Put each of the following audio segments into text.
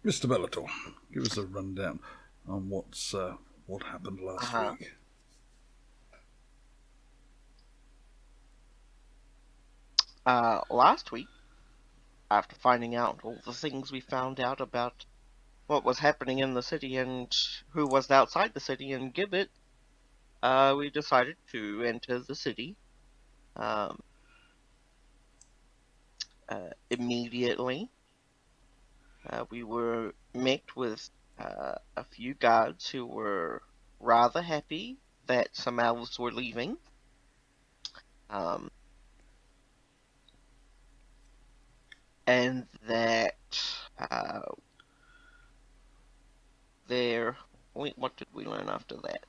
Mr. Bellator, give us a rundown on what happened last week. Last week, after finding out all the things we found out about what was happening in the city and who was outside the city in Gibbet, we decided to enter the city immediately. We were met with a few guards who were rather happy that some elves were leaving. And that what did we learn after that?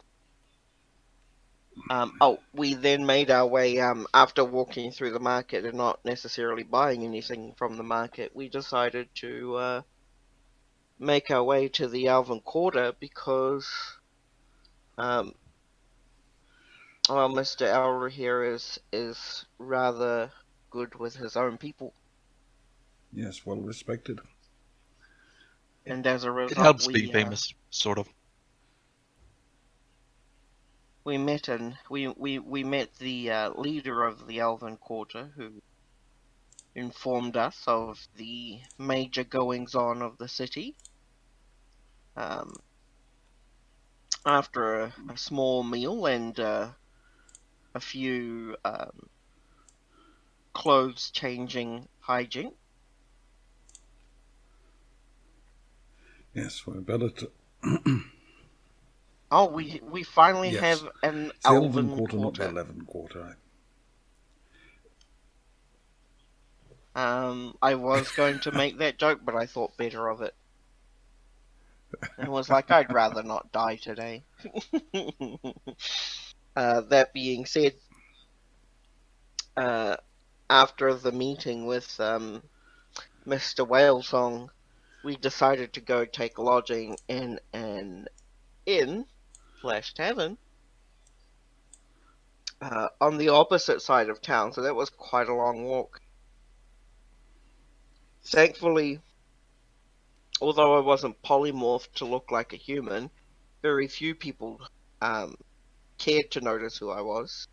We then made our way, after walking through the market and not necessarily buying anything from the market, we decided to make our way to the Elven Quarter because, Mr. Elirenia is rather good with his own people. Yes, well respected. And as a result, it helps being famous, sort of. We met the leader of the Elven Quarter, who informed us of the major goings-on of the city. After a small meal and a few clothes-changing hijinks. Yes, we're better to... Oh, we finally have an Elven Quarter, not the 11 Quarter. I was going to make that joke, but I thought better of it. And was like, I'd rather not die today. That being said, after the meeting with Mr. Whalesong, we decided to go take lodging in an inn/tavern on the opposite side of town, so that was quite a long walk. Thankfully, although I wasn't polymorphed to look like a human, very few people cared to notice who I was.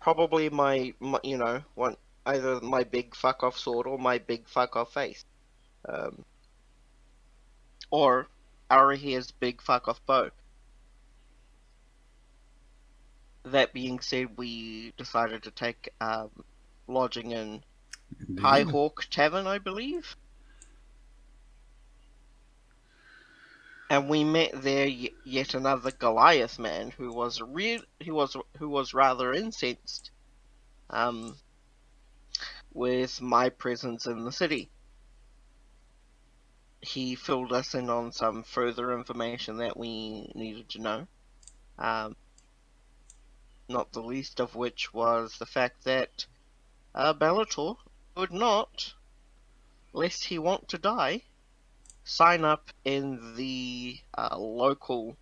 Probably either my big fuck off sword or my big fuck off face. Or Elirenia's big fuck off bow. That being said, we decided to take lodging in High Hawk Tavern, I believe. And we met there yet another Goliath man who was rather incensed with my presence in the city. He filled us in on some further information that we needed to know. Not the least of which was the fact that Bellator would not, lest he want to die, sign up in the local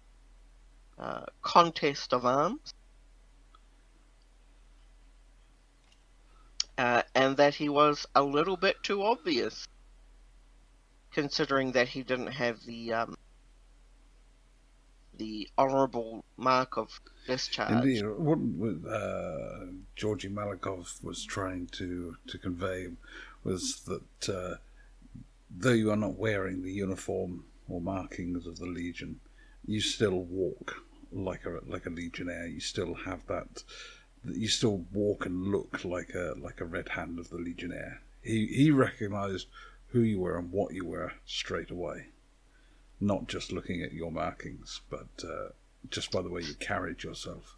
contest of arms, and that he was a little bit too obvious, considering that he didn't have the honourable mark of discharge. Indeed, what Georgi Malikov was trying to convey was that though you are not wearing the uniform or markings of the Legion, you still walk like a legionnaire. You still have that. You still walk and look like a red hand of the legionnaire. He recognised who you were and what you were straight away, not just looking at your markings, but just by the way you carried yourself.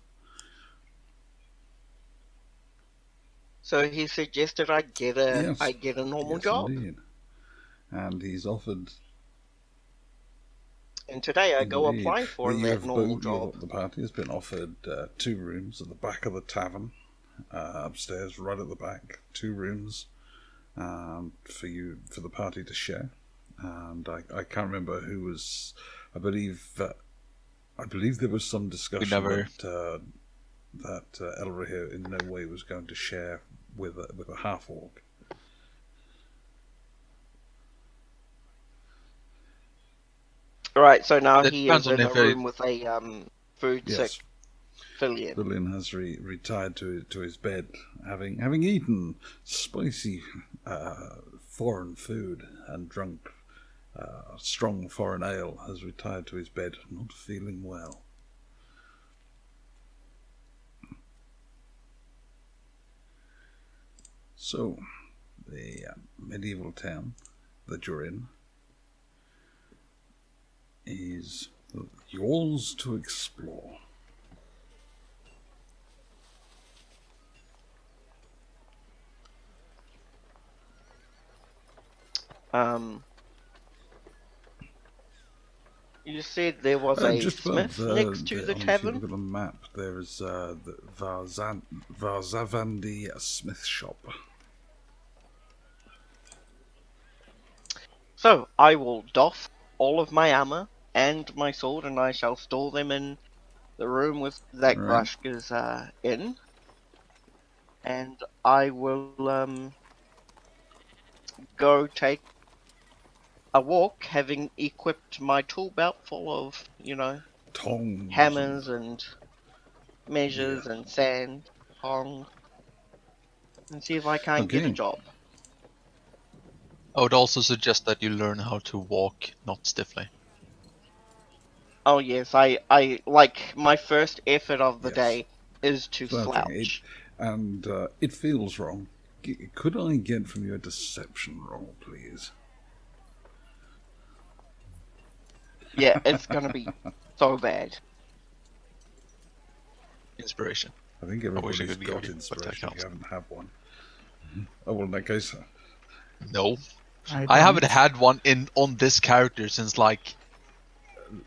So he suggested I get a normal job. Indeed. And he's offered. And today I go apply for that normal job. The party has been offered 2 rooms at the back of the tavern, upstairs, right at the back. 2 rooms for the party to share. And I can't remember who was. I believe there was some discussion that Elirenia in no way was going to share with a half orc. Right, so now It he depends is on in a if room with a food sick Yes. Philian. Philian has retired to his bed, having eaten spicy foreign food and drunk strong foreign ale, has retired to his bed, not feeling well. So, the medieval town that you're in is yours to explore. You said there was a Just above, smith next to the if you tavern? look at the map, there is the Varzavandi Smith shop. So, I will doff all of my armor and my sword, and I shall store them in the room with that Right. Grushk is in. And I will go take a walk, having equipped my tool belt full of, Tongs. hammers and measures Yeah. and sand, tongs, and see if I can't get a Okay. job. I would also suggest that you learn how to walk not stiffly. Oh yes, I like my first effort of the Yes. day is to Slouching. slouch. It feels wrong. Could I get from you a deception roll, please? Yeah, it's gonna be so bad. Inspiration. I think I wish I everybody's could give got you, but that inspiration. You counts. haven't had one. Oh, well, in that case, No. I haven't don't. had one on this character since like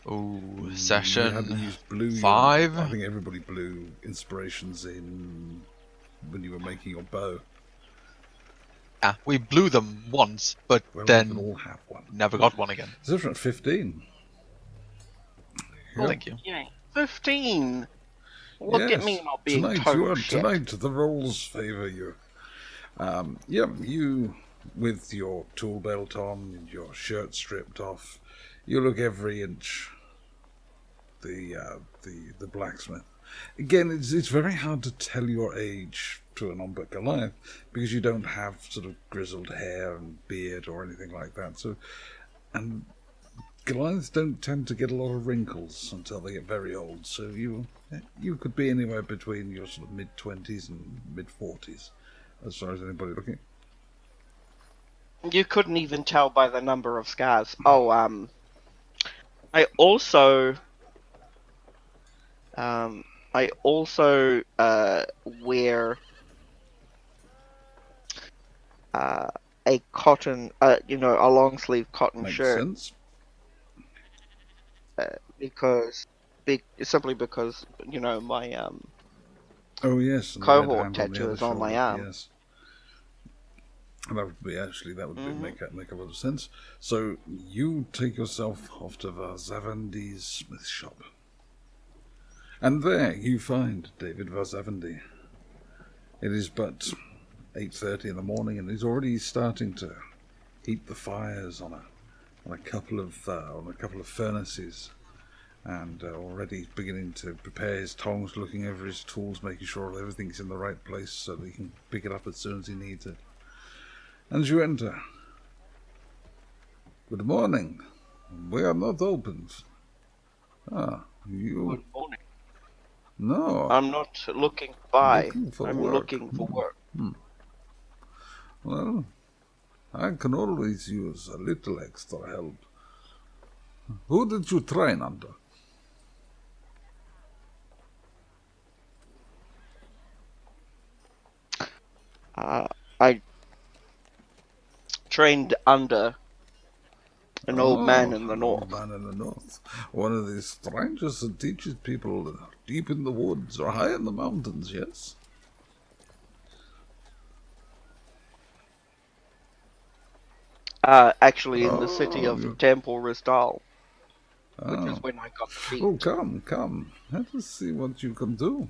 you session hadn't used blue. 5. I think everybody blew inspirations in when you were making your bow. Yeah, we blew them once, but Well, we can then all have one. never got one again. It's different. 15. Oh, thank you. Yeah, 15. Look at me not being total shit. Tonight the rolls favour you. You with your tool belt on and your shirt stripped off, you look every inch the blacksmith. Again, it's very hard to tell your age to an undead Goliath because you don't have sort of grizzled hair and beard or anything like that. So, and Goliaths don't tend to get a lot of wrinkles until they get very old. So you could be anywhere between your sort of mid-20s and mid-40s, as far as anybody looking. You couldn't even tell by the number of scars. Oh, I also wear a cotton, a long sleeve cotton Makes shirt sense. simply because my Oh yes, and the red cohort hand on the tattoo other is on my shoulder, arm. Yes. And that would be Mm-hmm. make a lot of sense. So you take yourself off to Varzavandi's smith shop, and there you find David Varzavandi. It is but 8:30 in the morning, and he's already starting to heat the fires on a couple of furnaces, and already beginning to prepare his tongs, looking over his tools, making sure everything's in the right place so that he can pick it up as soon as he needs it. And as you enter, good morning. We are not open. You? Good morning. No. I'm not looking to buy. Looking for I'm work. looking for work. Well, I can always use a little extra help. Who did you train under? I trained under an old man in the north. Old man in the north. One of these strangers that teaches people deep in the woods or high in the mountains, yes? Actually in the city of Temple Ristal, which is when I got the beat. Oh, come. Let us see what you can do.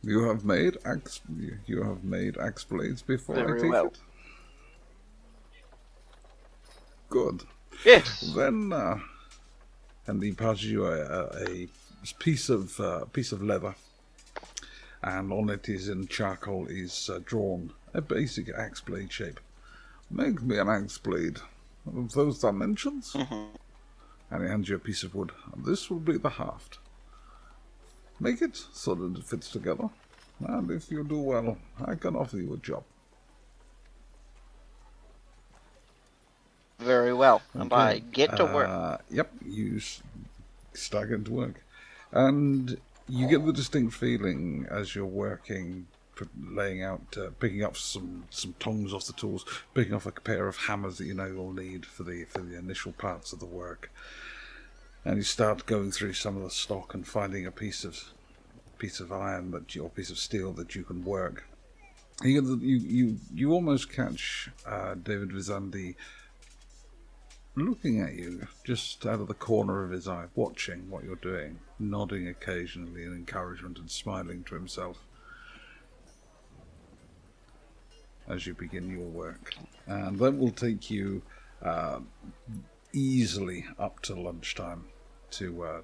You have made axe blades before, Very I take well. it? Good. Yes. Then, and he passes you a piece of leather, and on it is in charcoal is drawn a basic axe blade shape. Make me an axe blade of those dimensions. And he hands you a piece of wood. This will be the haft. Make it so that it fits together. And if you do well, I can offer you a job. Very well. Okay. And I get to work. Yep, you start getting to work. And you get the distinct feeling as you're working, laying out, picking up some tongs off the tools, picking off a pair of hammers that you know you'll need for the initial parts of the work. And you start going through some of the stock and finding a piece of iron or piece of steel that you can work. You almost catch David Vizandi looking at you just out of the corner of his eye, watching what you're doing, nodding occasionally in encouragement and smiling to himself as you begin your work. And that will take you easily up to lunchtime to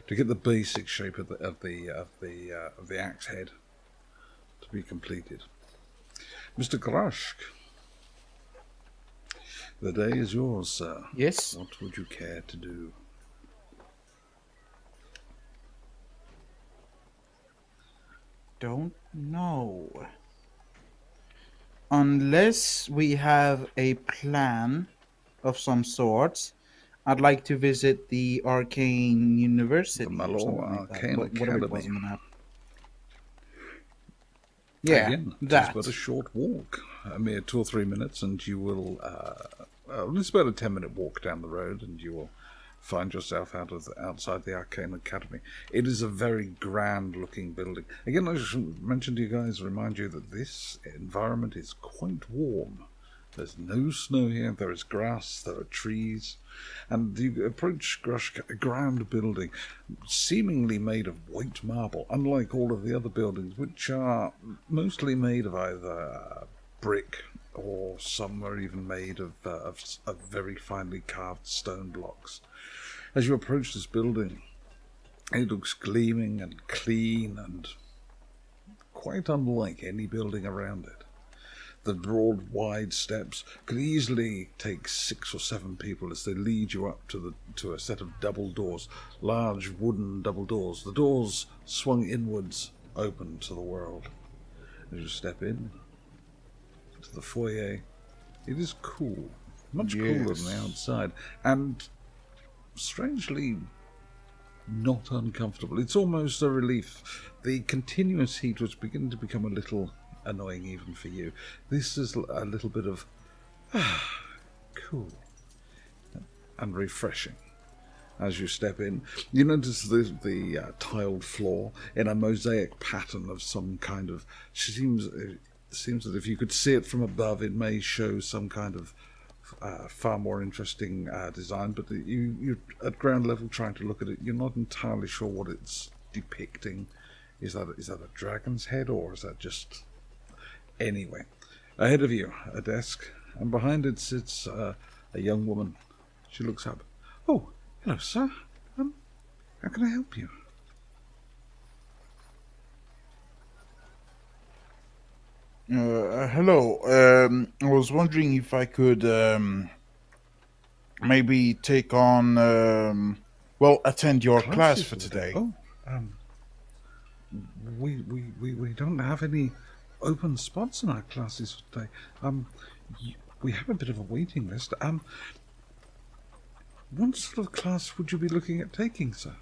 get the basic shape of the axe head to be completed. Mr. Grashk, the day is yours, sir. Yes. What would you care to do? Don't know. Unless we have a plan of some sorts, I'd like to visit the Arcane University. The Malor Arcane Whatever it was Academy. on the map. Yeah, Again, that. it's but a short walk, a mere 2 or 3 minutes, and you will. It's about a 10-minute walk down the road, and you will find yourself outside the Arcane Academy. It is a very grand-looking building. Again, I should mention to you guys, remind you that this environment is quite warm. There's no snow here. There is grass. There are trees, and you approach a grand building, seemingly made of white marble, unlike all of the other buildings, which are mostly made of either brick or some are even made of very finely carved stone blocks. As you approach this building, it looks gleaming and clean and quite unlike any building around it. The broad, wide steps could easily take 6 or 7 people as they lead you up to a set of double doors, large wooden double doors. The doors swung inwards, open to the world. As you step in to the foyer, it is cool, much cooler than the outside, and strangely not uncomfortable. It's almost a relief. The continuous heat was beginning to become a little annoying even for you. This is a little bit of cool and refreshing. As you step in, you notice the tiled floor in a mosaic pattern of some kind of. It seems that if you could see it from above, it may show some kind of far more interesting design. But you at ground level, trying to look at it, you're not entirely sure what it's depicting. Is that a dragon's head, or is that just? Anyway, ahead of you, a desk, and behind it sits a young woman. She looks up. Oh, hello, sir. How can I help you? Hello. I was wondering if I could maybe take on, attend your class for today. Oh, we don't have any open spots in our classes today. We have a bit of a waiting list. What sort of class would you be looking at taking, sir?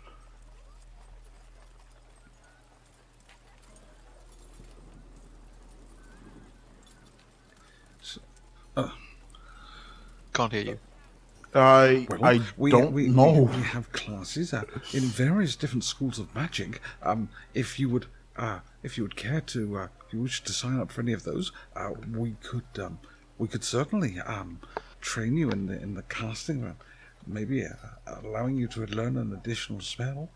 Can't hear you. I don't know. We have classes in various different schools of magic. If you would care to, if you wish to sign up for any of those, we could certainly train you in the casting room. Maybe allowing you to learn an additional spell.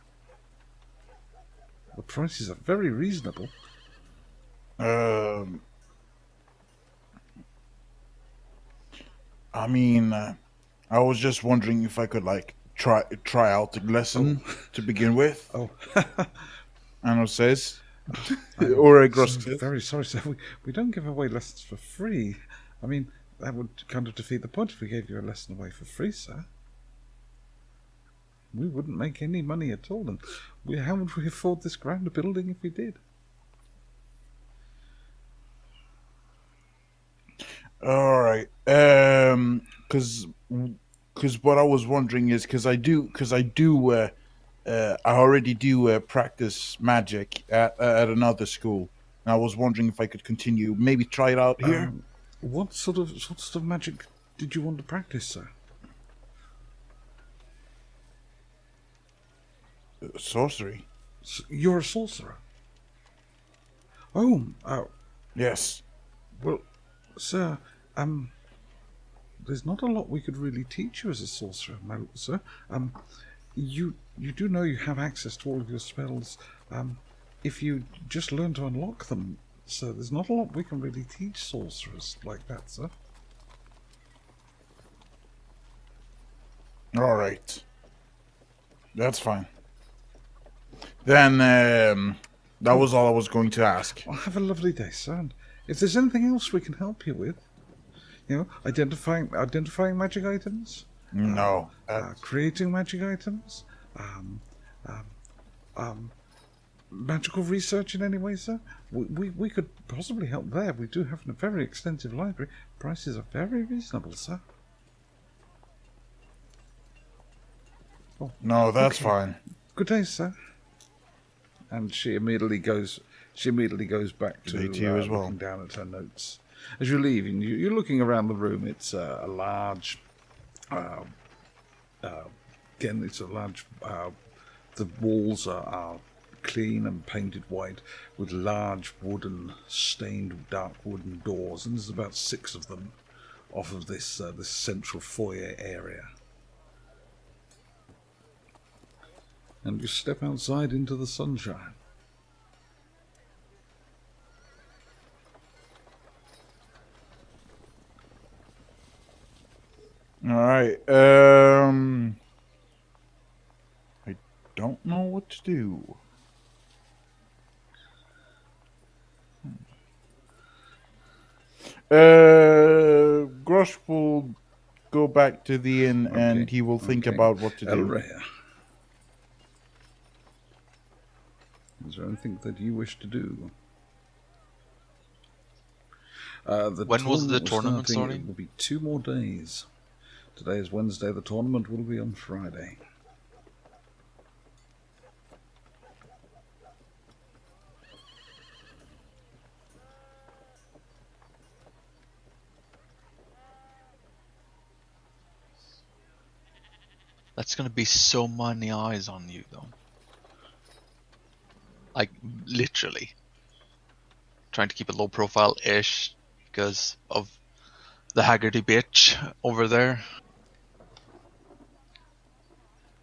The prices are very reasonable. I mean, I was just wondering if I could like try out the lesson to begin with. Oh, Ano says, I'm or a so gross. very sorry, sir. We don't give away lessons for free. I mean, that would kind of defeat the point if we gave you a lesson away for free, sir. We wouldn't make any money at all, and how would we afford this grand building if we did? All right. Because what I was wondering is because I already do practice magic at another school, and I was wondering if I could continue, maybe try it out here. What sort of magic did you want to practice, sir? Sorcery. You're a sorcerer. Oh, Yes. well, sir, there's not a lot we could really teach you as a sorcerer, sir. You do know you have access to all of your spells. If you just learn to unlock them, sir, there's not a lot we can really teach sorcerers like that, sir. All right. That's fine. Then that was all I was going to ask. Well, have a lovely day, sir. And if there's anything else we can help you with, identifying magic items, No. creating magic items, magical research in any way, sir, we could possibly help there. We do have a very extensive library. Prices are very reasonable, sir. No, that's Okay. fine. Good day, sir. And she immediately goes back to Good day to you as well. looking down at her notes. As you're leaving, you're looking around the room. It's a large. Again, it's a large. The walls are clean and painted white, with large stained dark wooden doors, and there's about 6 of them off of this central foyer area. And you step outside into the sunshine. All right. I don't know what to do. Grosh will go back to the inn and he will think about what to do. Elirenia. Is there anything that you wish to do? When was the tournament starting? It will be 2 more days. Today is Wednesday. The tournament will be on Friday. That's gonna be so many eyes on you, though. Like, literally. Trying to keep it low profile-ish because of the Haggerty bitch over there.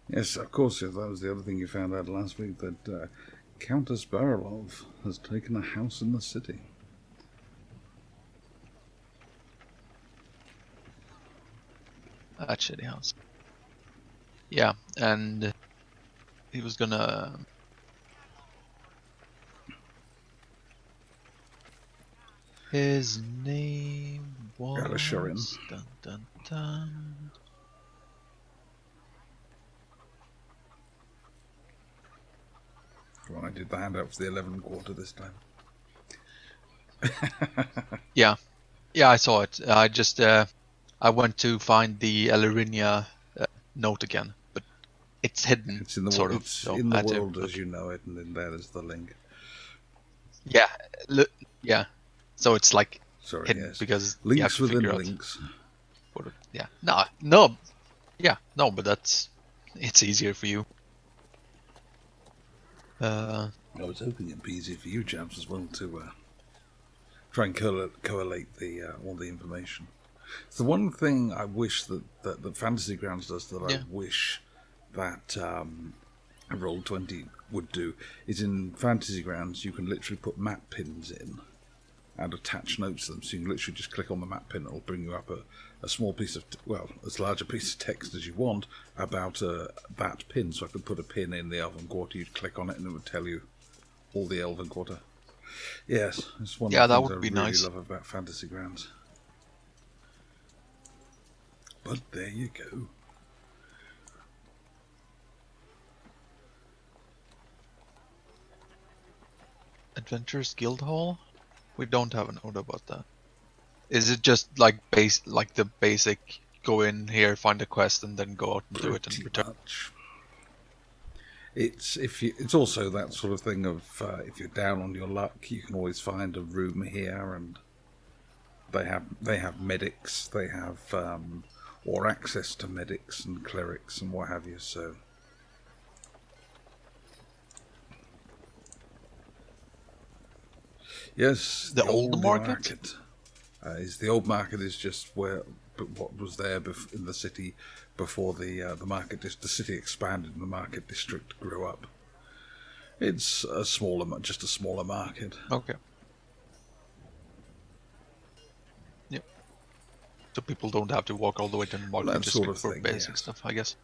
Yes, of course. Yes, that was the other thing you found out last week, that Countess Barilov has taken a house in the city. That shitty house. Yeah, and he was gonna... His name was... Elishurin. Dun, dun, dun. When I did the handout for the 11 quarter this time. Yeah, I saw it. I just I went to find the Elirenia note again, but it's hidden. It's in the sort world. of. It's So in I the had to world look. as you know it, and then there is the link. Yeah, yeah. So it's like Sorry, hidden yes. because you have Links to within figure out links. what yeah. No. Yeah, no, but it's easier for you. I was hoping it'd be easier for you chaps as well to try and collate all the information. It's the one thing I wish that Fantasy Grounds does that Yeah. I wish that Roll20 would do is in Fantasy Grounds you can literally put map pins in and attach notes to them. So you can literally just click on the map pin. It'll bring you up a small piece of, as large a piece of text as you want about that pin. So I could put a pin in the Elven Quarter, you'd click on it and it would tell you all the Elven Quarter. Yes, it's one of the things I really love about Fantasy Grounds. But there you go. Adventurers Guild Hall? We don't have a note about that. Is it just like the basic go in here, find a quest, and then go out and do it and return? Much. It's also that sort of thing of if you're down on your luck, you can always find a room here, and they have medics, they have or access to medics and clerics and what have you. So yes, the old market. The old market is just what was there in the city before the market. The city expanded and the market district grew up. It's just a smaller market. Okay. Yep. So people don't have to walk all the way to the market district for basic stuff, I guess.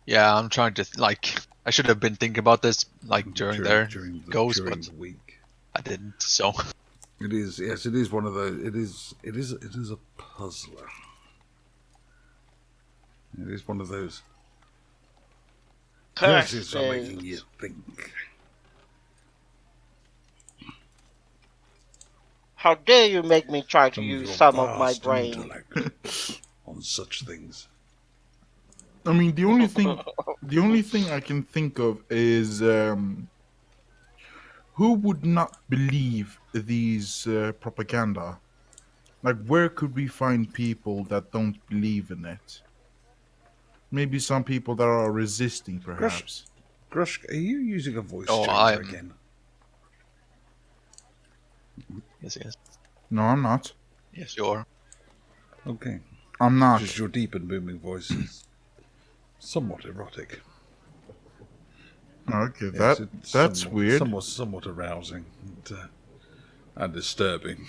Yeah, I'm trying to I should have been thinking about this during the week. I didn't. So it is. Yes, it is one of those. It is a puzzler. It is one of those. Curses are making you think. How dare you make me try to use some of my brain on such things. I mean, the only thing I can think of is who would not believe these propaganda? Like, where could we find people that don't believe in it? Maybe some people that are resisting, perhaps. Grush, are you using a voice changer again? Yes. No, I'm not. Yes, you are. Okay. I'm not. Just your deep and booming voice is somewhat erotic. Okay, yes, that's weird. Somewhat arousing and disturbing.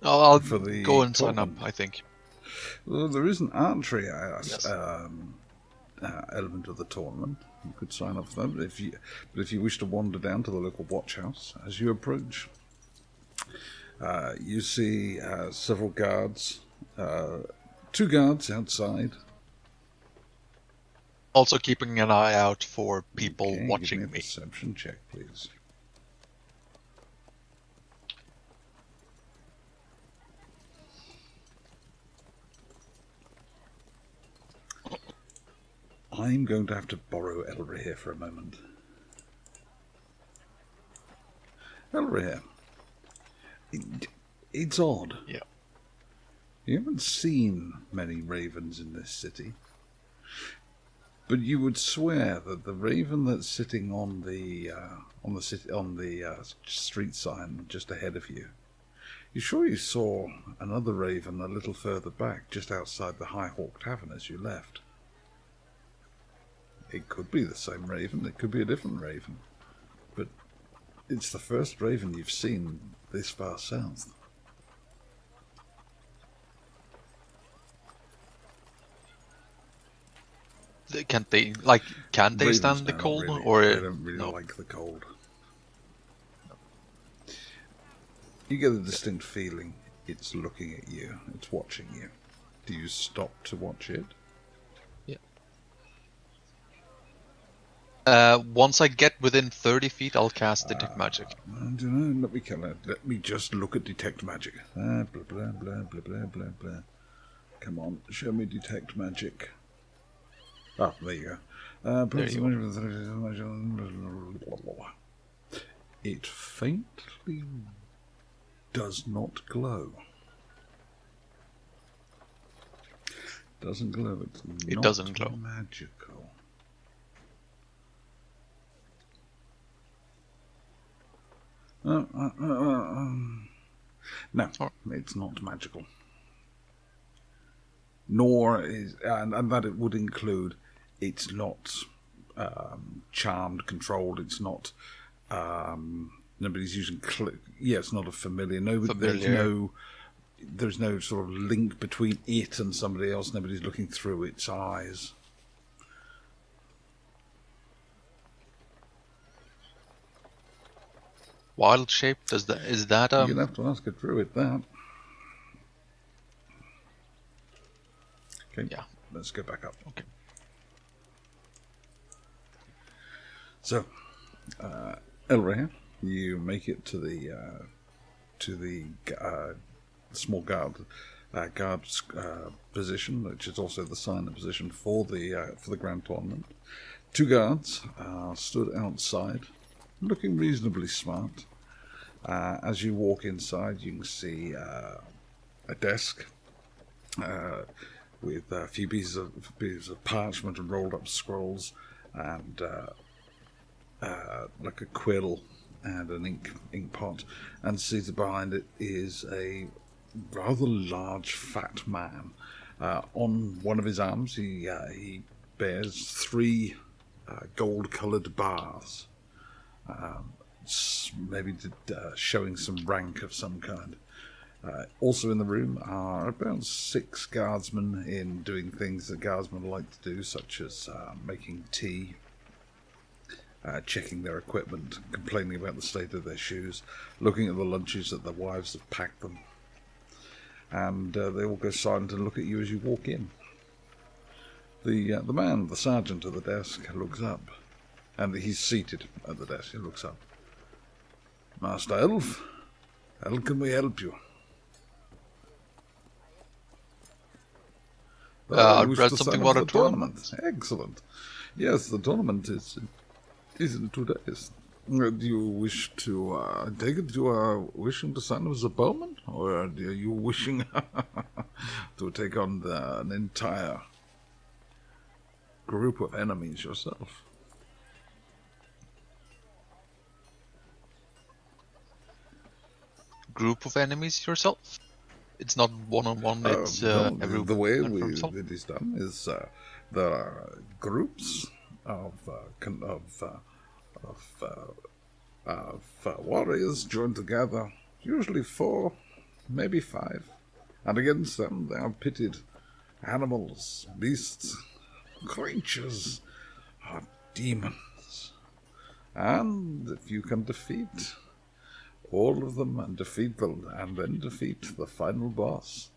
I'll go and sign up, I think. Well, there is an archery element of the tournament. You could sign up for that. But if you wish to wander down to the local watch house, as you approach, you see several guards, 2 guards outside. Also keeping an eye out for people watching give me. me. Perception check, please. I'm going to have to borrow Elirenia for a moment. Elirenia. It's odd. Yeah. You haven't seen many ravens in this city, but you would swear that the raven that's sitting on the street sign just ahead of you, you're sure you saw another raven a little further back, just outside the High Hawk Tavern as you left. It could be the same raven, it could be a different raven, but it's the first raven you've seen this far south. Can they stand the cold? Really, or they don't really like the cold. You get a distinct feeling it's looking at you, it's watching you. Do you stop to watch it? Once I get within 30 feet, I'll cast Detect Magic. I don't know. Let me just look at Detect Magic. Blah, blah, blah, blah, blah, blah, blah. Come on, show me Detect Magic. Ah, there you There you It faintly does not glow. Doesn't glow. It's not doesn't glow. magical. No, it's not magical. Nor is, and that it would include, it's not charmed, controlled. It's not. Nobody's using. It's not a familiar. There's no sort of link between it and somebody else. Nobody's looking through its eyes. Wild shape? Is that You're gonna have to ask a druid that. Okay. Yeah. Let's go back up. Okay. So, Elirenia, you make it to the small guard's position, which is also the sign-up position for the grand tournament. 2 guards stood outside, looking reasonably smart. As you walk inside, you can see a desk with a few pieces of parchment and rolled up scrolls, and like a quill and an ink pot. And seated behind it is a rather large, fat man. On one of his arms, he bears 3 gold-coloured bars. Maybe showing some rank of some kind. Also in the room are about 6 guardsmen in doing things that guardsmen like to do, such as making tea, checking their equipment, complaining about the state of their shoes, looking at the lunches that their wives have packed them. And they all go silent and look at you as you walk in. The man, the sergeant at the desk, looks up, and he's seated at the desk. He looks up. Master Elf, how can we help you? I read something about a tournament. Excellent. Yes, the tournament is in 2 days. Do you wish to take it? You are wishing to sign up as a bowman, or are you wishing to take on an entire group of enemies yourself? Group of enemies yourself? It's not one-on-one, it's No, every the way for himself. it is done is there are groups of warriors joined together, usually 4, maybe 5, and against them there are pitted animals, beasts, creatures, demons. And if you can defeat all of them and defeat them, and then defeat the final boss,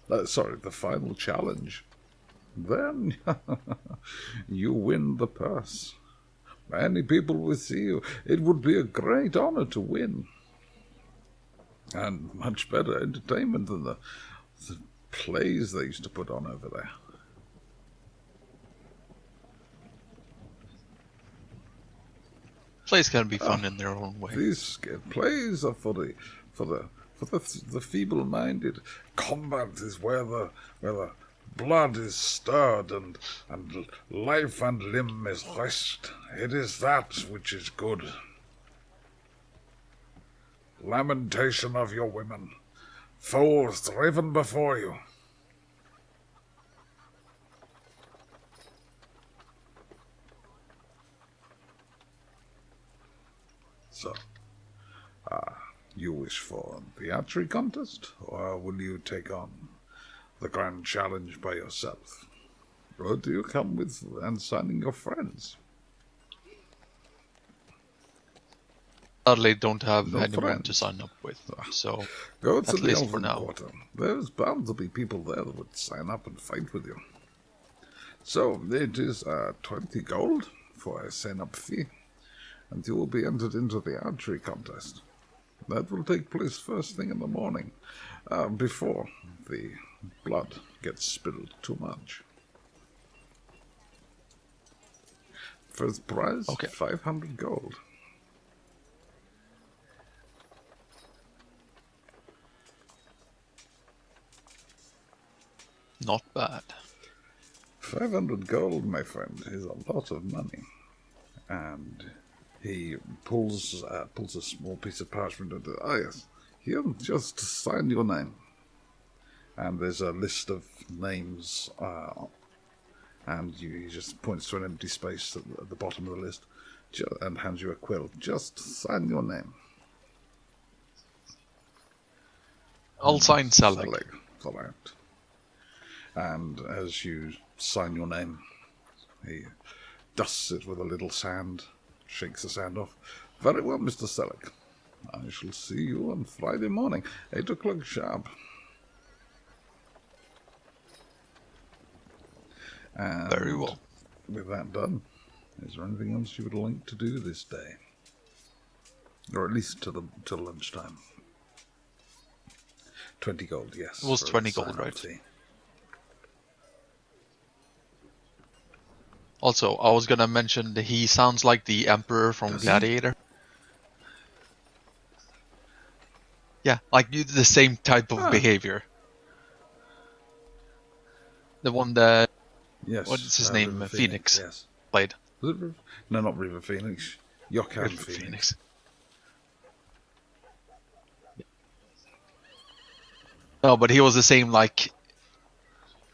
the final challenge, then you win the purse. Many people will see you. It would be a great honor to win, and much better entertainment than the plays they used to put on over there. Plays can be fun in their own way. These plays are for the feeble-minded. Combat is where the blood is stirred and life and limb is hushed. It is that which is good. Lamentation of your women, foes driven before you. So, you wish for the archery contest, or will you take on the grand challenge by yourself? Or do you come with and signing your friends? Sadly, don't have No anyone friends. to sign up with, so Go to at the least for Elven now. Quarter. There's bound to be people there that would sign up and fight with you. So, it is 20 gold for a sign-up fee, and you will be entered into the archery contest. That will take place first thing in the morning, before the blood gets spilled too much. First prize, Okay. 500 gold. Not bad. 500 gold, my friend, is a lot of money. And he pulls a small piece of parchment and yes, here, just sign your name. And there's a list of names, and he just points to an empty space at the bottom of the list and hands you a quill. Just sign your name. I'll sign Selig. Select. And as you sign your name, he dusts it with a little sand, shakes the sand off. Very well, Mr. Selig. I shall see you on Friday morning, 8 o'clock sharp. And Very well. with that done, is there anything else you would like to do this day? Or at least till lunchtime. 20 gold, yes. It was for 20 the gold, sign-off right? fee. Also, I was gonna mention that he sounds like the Emperor from Does he? Gladiator. Yeah, like the same type of behavior. The one that Yes. what is his name? River Phoenix Yes. played. Was it River? No, not River Phoenix. Yokan River Phoenix. No, but he was the same, like,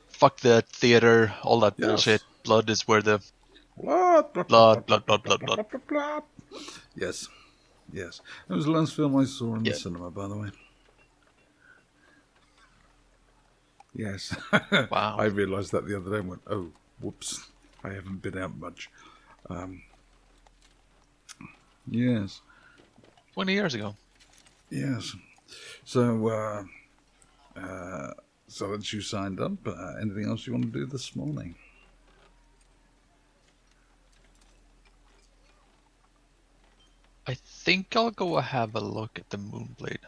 fuck the theater, all that Yes. bullshit. Blood is where the Blood. blood. Yes. Yes. It was the last film I saw in the Yeah. cinema, by the way. Yes. Wow. I realised that the other day and went, oh, whoops. I haven't been out much. Yes. 20 years ago. Yes. So, so that you signed up. Anything else you want to do this morning? I think I'll go have a look at the Moonblade.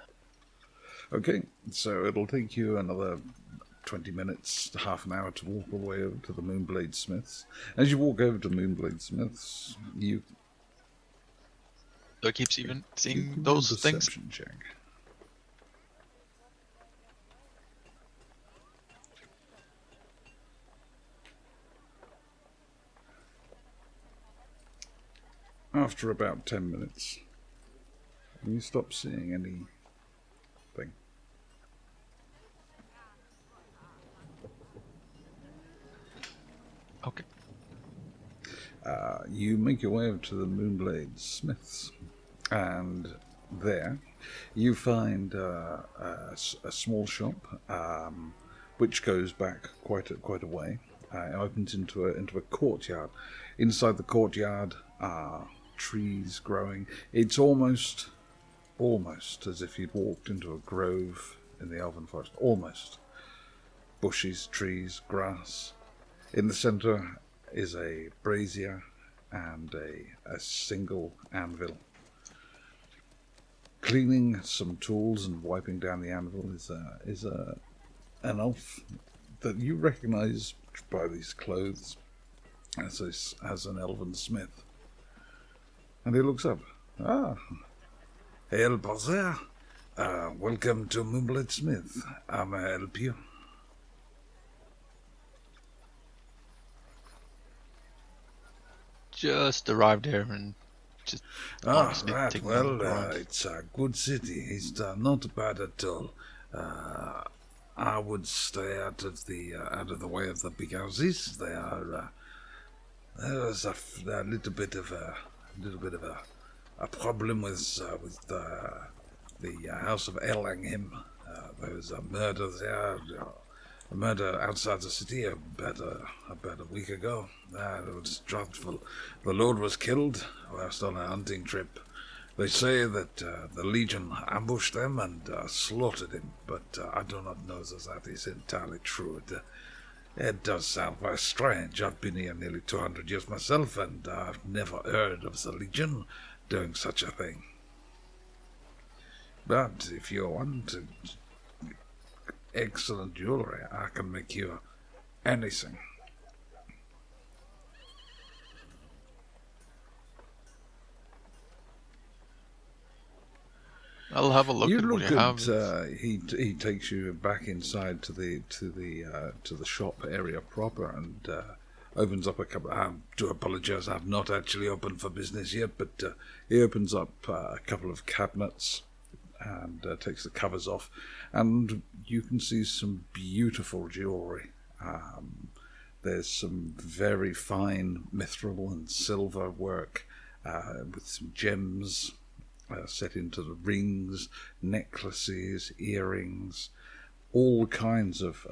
Okay, so it'll take you another 20 minutes, half an hour to walk all the way over to the Moonblade Smiths. As you walk over to Moonblade Smiths, you So it keeps even can seeing do a those things. perception check. After about 10 minutes, you stop seeing anything. Okay. You make your way over to the Moonblade Smiths, and there you find a small shop, which goes back quite a way. It opens into a courtyard. Inside the courtyard are trees growing. It's almost as if you'd walked into a grove in the Elven Forest. Almost. Bushes, trees, grass. In the centre is a brazier and a single anvil. Cleaning some tools and wiping down the anvil is an elf that you recognise by these clothes as an elven smith. And he looks up. Ah, hail, Bozzer. Welcome to Moonblade Smith. I'm going to help you. Just arrived here and just honestly Right. taking a Well, look around. it's a good city. It's not bad at all. I would stay out of the way of the big houses. They are. There's a little bit of a problem with the house of Aleanghymn. There was a murder there. A murder outside the city about a week ago. It was dreadful. The Lord was killed whilst on a hunting trip. They say that the Legion ambushed them and slaughtered him, but I do not know that that is entirely true. It does sound very strange. I've been here nearly 200 years myself, and I've never heard of the Legion doing such a thing. But if you want excellent jewelry, I can make you anything. I'll have a look You at what look you at. have. He takes you back inside to the shop area proper and opens up a couple. I do apologise. I've not actually opened for business yet, but he opens up a couple of cabinets and takes the covers off, and you can see some beautiful jewellery. There's some very fine mithril and silver work with some gems set into the rings, necklaces, earrings, all kinds of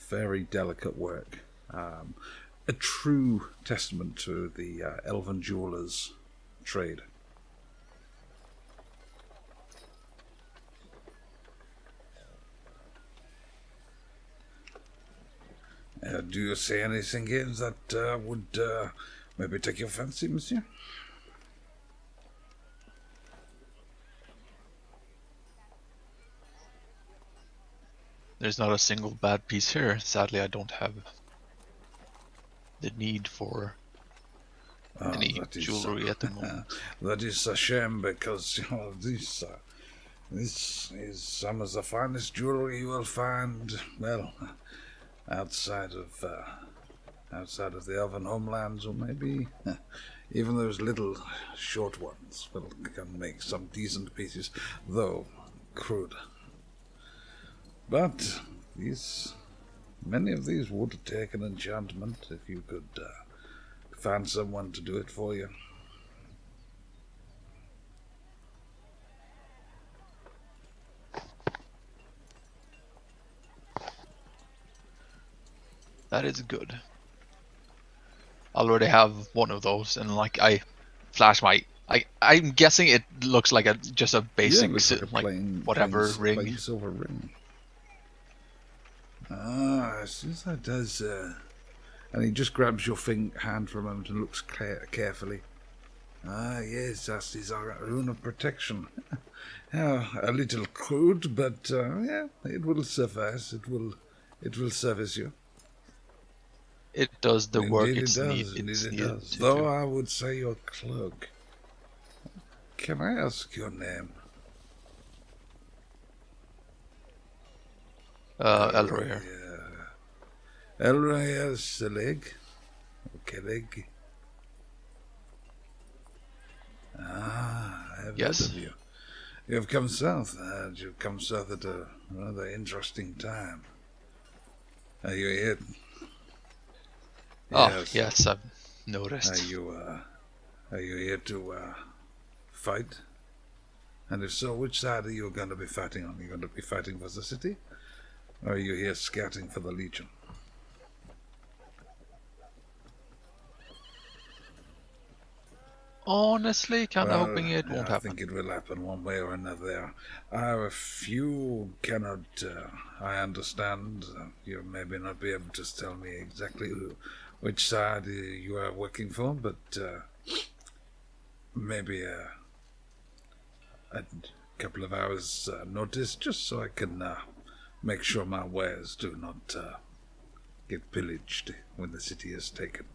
very delicate work. A true testament to the elven jewellers' trade. Do you see anything here that would maybe take your fancy, monsieur? There's not a single bad piece here. Sadly, I don't have the need for any jewelry at the moment. That is a shame, because this is some of the finest jewelry you will find, well, outside of the elven homelands, or maybe even those little short ones can make some decent pieces, though crude. But many of these would take an enchantment if you could find someone to do it for you. That is good. I already have one of those, and like I flash my. I'm guessing it looks like just a basic plain silver ring. I suppose that does. And he just grabs your hand for a moment and looks carefully. Yes, that is our rune of protection. A little crude, but yeah, it will suffice. It will service you. It does the work Indeed it's it does. Though I would say your cloak. Can I ask your name? Elirenia. Elirenia Selig? Kelig? I have Yes. heard of you. You have come south. You've come south at a rather interesting time. Are you here? Oh, yes, I've noticed. Are you here to fight? And if so, which side are you going to be fighting on? Are you going to be fighting for the city? Or are you here scouting for the Legion? Honestly, kind of hoping it won't happen. I think it will happen one way or another. If you cannot, I understand, you maybe not be able to tell me exactly which side you are working for, but maybe a couple of hours notice, just so I can make sure my wares do not get pillaged when the city is taken.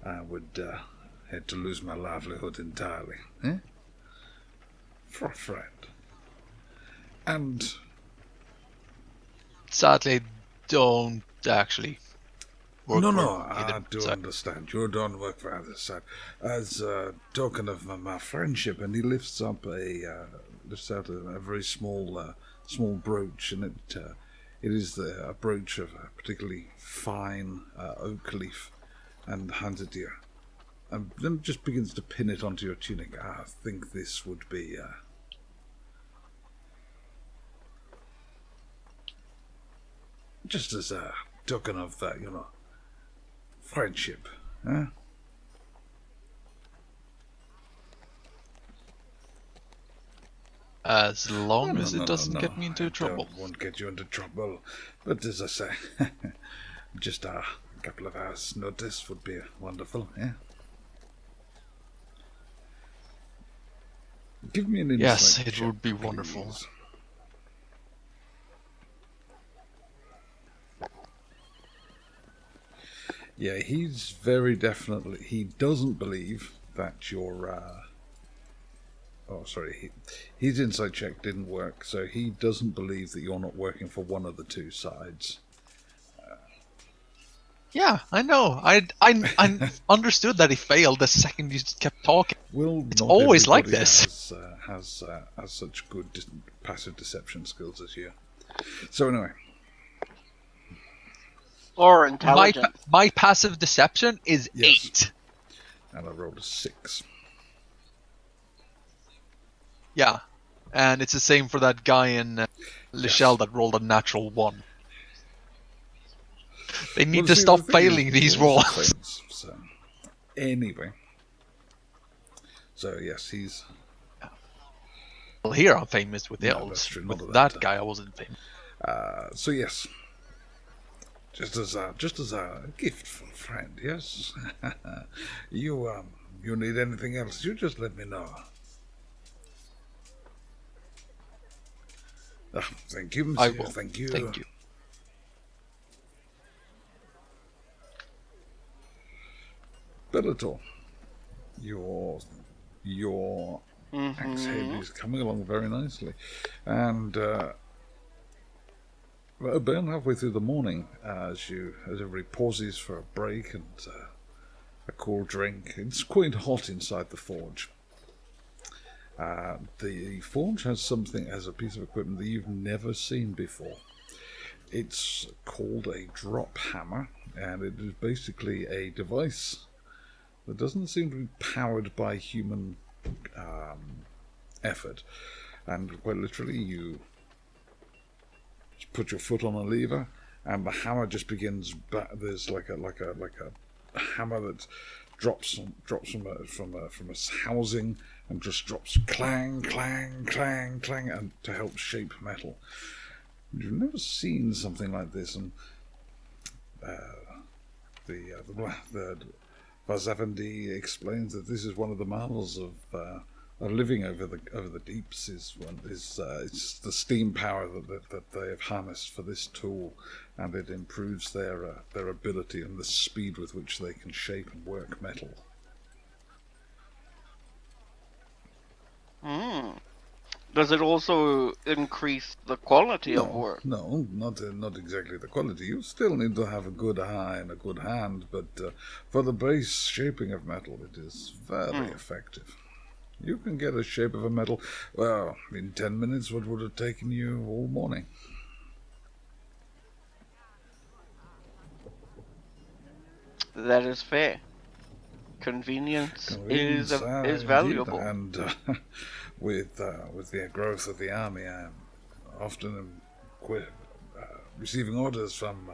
I would hate to lose my livelihood entirely, for a friend. And sadly, don't actually work I do understand. You don't work for either side. As a token of my friendship, and he lifts out a very small brooch, and it is a brooch of a particularly fine oak leaf, and hands it to you. And then just begins to pin it onto your tunic. I think this would be just as a token of friendship, huh? As long as it doesn't get me into trouble. Won't get you into trouble. But as I say, just a couple of hours' notice would be wonderful, yeah? Give me an insight. Yes, it check, would be please. wonderful. Yeah, he's very definitely. He doesn't believe that you're Oh, sorry. His insight check didn't work, so he doesn't believe that you're not working for one of the two sides. Yeah, I know. I understood that he failed the second you kept talking. Well, It's not always like everybody this. has such good passive deception skills as you. So anyway, Or intelligent. My passive deception is Yes. 8. and I rolled a 6. Yeah, and it's the same for that guy in Lichelle that rolled a natural 1. They need to stop failing these rolls. So anyway, so yes, he's. Well, here I'm famous with the No, elves. that's true, not With at that that guy, I wasn't famous. So yes, just as a gift from a friend. Yes, you need anything else? You just let me know. Thank you, monsieur. I will. Thank you. Thank you. Bellator, your axe head is coming along very nicely, and about halfway through the morning, as everybody pauses for a break and a cool drink. It's quite hot inside the forge. The forge has a piece of equipment that you've never seen before. It's called a drop hammer, and it is basically a device that doesn't seem to be powered by human effort, and quite literally you just put your foot on a lever, and the hammer just begins. There's like a hammer that drops from a housing and just drops clang, clang, clang, clang, and to help shape metal. You've never seen something like this, and the Vazavandi explains that this is one of the marvels of living over the deeps. It's the steam power that they have harnessed for this tool, and it improves their ability and the speed with which they can shape and work metal. Does it also increase the quality of work? No, not exactly the quality. You still need to have a good eye and a good hand, but for the base shaping of metal, it is very effective. You can get a shape of a metal, well, in 10 minutes, what would have taken you all morning. That is fair. Convenience is valuable. And with the growth of the army, I'm often receiving orders from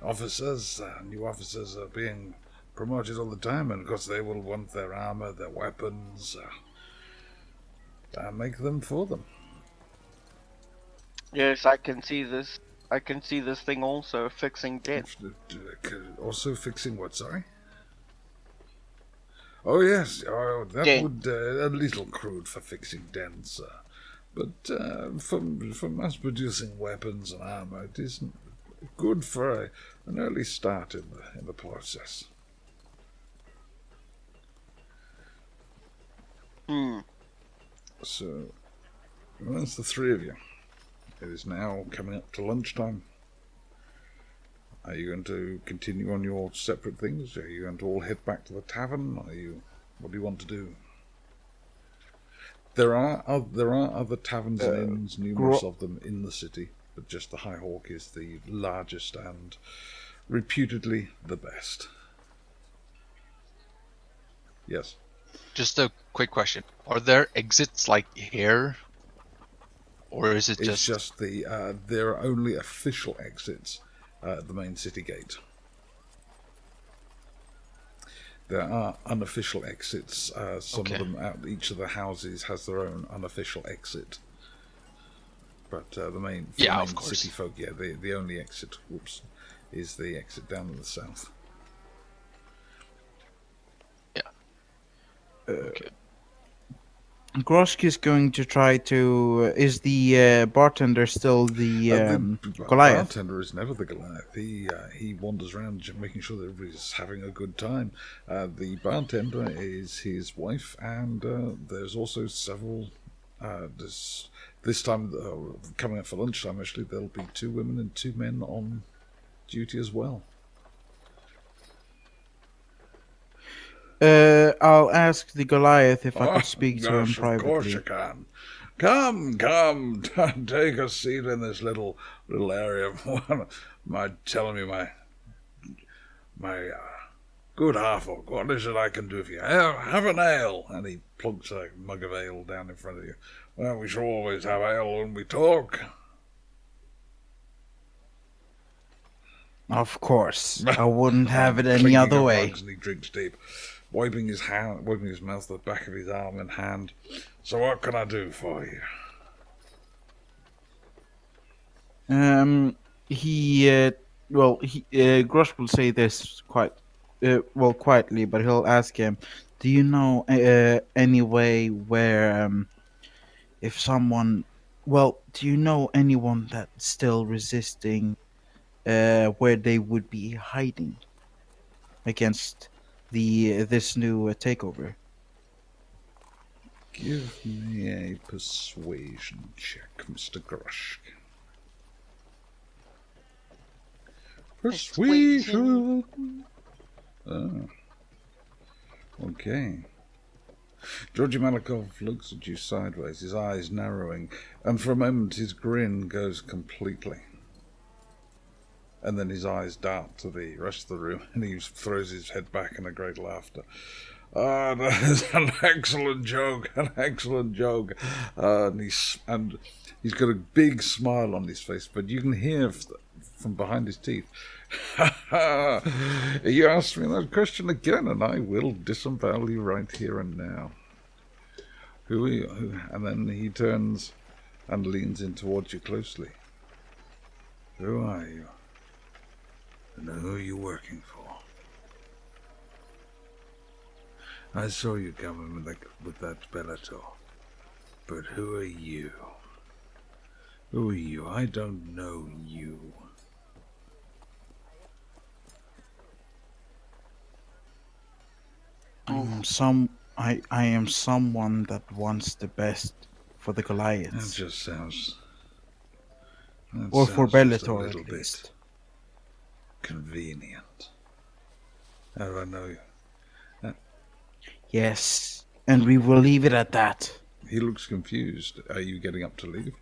officers. New officers are being promoted all the time, and of course they will want their armor, their weapons. I make them for them. Yes, I can see this. I can see this thing also fixing dents. Also fixing what? Sorry. Oh yes, that would a little crude for fixing dents, but from us producing weapons and armor, it isn't good for an early start in the process. So, well, that's the three of you. It is now coming up to lunchtime. Are you going to continue on your separate things? Are you going to all head back to the tavern? What do you want to do? There are other taverns and inns, numerous of them in the city, but just the High Hawk is the largest and reputedly the best. Yes. Just a quick question: are there exits like here, or is it It's just there are only official exits at the main city gate. There are unofficial exits. Some of them out. Each of the houses has their own unofficial exit. But the main city folk, the only exit. Is the exit down in the south. Yeah. Grosk is going to try to. Is the bartender still the The Goliath? bartender is never the Goliath. He wanders around making sure that everybody's having a good time. The bartender is his wife, and there's also several. This time, coming up for lunchtime, actually, there'll be 2 women and 2 men on duty as well. I'll ask the Goliath if I could speak to him Yes, privately. of course you can. Come, take a seat in this little area. Telling me my good half-orc, what is it I can do for you? Have an ale. And he plunks a mug of ale down in front of you. Well, we shall always have ale when we talk. Of course, I wouldn't have it any Clinking other of way. mugs, and he drinks deep, wiping his mouth, the back of his arm and hand. So what can I do for you? Grosh will say this quite, quietly, but he'll ask him, "Do you know any way where, if someone, do you know anyone that's still resisting, where they would be hiding against this new takeover?" Give me a persuasion check, Mr. Grushk. Persuasion. Oh. Okay. Georgi Malikov looks at you sideways, his eyes narrowing, and for a moment his grin goes completely. And then his eyes dart to the rest of the room, and he throws his head back in a great laughter. Ah, that is an excellent joke, and he's got a big smile on his face, but you can hear from behind his teeth, you asked me that question again, and I will disavow you right here and now. Who are you? And then he turns and leans in towards you closely. Who are you? And who are you working for? I saw you coming with that Bellator. But who are you? Who are you? I don't know you. I am someone that wants the best for the Goliaths. That just sounds... or for Bellator, a little at least. bit convenient. How do I know you? Yes, and we will leave it at that. He looks confused. Are you getting up to leave?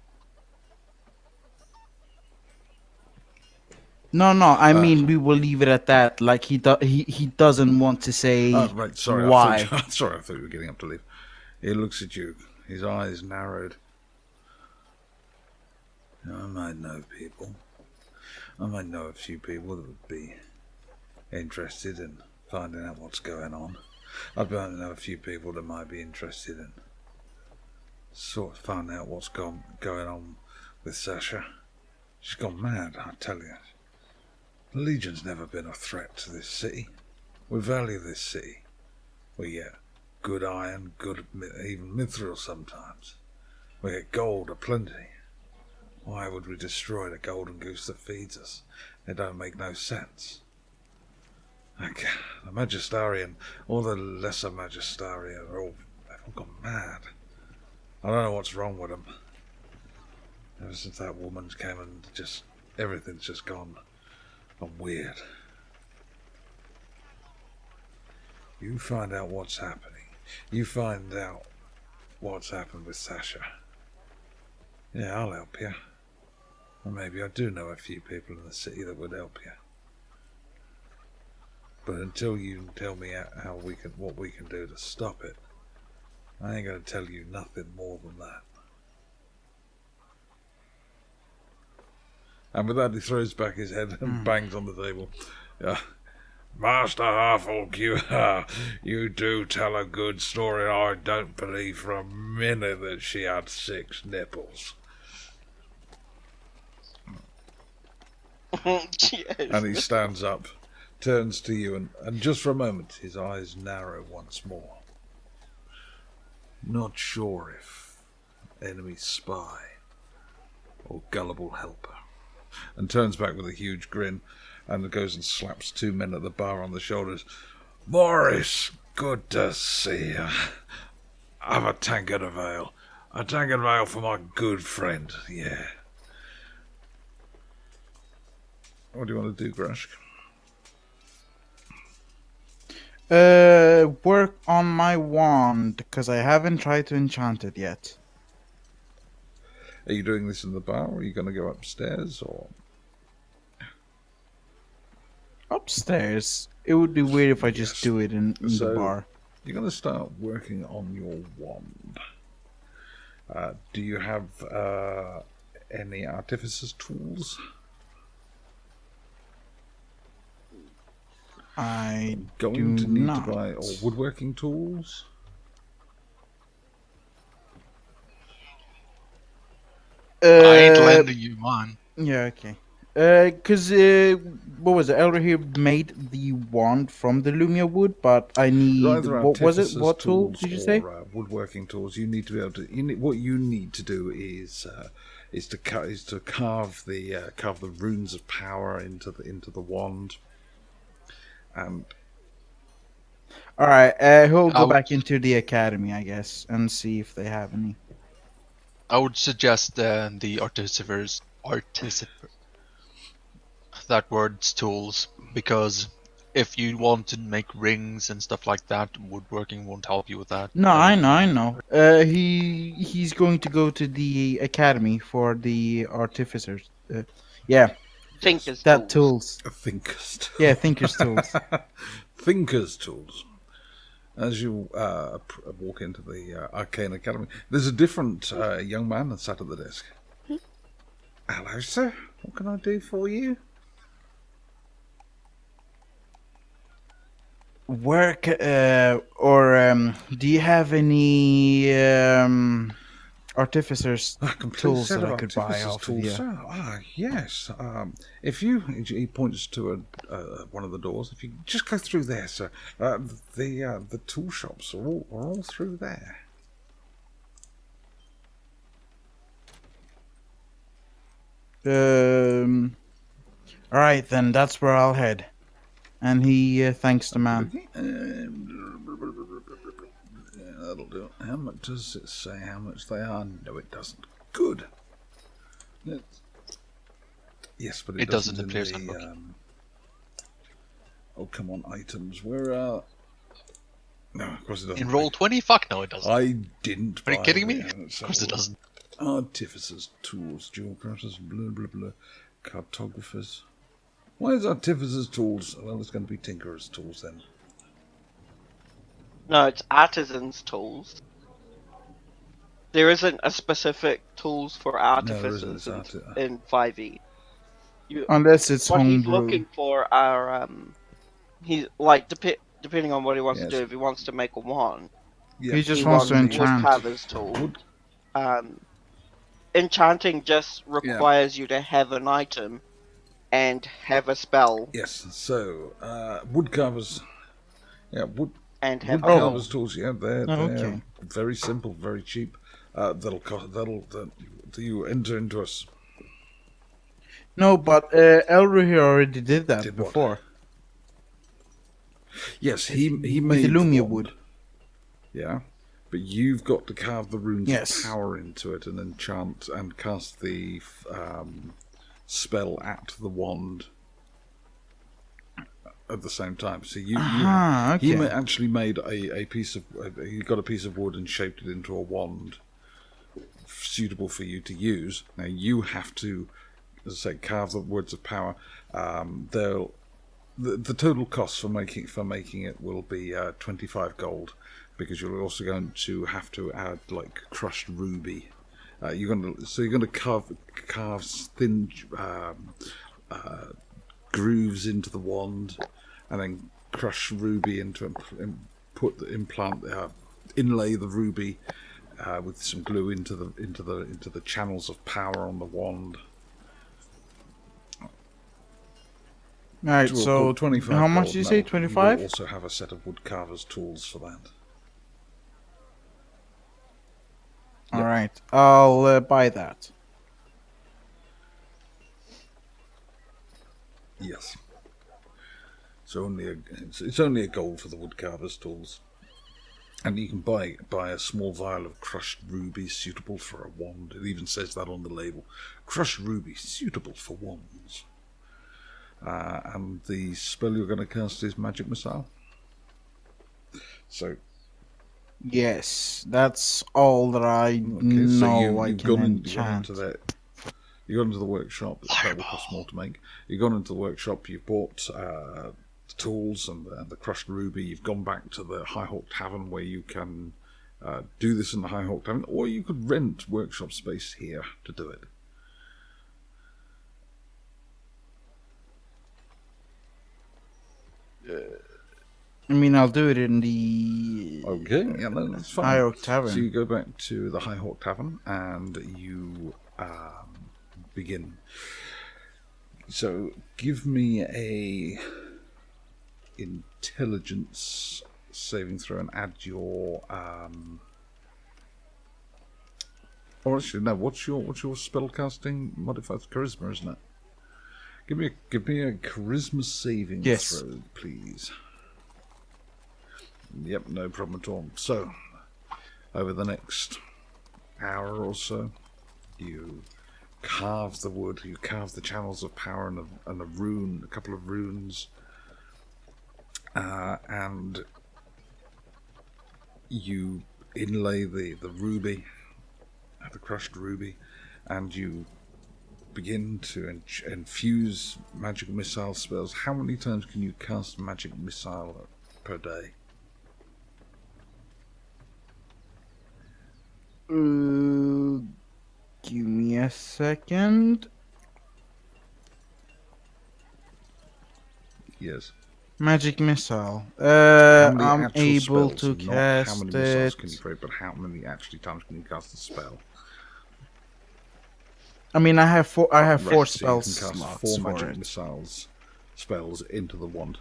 No, I mean we will leave it at that. Like he doesn't want to say Right, sorry. why. I thought you were getting up to leave. He looks at you, his eyes narrowed. I might know people. I might know a few people that would be interested in finding out what's going on. I might know a few people that might be interested in sort of finding out what's going on with Sasha. She's gone mad, I tell you. The Legion's never been a threat to this city. We value this city. We get good iron, even mithril sometimes. We get gold aplenty. Why would we destroy the golden goose that feeds us? It don't make no sense. Like, the Magistarian, all the lesser Magistaria, they've all gone mad. I don't know what's wrong with them. Ever since that woman came and everything's just gone weird. You find out what's happening. You find out what's happened with Sasha. Yeah, I'll help you. Or maybe I do know a few people in the city that would help you. But until you tell me what we can do to stop it, I ain't gonna tell you nothing more than that. And with that, he throws back his head and bangs on the table. Master Half-Orc, you do tell a good story. I don't believe for a minute that she had 6 nipples. Yes. And he stands up, turns to you, and just for a moment his eyes narrow once more. Not sure if enemy spy or gullible helper. And turns back with a huge grin and goes and slaps two men at the bar on the shoulders. Morris, good to see you. Have a tankard of ale. A tankard of ale for my good friend, yeah. What do you want to do, Grashk? Work on my wand, because I haven't tried to enchant it yet. Are you doing this in the bar, or are you going to go upstairs, or...? Upstairs. It would be weird if I just do it in the bar. You're going to start working on your wand. Do you have any artificer's tools? I Going do to need not. to buy or woodworking tools. I ain't lending you mine. Yeah, okay. Because, what was it? Elrahir made the wand from the Lumia wood, but I need... Either What was it? artificer's What tool tools did you say? or woodworking tools. You need to be able to. What you need to do is to carve the runes of power into the wand. And Alright, he'll go back into the academy, I guess, and see if they have any. I would suggest the artificers. That word's tools, because if you want to make rings and stuff like that, woodworking won't help you with that. No, I know. He's going to go to the academy for the artificers. Yeah. Tinker's That tools. tools. Thinkers. Yeah, Thinker's tools. Thinkers tools. As you walk into the Arcane Academy, there's a different young man that sat at the desk. Hello, sir. What can I do for you? Work, do you have any artificers tools that I could buy off of you? Yes. If you, he points to one of the doors. If you just go through there, sir. The tool shops are all through there. All right, then that's where I'll head. And he thanks the man. That'll do. How much does it say? How much they are? No, it doesn't. Good. Yes, but it doesn't appear in the, handbook. Oh, come on, items. Where are? No, of course it doesn't. In roll 20? Fuck no, it doesn't. I didn't. Are you buy kidding me? it. Of course it doesn't. Artificers, tools, jewel crafters, blah blah blah. Cartographers. Why is artificers tools? Well, it's going to be tinkerers tools then. No, it's artisans' tools. There isn't a specific tools for artificers in 5e. Unless it's What he's homebrew. looking for are he's like depending on what he wants to do. If he wants to make a wand, Yeah. He just wants to enchant. Woodcarver's tool. Enchanting just requires you to have an item and have a spell Yes. So woodcarvers. Yeah, and have a woodcarvers tools. Yeah, they're okay. very simple, very cheap. That'll you enter into us. No, but Elrahir already did that Did what? before. Yes, he With made the Lumia wand. wood. Yeah, but you've got to carve the runes Yes. of power into it and enchant and cast the spell at the wand at the same time. So he actually made a piece of he got a piece of wood and shaped it into a wand suitable for you to use. Now you have to, as I say, carve the words of power. The total cost for making it will be 25 gold, because you're also going to have to add like crushed ruby. You're going to carve thin grooves into the wand, and then crush ruby into it, and inlay the ruby with some glue into the channels of power on the wand. Alright, so 25 how much gold. did you say? You 25? will also have a set of woodcarver's tools for that. Yep. Alright, I'll buy that. Yes. It's only a gold for the woodcarver's tools. And you can buy a small vial of crushed ruby suitable for a wand. It even says that on the label. Crushed ruby suitable for wands. And the spell you're going to cast is Magic Missile. So, Yes, that's all that I know I can enchant. You got into the workshop. That will cost more to make. You've gone into the workshop. You've bought the tools and the crushed ruby. You've gone back to the High Hawk Tavern where you can do this in the High Hawk Tavern, or you could rent workshop space here to do it. I mean, I'll do it in the Okay, yeah, no, that's fine. High Oak Tavern. So you go back to the High Hawk Tavern and you begin. So give me a intelligence saving throw and add your or actually no, what's your spellcasting modifier? Charisma, isn't it? Give me a charisma saving throw, please. Yep, no problem at all. So, over the next hour or so, you carve the wood, you carve the channels of power and a couple of runes, and you inlay the ruby, the crushed ruby, and you begin to infuse magic missile spells. How many times can you cast magic missile per day? Give me a second. Yes. Magic missile. How many I'm actual able spells, to not cast how many missiles it. can you create, but how many actually times can you cast the spell? I mean, I have four. I have four Right, so spell you can cast slots 4 for magic it. missiles spells into the wand.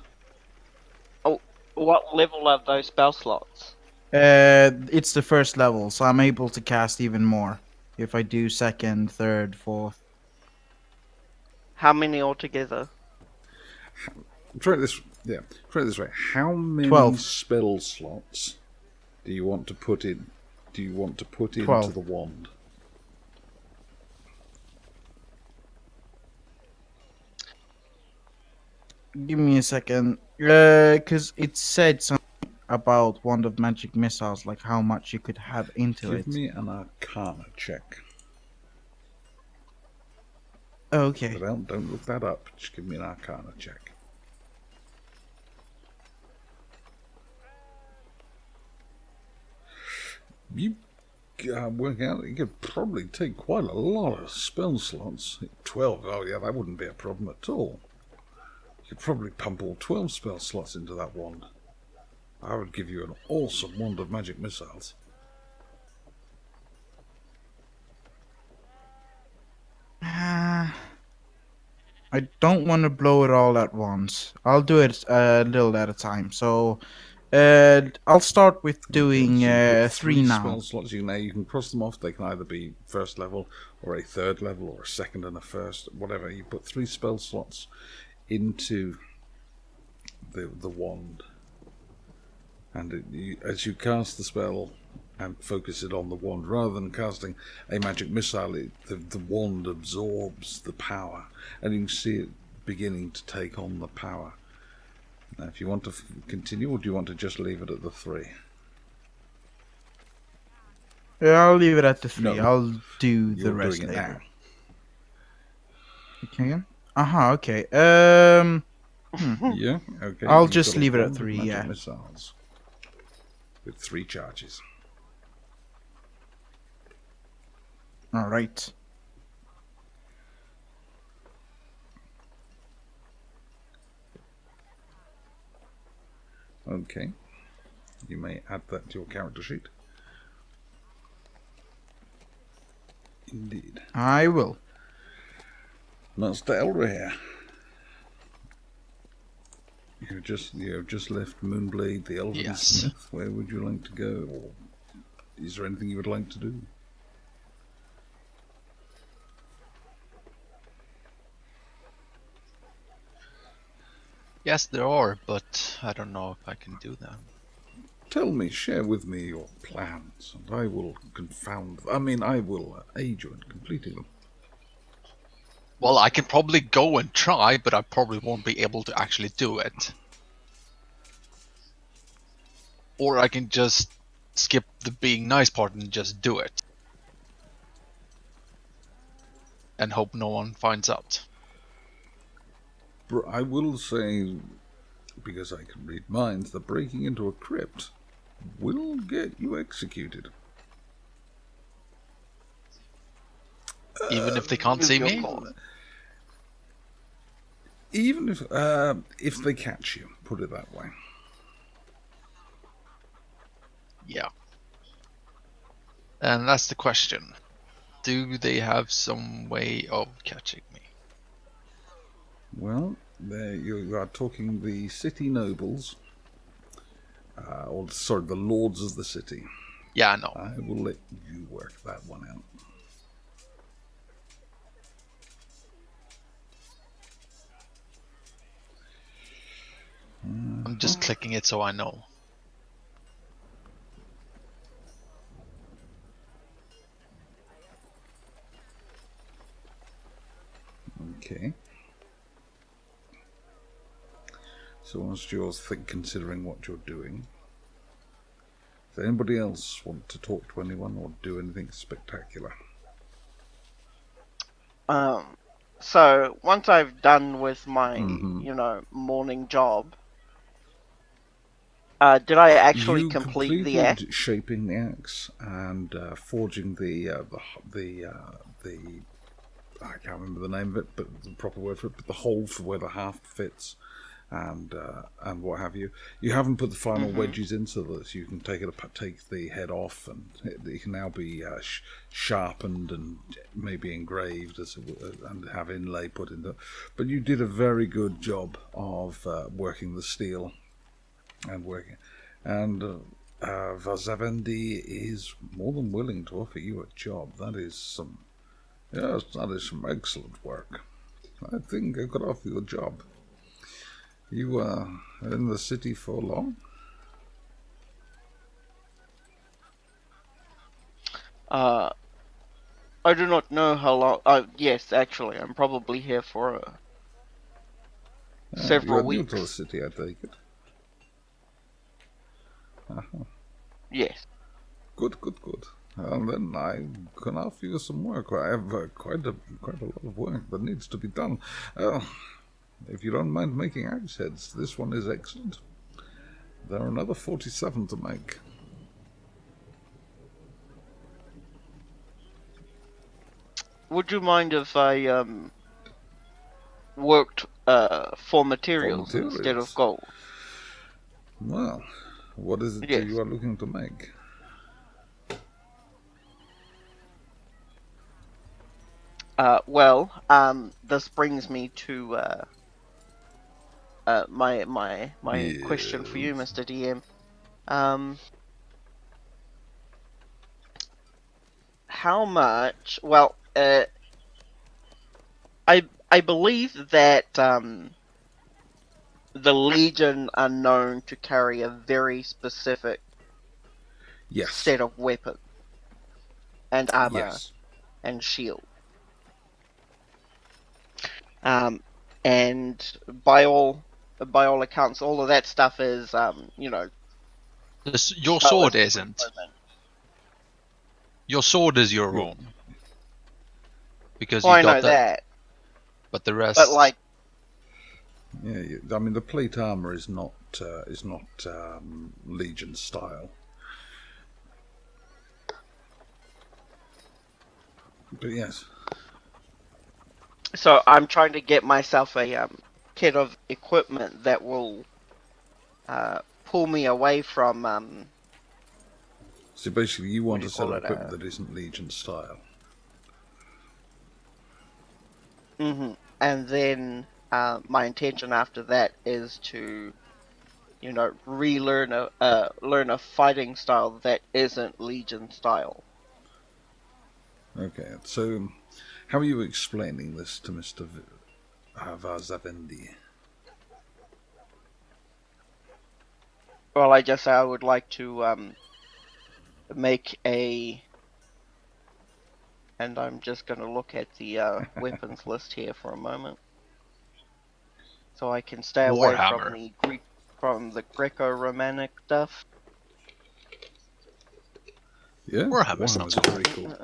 Oh, what level are those spell slots? It's the first level, so I'm able to cast even more if I do second, third, fourth. How many altogether? Try it this way. How many 12. spell slots do you want to put in? Do you want to put 12. into the wand? Give me a second. Because it said something about Wand of Magic Missiles, like how much you could have into it. Give me an Arcana check. Okay. But don't look that up. Just give me an Arcana check. You work out that you could probably take quite a lot of spell slots. 12, oh yeah, that wouldn't be a problem at all. You could probably pump all 12 spell slots into that wand. I would give you an awesome wand of magic missiles. I don't want to blow it all at once. I'll do it a little at a time. So, I'll start with doing So you put 3 now. spell slots. You can cross them off. They can either be first level, or a third level, or a second and a first, whatever. You put 3 spell slots into the wand, and as you cast the spell and focus it on the wand, rather than casting a magic missile, the wand absorbs the power, and you can see it beginning to take on the power. Now, if you want to continue, or do you want to just leave it at the 3? Yeah, I'll leave it at the 3. No, I'll do the You're rest doing it later. now. Okay. Okay. Yeah, okay. I'll You've just got a leave it at wand of 3, magic yeah. missiles with 3 charges. All right. Okay. You may add that to your character sheet. Indeed. I will. Master Elirenia. You've just left Moonblade, the Elven Yes. Smith. Where would you like to go? Or is there anything you would like to do? Yes, there are, but I don't know if I can do that. Tell me, share with me your plans, and I will I will aid you in completing them. Well, I can probably go and try, but I probably won't be able to actually do it. Or I can just skip the being nice part and just do it. And hope no one finds out. I will say, because I can read minds, that breaking into a crypt will get you executed. Even if they can't see me? Even if they catch you, put it that way. Yeah. And that's the question. Do they have some way of catching me? Well, there you are talking the city nobles, the lords of the city. Yeah, I know. I will let you work that one out. I'm just clicking it so I know. Okay. So whilst you're considering what you're doing, does anybody else want to talk to anyone or do anything spectacular? So once I've done with my, morning job, did I actually You complete the completed act? shaping the axe and forging the I can't remember the name of it, but the proper word for it, but the hole for where the haft fits, and what have you. You haven't put the final wedges in so that you can take the head off, and it can now be sharpened and maybe engraved and have inlay put into it. But you did a very good job of working the steel and working, and Vazavendi is more than willing to offer you a job. That is some excellent work. I think I could offer you a job. You are in the city for long? I do not know how long. Yes, actually, I'm probably here for You several are new weeks. to the city, I take it. Yes. Good. And then I can offer you some work. I have quite a lot of work that needs to be done. If you don't mind making axe heads, this one is excellent. There are another 47 to make. Would you mind if I worked for materials instead of gold? Well, what is it Yes. you are looking to make? This brings me to my question for you, Yes. Mr. DM. How much? Well, I believe that the Legion are known to carry a very specific Yes. set of weapons and armor Yes. and shield. And by all accounts, all of that stuff is, Your sword isn't. Your sword is your own. Because you I got know that. But the rest. But like, yeah, I mean the plate armor is not Legion style. But yes. So I'm trying to get myself a kit of equipment that will pull me away from. So basically, you want a set call of it, equipment that isn't Legion style. And then my intention after that is to, relearn learn a fighting style that isn't Legion style. Okay, so how are you explaining this to Mr. Varzavendi? Well, I just say I would like to make a, and I'm just going to look at the weapons list here for a moment, so I can stay away Warhammer. from the Greco-Romantic stuff. Yeah, Warhammer sounds very cool.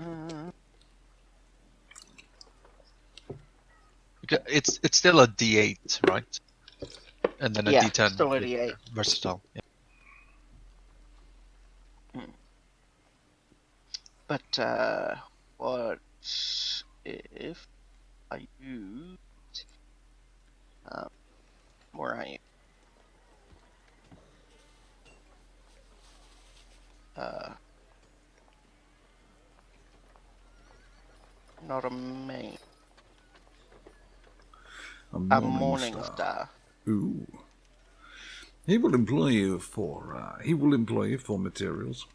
It's still a D8, right? And then a Yeah, D10. still a D8. Versatile. Yeah. But what if I use? Where are you? Not a main. A morning star. Ooh. He will employ you for materials,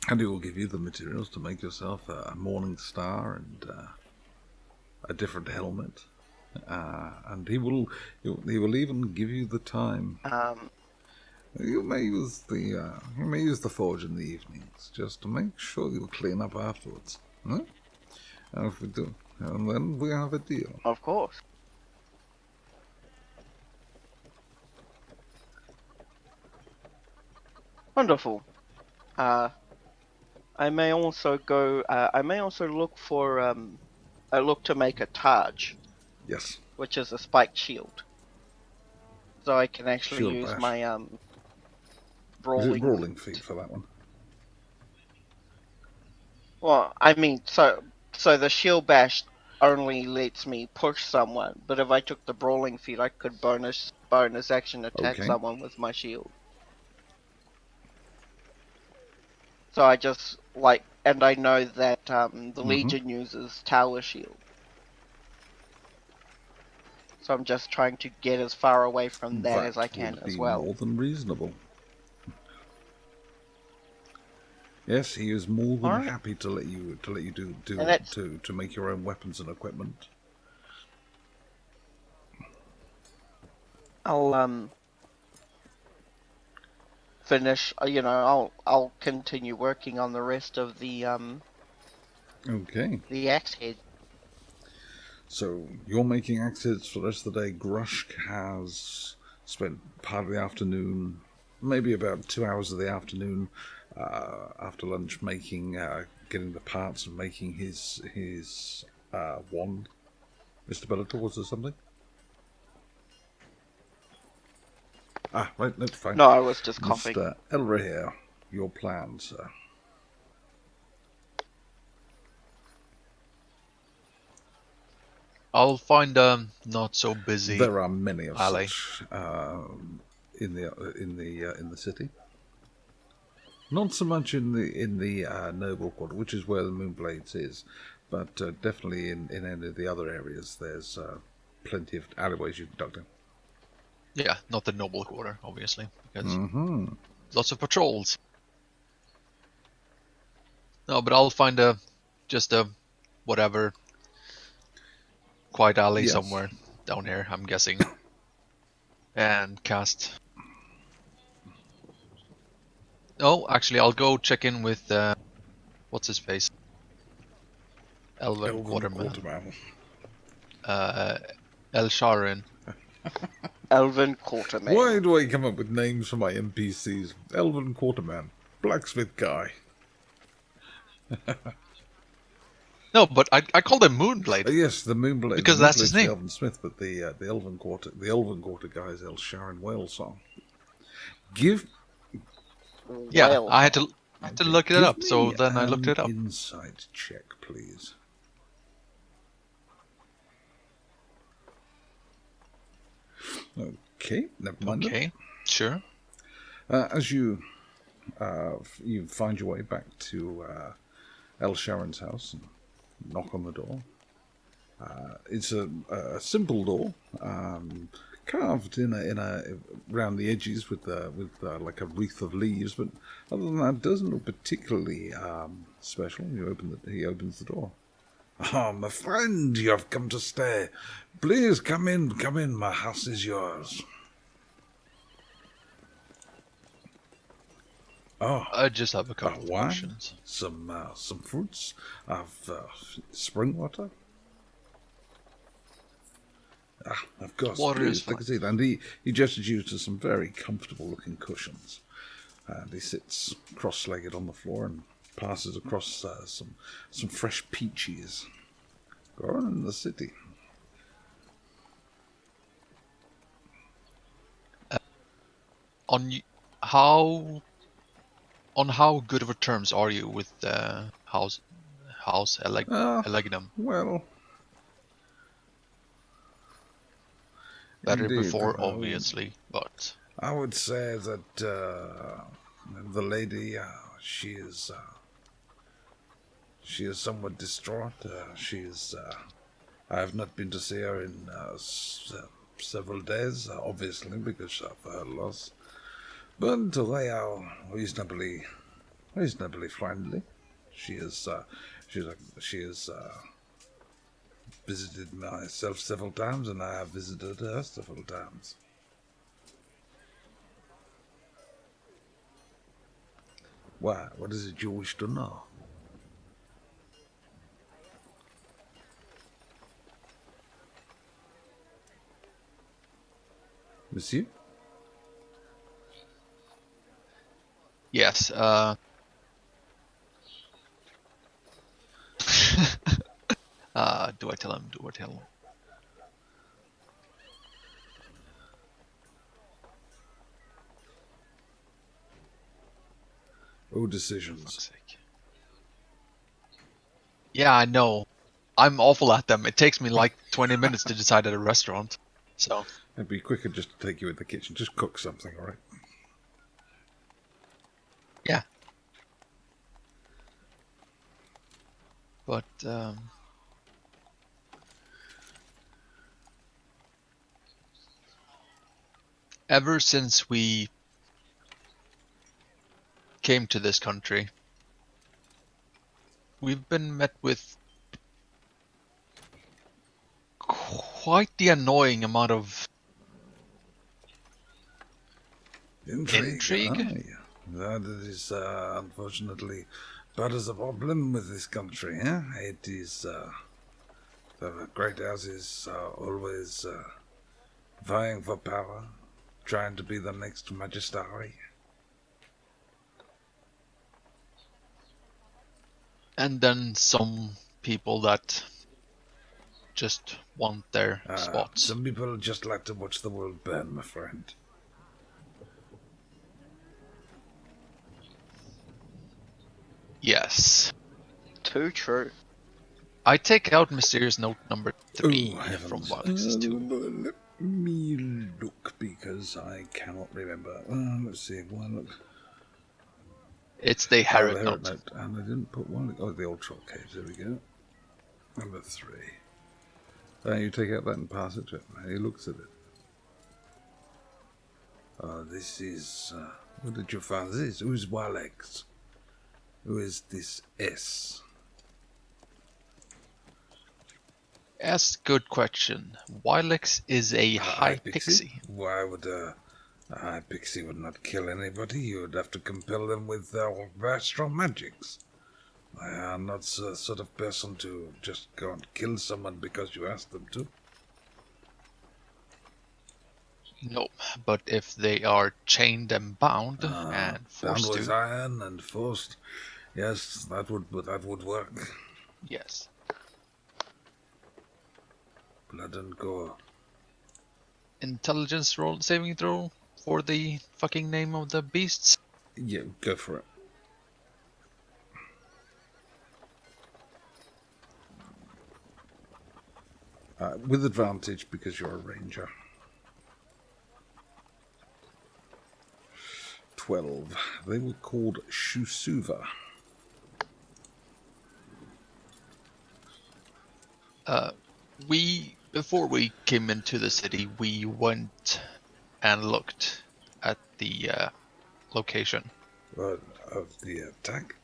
and he will give you the materials to make yourself a morning star and a different helmet. And he will even give you the time. You may use the forge in the evenings just to make sure you clean up afterwards. Huh? And if we do, and then we have a deal. Of course. Wonderful. I may also go. I may also look for. I look to make a Taj. Yes. Which is a spiked shield. So I can actually Shield use bash. my brawling. Is it brawling feat for that one? Well, I mean, so the shield bash only lets me push someone, but if I took the brawling feat, I could bonus action attack someone with my shield. So I just and I know that the Legion uses tower shield. So I'm just trying to get as far away from that as I can as well. More than reasonable. Yes, he is more than happy to let you to make your own weapons and equipment. I'll finish. I'll continue working on the rest of the the axe head. So you're making axe heads for the rest of the day. Grushk has spent part of the afternoon, maybe about 2 hours of the afternoon after lunch, getting the parts and making his wand. Mr. Bellator, was there something? Right, no, fine. No, I was just coughing. Mr. Elirenia, your plan, sir. I'll find a not so busy. There are many of alley. such in the city. Not so much in the noble quarter, which is where the Moonblades is, but definitely in any of the other areas. There's plenty of alleyways you can duck down. Yeah, not the noble quarter, obviously, because lots of patrols. No, but I'll find just a whatever quiet alley somewhere down here, I'm guessing, and cast. Oh, actually, I'll go check in with what's his face, Elven Quarterman. El Sharon. Elven Quarterman. Why do I come up with names for my NPCs? Elven Quarterman, blacksmith guy. No, but I called him Moonblade. Yes, the Moonblade. Because that's his name. The Elven Smith, but the Elven Quarter guy is El Sharon Whale Song. Yeah, I had to look it up, so then I looked it up. Insight check, please. Okay, never mind. Okay, sure. As you find your way back to El Sharon's house and knock on the door. It's a simple door, carved in a around the edges with like a wreath of leaves, but other than that, it doesn't look particularly special. He opens the door. Ah, my friend, you have come to stay. Please come in. My house is yours. Oh, I just have a couple of wine, potions. some fruits, spring water. Of course, Water is please, take a seat. And he gestures you to some very comfortable-looking cushions. And he sits cross-legged on the floor and passes across some fresh peaches grown in the city. On how good of a terms are you with House Aleanghym? Well, Better indeed, before, obviously, but I would say that the lady, she is somewhat distraught. I have not been to see her in several days, obviously because of her loss. But they are reasonably friendly. She has visited myself several times, and I have visited her several times. Why? What is it you wish to know? Monsieur? yes. Do I tell him? Oh, decisions. Fuck's sake. Yeah, I know. I'm awful at them. It takes me like 20 minutes to decide at a restaurant. So It'd be quicker just to take you in the kitchen. Just cook something, all right? yeah. But ever since we came to this country, we've been met with quite the annoying amount of intrigue. Aye. That is unfortunately part of the problem with this country. It is the great houses are always vying for power, trying to be the next magistrate. And then some people that just want their spots. Some people just like to watch the world burn, my friend. Yes. Too true. I take out mysterious note number 3 Oh, from heavens. Boxes 2. Let me look, because I cannot remember. Let's see. One look. It's the Herret the note. note. And I didn't put one. Oh, the old troll cave. There we go. Number 3. You take out that and pass it to him. He looks at it. This is... what did you find this? Who's Walex? Who is this S? Yes, good question. Wilex is a high pixie. Why would a high pixie would not kill anybody? You would have to compel them with very strong magics. I am not the sort of person to just go and kill someone because you ask them to. No, but if they are chained and bound and forced bound with to, iron and forced, yes, that would work. yes. Blood and gore. Intelligence roll saving throw for the fucking name of the beasts. Yeah, go for it. With advantage because you're a ranger. 12. They were called Shusuva. Before we came into the city, we went and looked at the location. What, of the attack?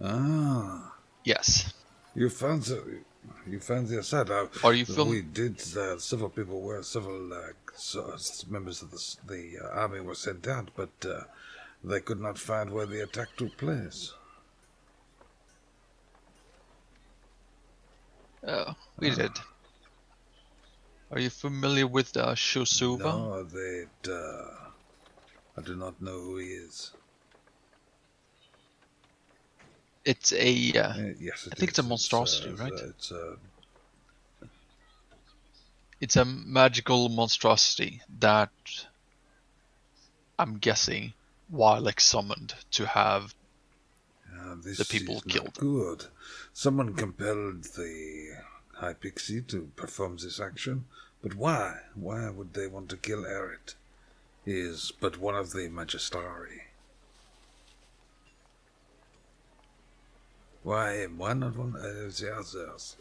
Ah. Yes. You found the aside. Are you We did. Several people were. Several members of the army were sent out, but They could not find where the attack took place. We did. Are you familiar with Shusuva? No, I do not know who he is. It's a. Yes, I think it's a monstrosity, right? It's a It's a magical monstrosity that I'm guessing Wilex summoned to have this the people is killed. Not good. Someone compelled the High Pixie to perform this action, but why? Why would they want to kill Herret? He is but one of the Magistari. Why him? Why not one of the others?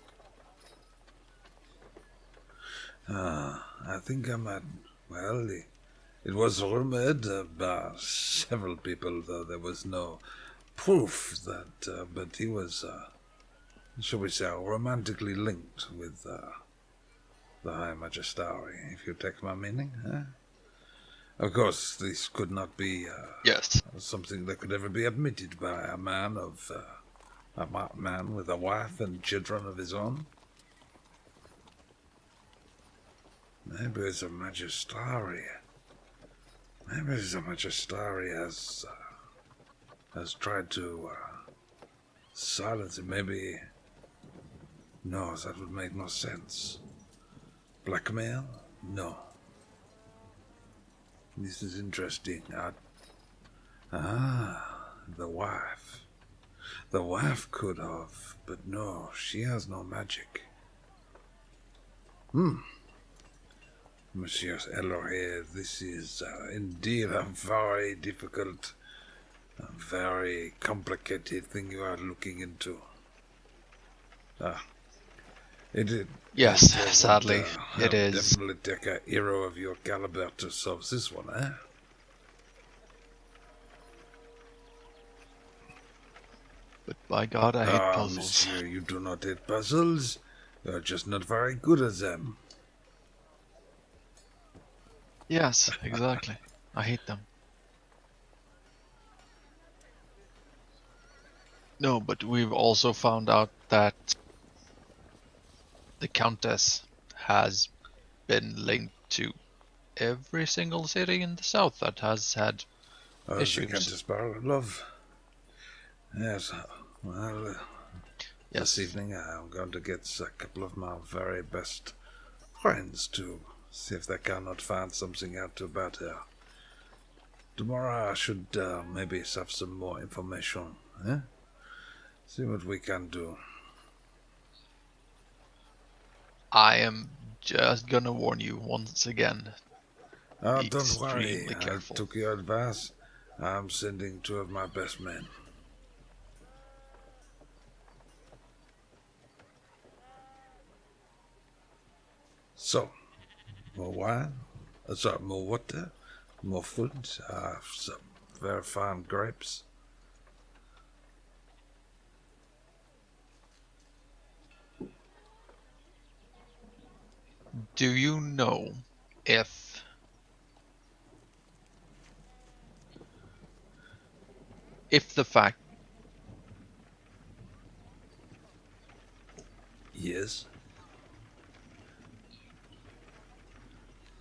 I think I might. Well, it was rumored by several people, though there was no proof that. But he was, shall we say, romantically linked with the High Magistari, if you take my meaning. Of course, this could not be Yes. something that could ever be admitted by a man of a man with a wife and children of his own. Maybe it's a Magistari. Maybe the Magistari has tried to silence him. Maybe. No, that would make no sense. Blackmail? No. This is interesting. The wife. The wife could have, but no, she has no magic. Monsieur Elirenia, this is indeed a very difficult, a very complicated thing you are looking into. Yes, sadly, it is. Definitely take a hero of your caliber to solve this one, eh? But by God, I hate puzzles. Monsieur, you do not hate puzzles. You are just not very good at them. Yes, exactly. I hate them. No, but we've also found out that the Countess has been linked to every single city in the south that has had issues. The Countess Barlov. Yes, well, Yes. this evening I'm going to get a couple of my very best friends to see if they cannot find something out about her. Tomorrow I should maybe have some more information, eh? See what we can do. I am just gonna warn you once again. Be Don't worry, extremely I careful. took your advice. I'm sending 2 of my best men. So, more wine? Sorry, more water? More food? Some very fine grapes? Do you know if the fact Yes.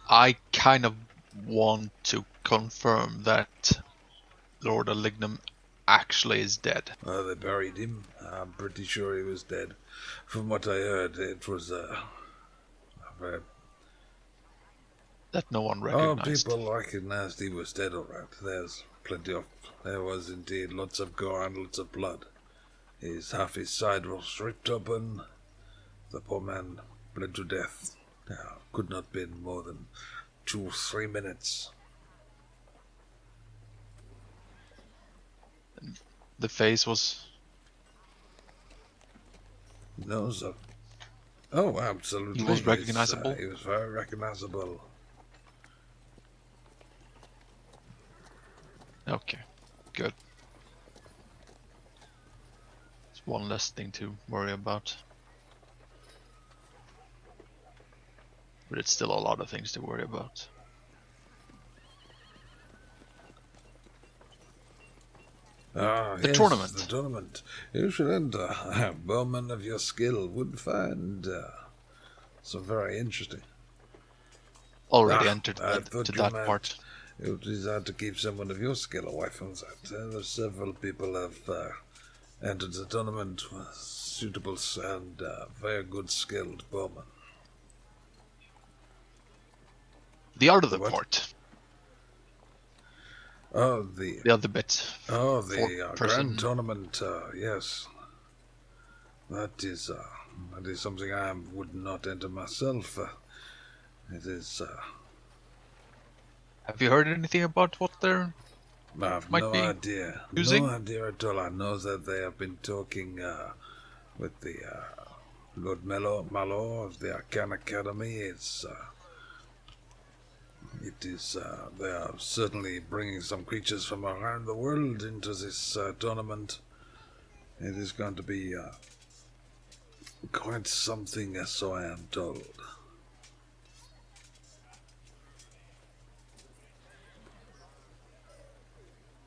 I kind of want to confirm that Lord Aleanghym actually is dead? They buried him. I'm pretty sure he was dead. From what I heard, it was very... That no one Oh, recognized. people recognized he was dead, all right. There was indeed lots of gore and lots of blood. Half his side was ripped open. The poor man bled to death. Could not have been more than 2 or 3 minutes. The face was... No, so... Oh, absolutely. He was recognizable? He was very recognizable. Okay, good. It's one less thing to worry about. But it's still a lot of things to worry about. Ah, The yes, tournament. the tournament. You should enter. A bowman of your skill would find so very interesting. Already entered I that, thought to you that meant part. it is hard to keep someone of your skill away from that. There's several people have entered the tournament with suitable and very good skilled bowmen. The other What? part. Oh, The other bit. the person. grand tournament. Yes, that is something I would not enter myself. It is. Have you heard anything about what they're... I have Might no be idea. using? No idea at all. I know that they have been talking with the Lord Malo of the Arcane Academy. They are certainly bringing some creatures from around the world into this tournament. It is going to be quite something, so I am told.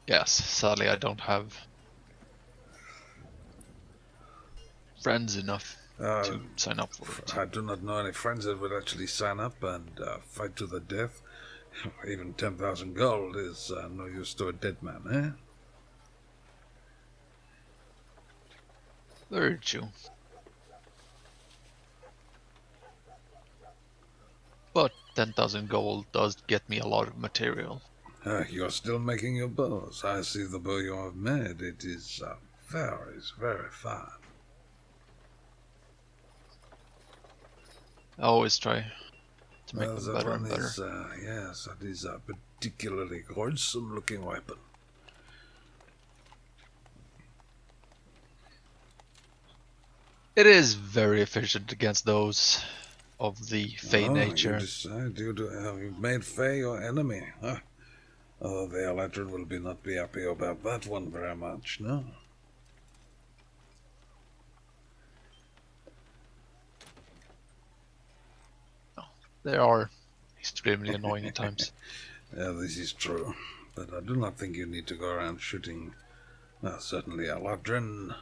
Yes, sadly I don't have friends enough to sign up for it. I do not know any friends that would actually sign up and fight to the death. Even 10,000 gold is no use to a dead man, eh? Very true. But 10,000 gold does get me a lot of material. You're still making your bows. I see the bow you have made. It is very fine. I always try to make Well, them that better one and better. is, yes, that is a particularly gruesome looking weapon. It is very efficient against those of the Fey nature. You decide you've made Fey your enemy, huh? Oh, the Electron will not be happy about that one very much, no? They are extremely annoying at times. Yeah, this is true. But I do not think you need to go around shooting, certainly Electron.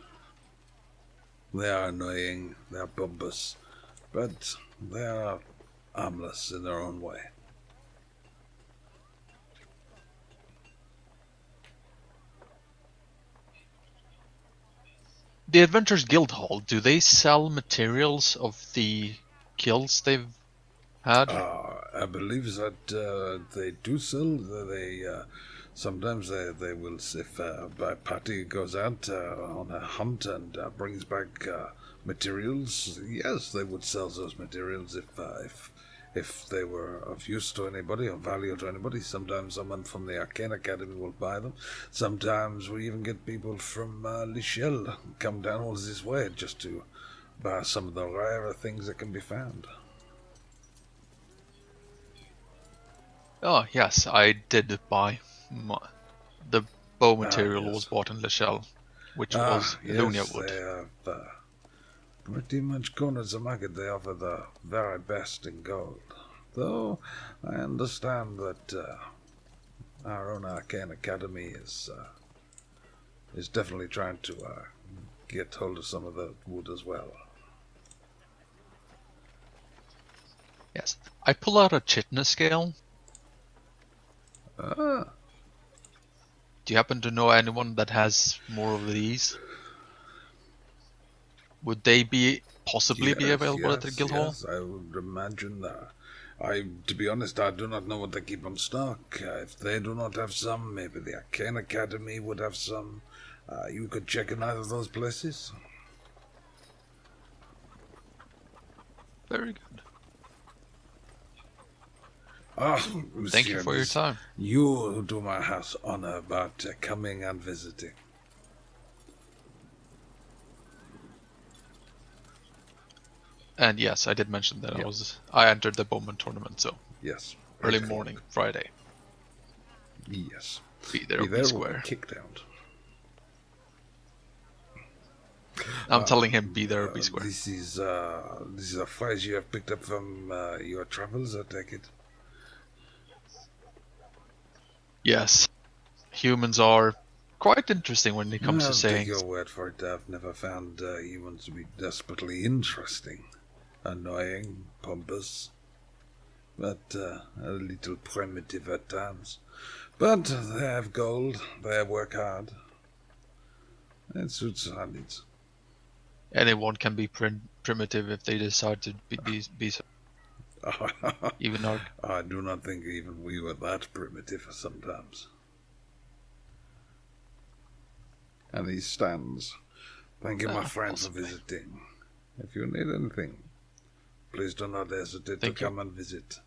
They are annoying, they are pompous, but they are harmless in their own way. The Adventurers Guild Hall, do they sell materials of the kills they've had? I believe that they do sell. Sometimes they will, if a party goes out on a hunt and brings back materials, yes, they would sell those materials if they were of use to anybody or value to anybody. Sometimes someone from the Arcane Academy will buy them. Sometimes we even get people from Lichelle come down all this way just to buy some of the rarer things that can be found. Oh, yes, I did buy the bow material yes. was bought in Lichelle, which was Elirenia wood. They have pretty much cornered the market. They offer the very best in gold. Though I understand that our own Arcane Academy is definitely trying to get hold of some of the wood as well. Yes, I pull out a chitness scale. Ah, Do you happen to know anyone that has more of these? Would they possibly be available at the guild hall? Yes, I would imagine that. To be honest, I do not know what they keep on stock. If they do not have some, maybe the Arcane Academy would have some. You could check in either of those places. Very good. Thank you for your time. You do my house honor about coming and visiting. And yes, I did mention that I entered the Bowman tournament, so Yes. early Excellent. morning, Friday. Yes. Be there Be or be there or square. be kicked out. I'm telling him be there or be square. This is a phrase you have picked up from your travels, I take it. Yes. Humans are quite interesting when it comes to I'll take sayings. your word for it. I've never found humans to be desperately interesting, annoying, pompous, but a little primitive at times. But they have gold. They work hard. It suits our needs. Anyone can be primitive if they decide to be so. Even our... I do not think even we were that primitive sometimes. And he stands. Thank you, my friend, possibly. for visiting. If you need anything, please do not hesitate to come and visit.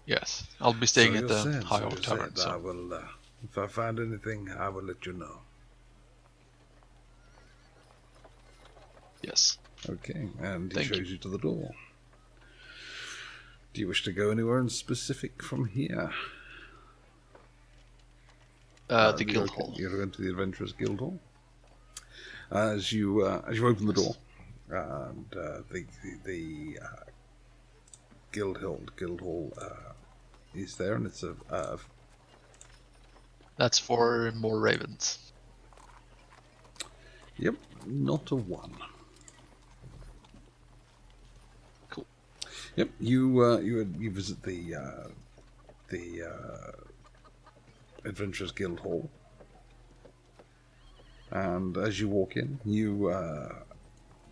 Yes, I'll be staying So at you the said, High so Oak you Tavern. said, I So will, if I find anything, I will let you know. yes. Okay, and he Thank shows you to the door. Do you wish to go anywhere in specific from here? The guild hall. You're going to the Adventurers Guild Hall. As you open the door, and the Guild Hall is there, and it's a That's for more ravens. yep, not a one. Cool. Yep, you visit the Adventurers Guild Hall, and as you walk in, you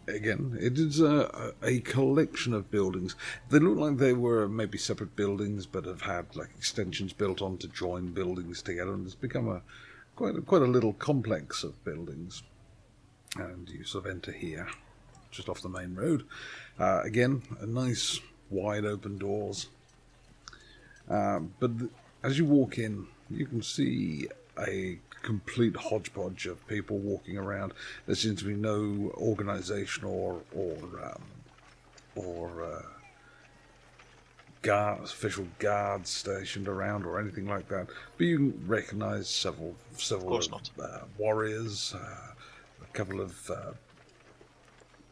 again, it is a collection of buildings. They look like they were maybe separate buildings, but have had like extensions built on to join buildings together, and it's become quite a little complex of buildings. And you sort of enter here, just off the main road. Again, a nice wide open doors. But as you walk in, you can see a complete hodgepodge of people walking around. There seems to be no organization or official guards stationed around or anything like that. But you can recognize several warriors, a couple of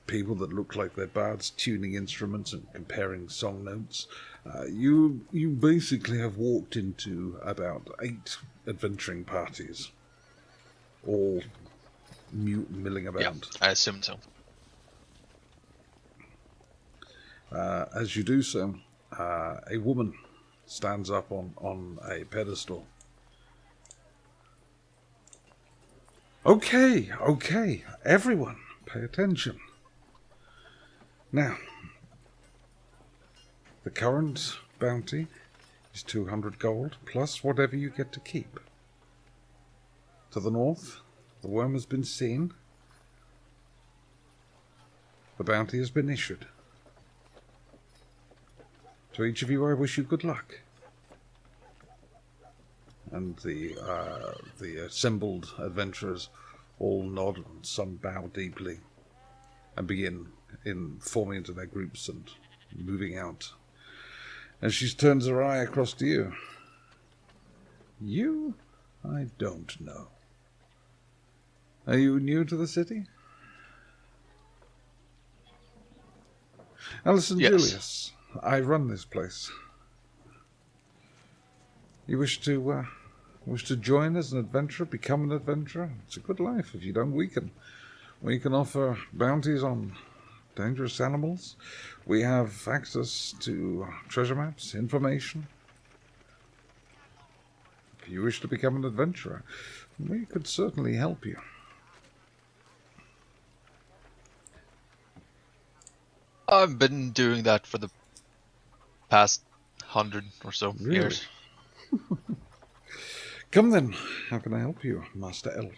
people that look like they're bards tuning instruments and comparing song notes. You basically have walked into about 8 adventuring parties, all milling about. Yeah, I assume so. As you do so, a woman stands up on a pedestal. Okay, everyone, pay attention. Now, the current bounty is 200 gold, plus whatever you get to keep. To the north, the worm has been seen. The bounty has been issued. To each of you, I wish you good luck. And the assembled adventurers all nod and some bow deeply and begin forming into their groups and moving out. And she turns her eye across to you. You? I don't know. Are you new to the city? Alison Yes. Julius, I run this place. You wish to join as an adventurer, become an adventurer? It's a good life if you don't weaken. We can offer bounties on dangerous animals. We have access to treasure maps, information. If you wish to become an adventurer, we could certainly help you. I've been doing that for the past 100 or so Really? years. Come then, how can I help you, Master Elf?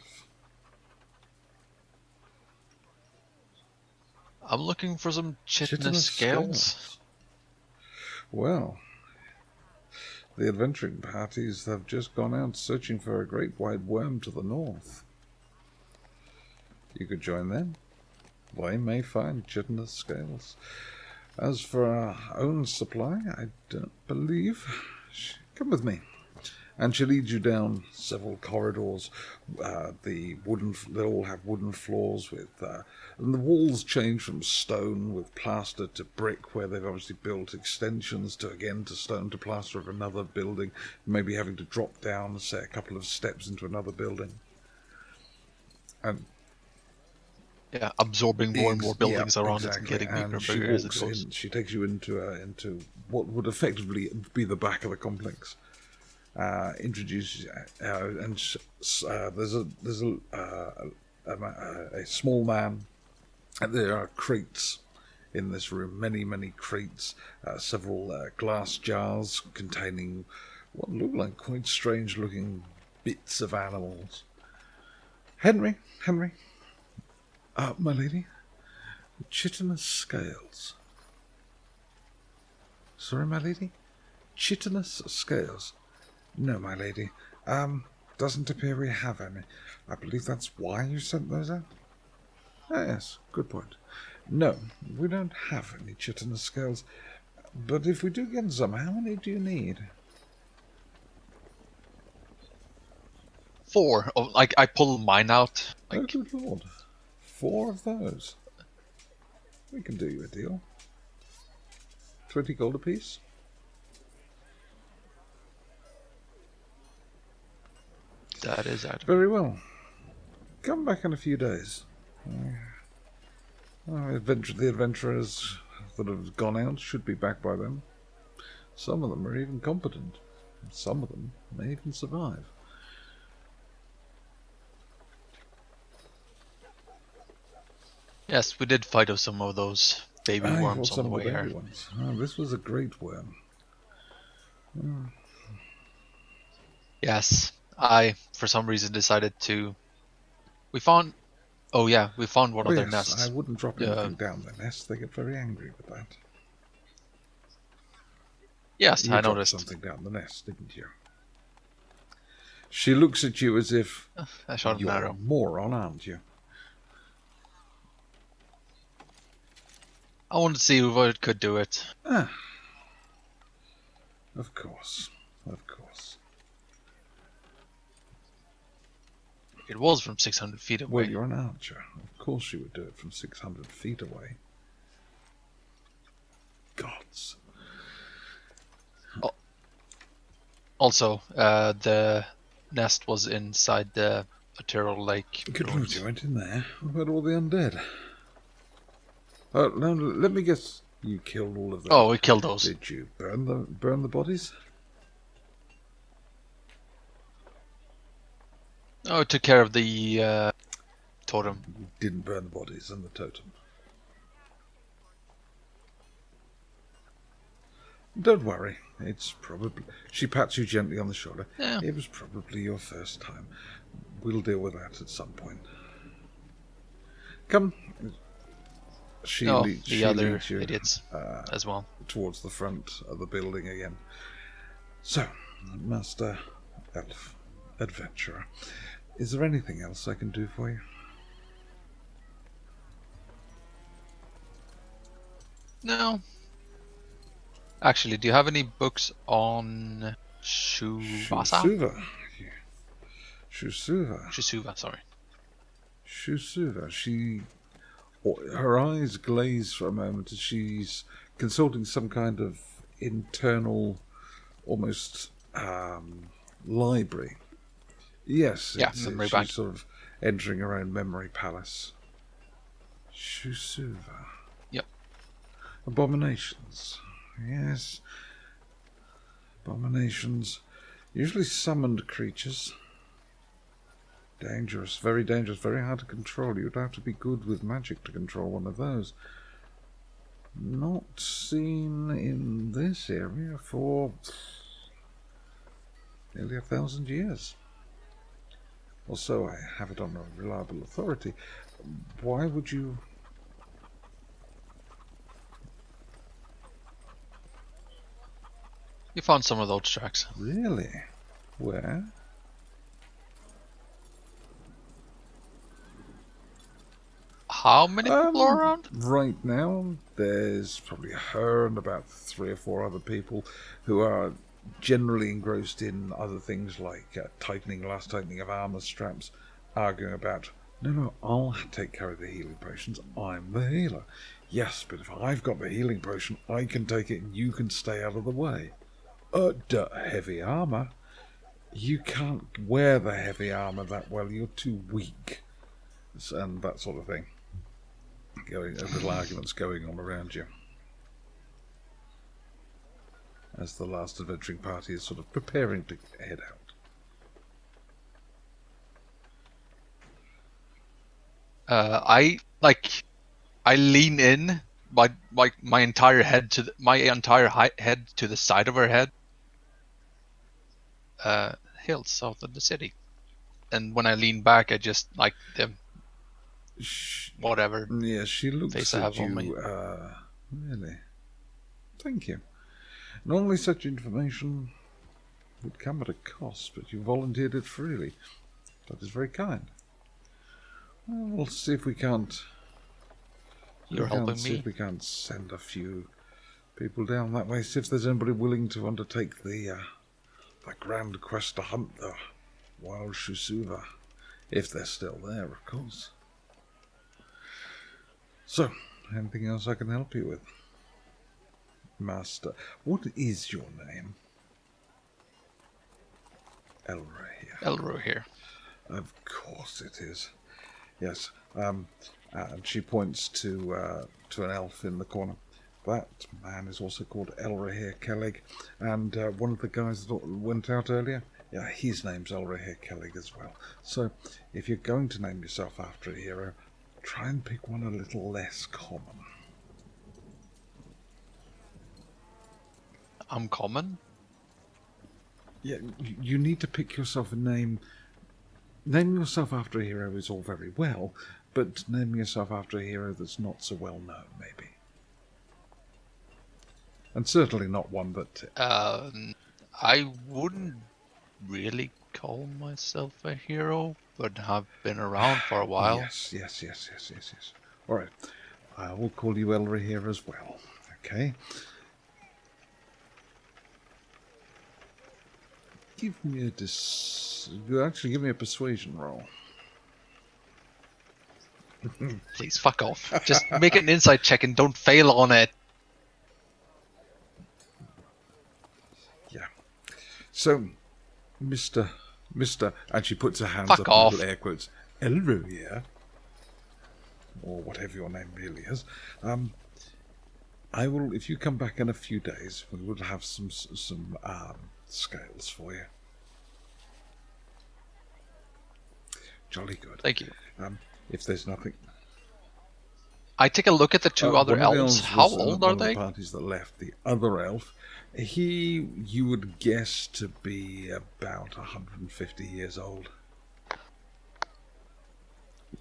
I'm looking for some chitinous scales. Well, the adventuring parties have just gone out searching for a great white worm to the north. You could join them. They may find chitinous scales. As for our own supply, I don't believe... Come with me. And she leads you down several corridors. They all have wooden floors with, and the walls change from stone with plaster to brick, where they've obviously built extensions to stone to plaster of another building, maybe having to drop down, say, a couple of steps into another building. And Yeah, absorbing more and more buildings around exactly. it and getting bigger and she bigger as it walks goes. in. She takes you into what would effectively be the back of the complex. Introduces there's a small man, and there are crates in this room, many crates, several glass jars containing what look like quite strange looking bits of animals. Henry, my lady, chitinous scales. Sorry, my lady, chitinous scales. No, my lady. Doesn't appear we have any. I believe that's why you sent those out? Ah, yes, good point. No, we don't have any chitinous scales. But if we do get some, how many do you need? 4. I pull mine out. Oh, good lord. 4 of those. We can do you a deal. 20 gold apiece. That is out. Very well. Come back in a few days. The adventurers that have gone out should be back by then. Some of them are even competent. Some of them may even survive. Yes, we did fight off some of those baby worms on the way here. Oh, this was a great worm. Yes, I, for some reason, decided to... We found one of their nests. I wouldn't drop anything down their nest. They get very angry with that. Yes, You I dropped noticed. something down the nest, didn't you? She looks at you as if I shot an you're arrow. a moron, aren't you? I wanted to see if I could do it. Of course. It was from 600 feet away. Well, you're an archer. Of course you would do it from 600 feet away. Gods. Also, the nest was inside the Attero Lake. Good lord, ruins. you went in there. What about all the undead? Oh, no, let me guess. You killed all of them. Oh, we killed those. Did you burn the bodies? Oh, we took care of the totem. You didn't burn the bodies and the totem. Don't worry. It's probably... She pats you gently on the shoulder. Yeah. It was probably your first time. We'll deal with that at some point. Come. The other leads you, idiots as well. towards the front of the building again. So, Master Elf, Adventurer, is there anything else I can do for you? No. Actually, do you have any books on Shuvasa? Shusuva. Sorry. Shusuva. Her eyes glaze for a moment as she's consulting some kind of internal, almost library. Yes, memory she's bank. sort of entering her own memory palace. Shusuva. Yep. Abominations. Yes. Abominations. Usually summoned creatures. Dangerous, very hard to control. You'd have to be good with magic to control one of those. Not seen in this area for nearly 1,000 years. Or so I have it on a reliable authority. Why would you... You found some of those tracks. Really? Where? How many people are around? Right now, there's probably her and about 3 or 4 other people who are generally engrossed in other things like last tightening of armor straps, arguing about, no, I'll take care of the healing potions. I'm the healer. Yes, but if I've got the healing potion, I can take it and you can stay out of the way. Heavy armor. You can't wear the heavy armor that well. You're too weak. And that sort of thing. Little arguments going on around you. As the last adventuring party is sort of preparing to head out. I lean in my entire head to head to the side of her head. Hills south of the city, and when I lean back, I just like the whatever. Yeah, she looks face I at have on me. you. Really, thank you. Normally, such information would come at a cost, but you volunteered it freely. That is very kind. Well, we'll see if we can't. You're helping See me. if we can't send a few people down that way. See if there's anybody willing to undertake the grand quest to hunt the wild Shusuva, if they're still there, of course. So, anything else I can help you with, Master? What is your name? Elirenia. Of course it is. Yes. And she points to an elf in the corner. That man is also called Elirenia, and one of the guys that went out earlier, yeah, his name's Elirenia as well. So, if you're going to name yourself after a hero, try and pick one a little less common. Uncommon? Yeah, you need to pick yourself a name. Naming yourself after a hero is all very well, but naming yourself after a hero that's not so well known, maybe. And certainly not one that... I wouldn't really call myself a hero, but have been around for a while. Yes. All right, I will call you Elirenia as well, okay? Give me give me a persuasion roll. Please fuck off. Just make an insight check and don't fail on it. Yeah. So, Mr. And she puts her hands Fuck up off. in little air quotes. Elirenia, or whatever your name really is. I will, if you come back in a few days, we will have some scales for you. Jolly good. Thank you. If there's nothing... I take a look at the two other one of the elves. elves How was, old one are of the they? parties that left. The other elf, you would guess to be about 150 years old.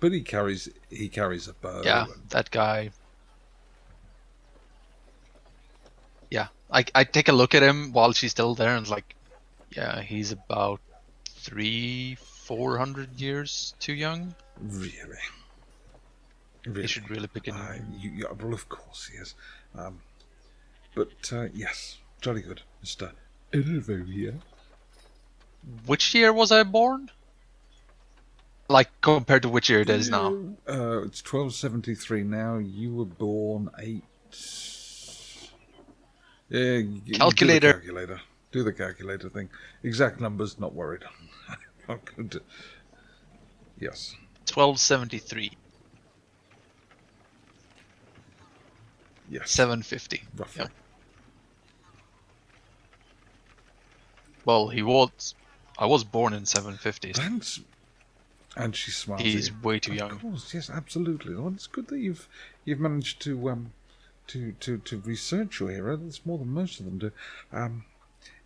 But he carries a bow. Yeah, that guy. Yeah, I take a look at him while she's still there and like, yeah, he's about 300-400 years too young. Really? He should really begin. Well, of course he is. But yes, jolly good, Mr. Elirenia. Which year was I born? Like, compared to which year it is now? It's 1273 now. You were born 8... Yeah, Calculator. Do the calculator thing. Exact numbers, not worried. Not going to... Yes. 1273. Yes. 750. Roughly. Yeah. Well, I was born in 750s. And she smiles. He's way too young. Of course, yes, absolutely. Well, it's good that you've managed to research your hero. That's more than most of them do.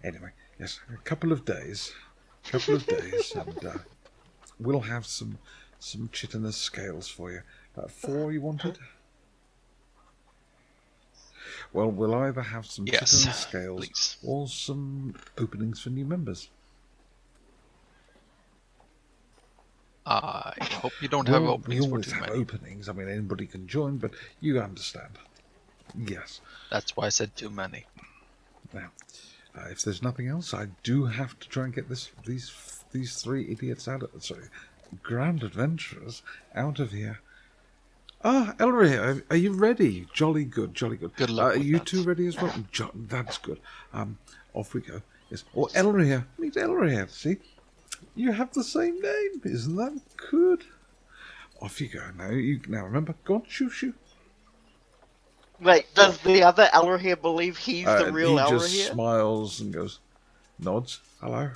Anyway, yes, a couple of days, and we'll have some chitinous scales for you. 4 you wanted? Well, we'll either have some chitinous scales please. or some openings for new members. I hope you don't have openings we for always too have many. openings. I mean, anybody can join, but you understand. Yes. That's why I said too many. Now, If there's nothing else, I do have to try and get these 3 idiots out of... Sorry, grand adventurers out of here. Ah, Elirenia, are you ready? Jolly good, jolly good. Good luck Are with you that. two ready as well? That's good. Off we go. Yes. Oh, Elirenia, meet Elirenia. See, you have the same name. Isn't that good? Off you go. Now remember, go on, shoo. Wait, does the other Elirenia believe he's the real He Elirenia? just smiles and goes, nods. Hello.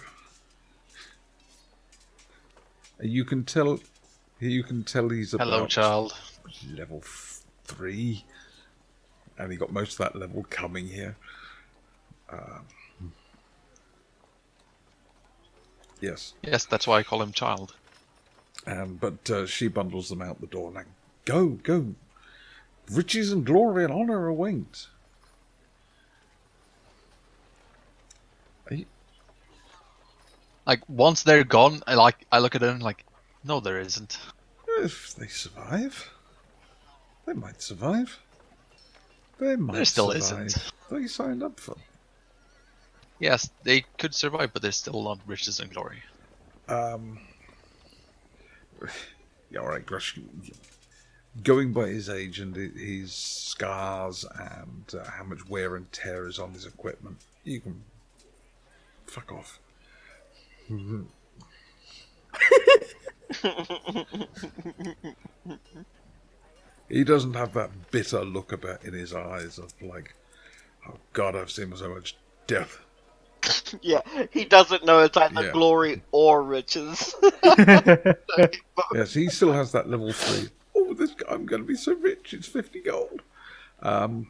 You can tell he's about Hello, child. level 3, and he got most of that level coming here. Yes. Yes, that's why I call him child. But she bundles them out the door. Now, go. Riches and glory and honour await. Like, once they're gone, I look at them like, no, there isn't. If they survive, they might survive. They might There still survive. isn't. They signed up for. Yes, they could survive, but they're still not riches and glory. Yeah, all right, Grush. Going by his age and his scars and how much wear and tear is on his equipment, you can fuck off. He doesn't have that bitter look in his eyes of like, oh God, I've seen so much death. Yeah, he doesn't know it's either Yeah. glory or riches. Yes, he still has that level 3. Oh, I'm going to be so rich. It's 50 gold. I'm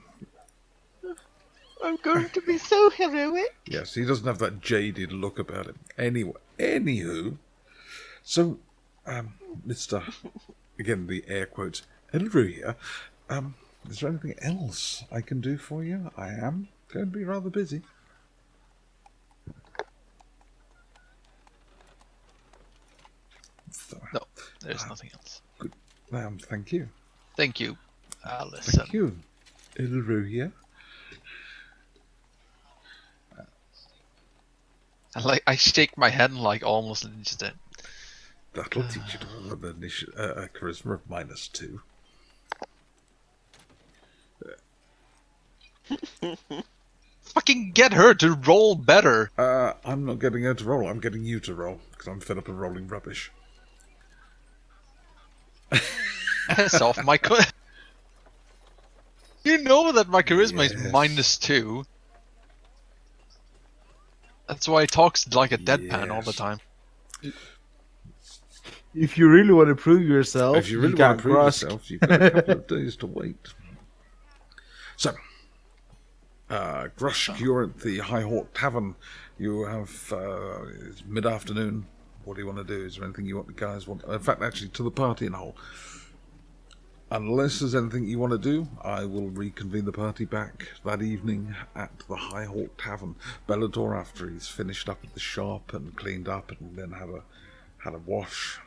going to be so heroic. Yes, he doesn't have that jaded look about him. Anywho, so, Mr. Again, the air quotes, Elirenia, is there anything else I can do for you? I am going to be rather busy. No, there's nothing else. Good. Thank you. Thank you, Alison. Thank you, Elirenia. And I shake my head and almost just That'll teach you to have a charisma of -2. fucking get her to roll better. I'm not getting her to roll. I'm getting you to roll because I'm fed up of rolling rubbish. Piss off my You know that my charisma is Yes. -2. That's why he talks like a deadpan all the Yes. time. If you really want to prove yourself, If you really got want to prove Grusk. yourself, you've got a couple of days to wait. So, Grush, you're at the High Hawk Tavern. You have it's mid-afternoon. What do you want to do? Is there anything you guys want? In fact, actually, to the party in whole. Unless there's anything you want to do, I will reconvene the party back that evening at the High Hawk Tavern. Bellator, after he's finished up at the shop and cleaned up and then had a wash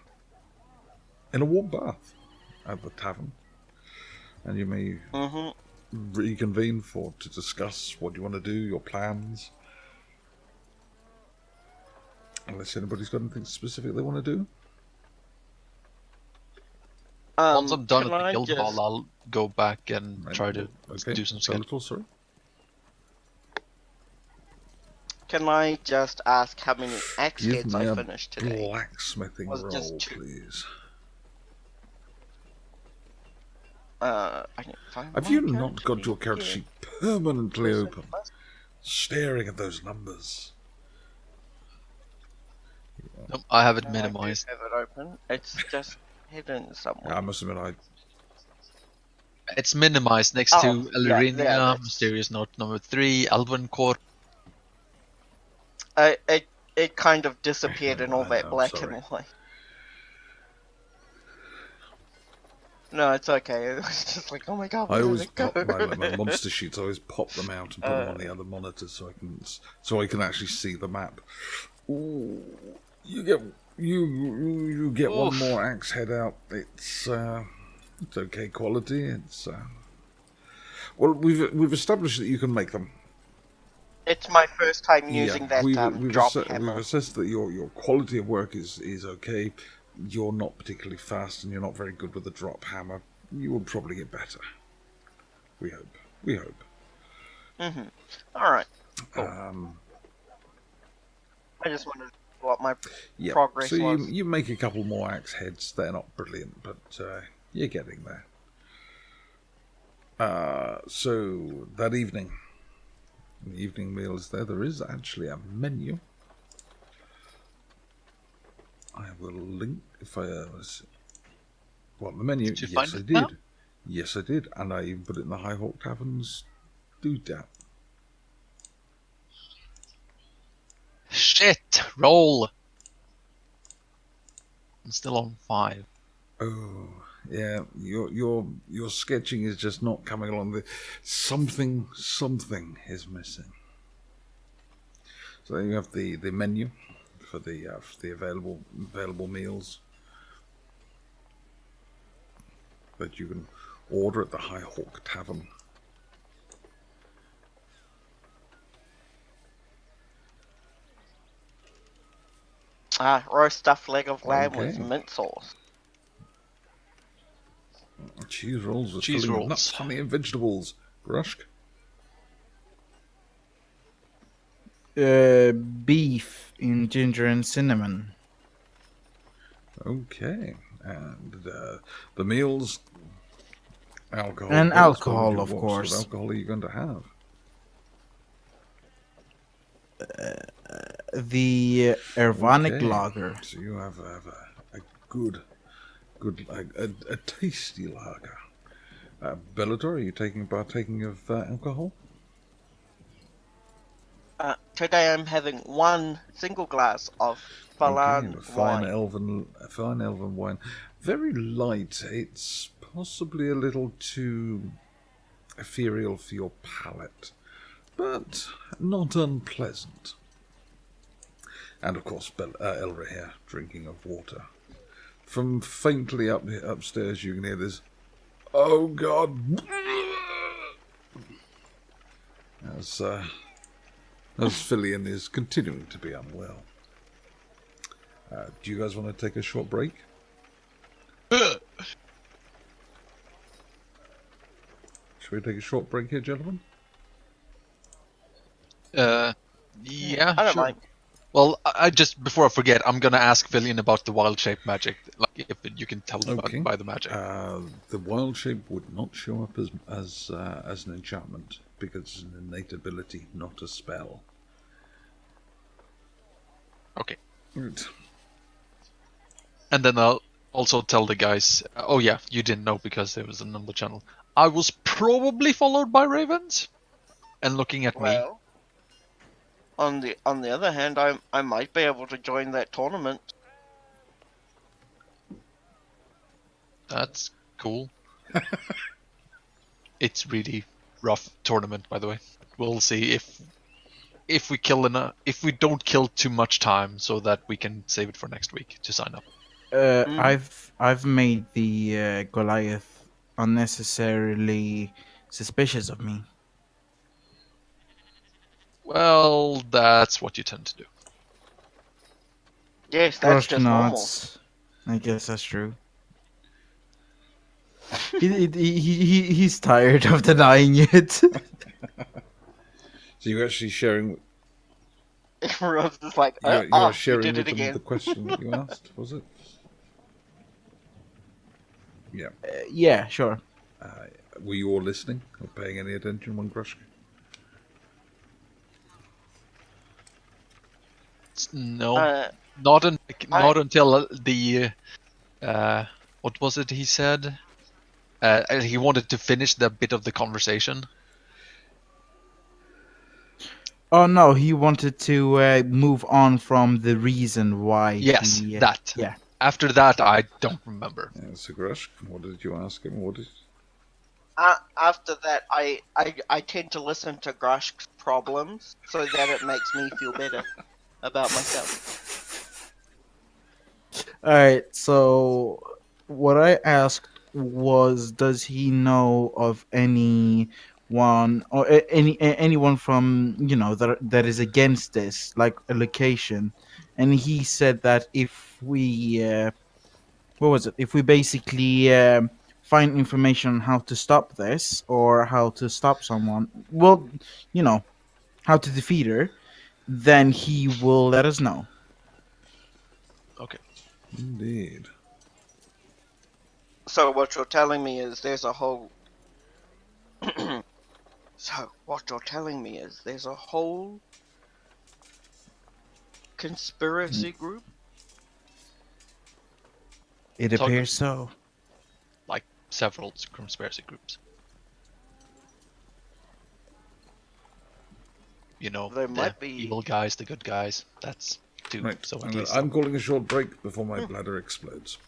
in a warm bath at the tavern. And you may reconvene to discuss what you want to do, your plans. Unless anybody's got anything specific they want to do. Once I'm done can at the I guild just- hall, I'll go back and try to Okay. do some sketch. Bellator, sorry. Can I just ask how many axe Give heads me I a finished today? blacksmithing Was it just roll, 2? please. I didn't find Have my you not character got your sheet. character Yeah. sheet permanently Was it open, last- staring at those numbers? Nope, I have it No, I do minimized. have it open. It's just hidden somewhere. I must admit, It's minimized next Oh, to yeah, Elirenia, that's- Mysterious Note number 3, Elven Core. It kind of disappeared in all I that know, black sorry. and white. No, it's okay. It was just like, oh my god, I where always did it go? pop my monster sheets. I always pop them out and put them on the other monitor so I can actually see the map. Ooh, you get one Oof. more axe head out. It's okay quality. It's well, we've established that you can make them. It's my first time using that we've drop we've hammer. assessed that your quality of work is okay. You're not particularly fast, and you're not very good with the drop hammer. You will probably get better. We hope. We hope. Mm-hmm. All right. Cool. Um, I just wondered what my yeah. progress So was. you make a couple more axe heads. They're not brilliant, but you're getting there. So that evening, the evening meal is there. There is actually a menu. I will link if I was. Well, the menu. Did you Yes, find I it did. now? Yes, I did, and I even put it in the High Hawk Tavern's doodad. Shit! Roll! I'm still on 5. Oh, yeah. Your sketching is just not coming along. Something is missing. So there you have the menu for the available meals that you can order at the High Hawk Tavern. Roast stuffed leg of lamb with Okay. mint sauce. Cheese rolls with Cheese filling of rolls. nuts, honey, and vegetables. Grushk. Beef in ginger and cinnamon. Okay. And the meals, alcohol. And of course. alcohol, of What sort course. of alcohol are you going to have? The Ervanic Okay. lager. So you have a good, a tasty lager. Bellator, are you partaking of alcohol? Today I'm having one single glass of Philian Okay, fine wine. elven wine. Very light. It's possibly a little too ethereal for your palate, but not unpleasant. And of course, Elirenia drinking of water. From faintly upstairs, you can hear this. Oh God! As Philian is continuing to be unwell. Do you guys want to take a short break? Should we take a short break here, gentlemen? Yeah, I don't sure. mind. Well, I just, before I forget, I'm gonna ask Philian about the wild shape magic. Like, if you can tell them Okay. by the magic. The wild shape would not show up as an enchantment because it's an innate ability, not a spell. Okay. Right. And then I'll also tell the guys, oh yeah, you didn't know because there was another channel. I was probably followed by ravens. And looking at me. Well, on the other hand, I might be able to join that tournament. That's cool. It's really rough tournament, by the way. We'll see if we kill enough, if we don't kill too much time, so that we can save it for next week to sign up. I've made the Goliath unnecessarily suspicious of me. Well, that's what you tend to do. Yes, that's Grushk just normal. nods. I guess that's true. He's tired of denying it. So you're actually sharing. Everyone's just like, You're you sharing did with it them again. the question that you asked, was it? Yeah. Yeah, sure. Were you all listening or paying any attention when Grushk? No, not until the what was it he said? He wanted to finish the bit of the conversation. Oh no, he wanted to move on from the reason why. Yes, he, that. Yeah. After that, I don't remember. Yeah, so Grushk, what did you ask him? What did? After that, I tend to listen to Grushk's problems so that it makes me feel better about myself. All right. So what I asked was, does he know of any anyone or anyone from that is against this, like a location, and he said that if we what was it? If we basically find information on how to stop this or how to stop someone, well, how to defeat her, then he will let us know. Okay. Indeed. So what you're telling me is there's a whole. So what you're telling me is there's a whole conspiracy group. It So- appears so. Like several conspiracy groups. There might the be- evil guys, the good guys. That's two. Right. So at least I'm calling a short break before my bladder explodes.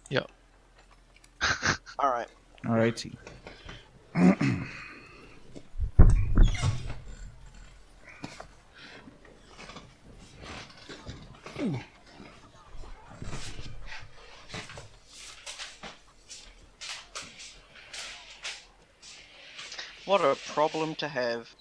yeah. All right. Alrighty. What a problem to have.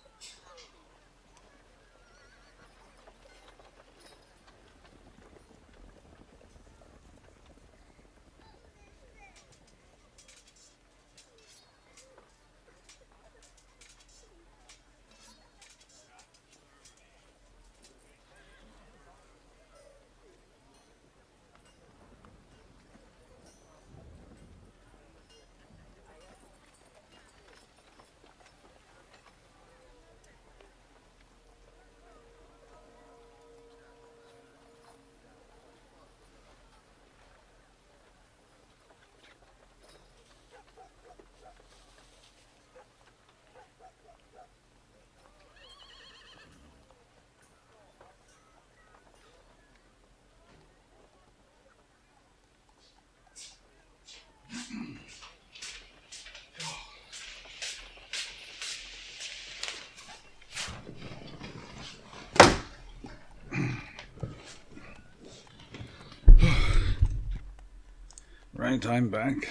Right, I'm back.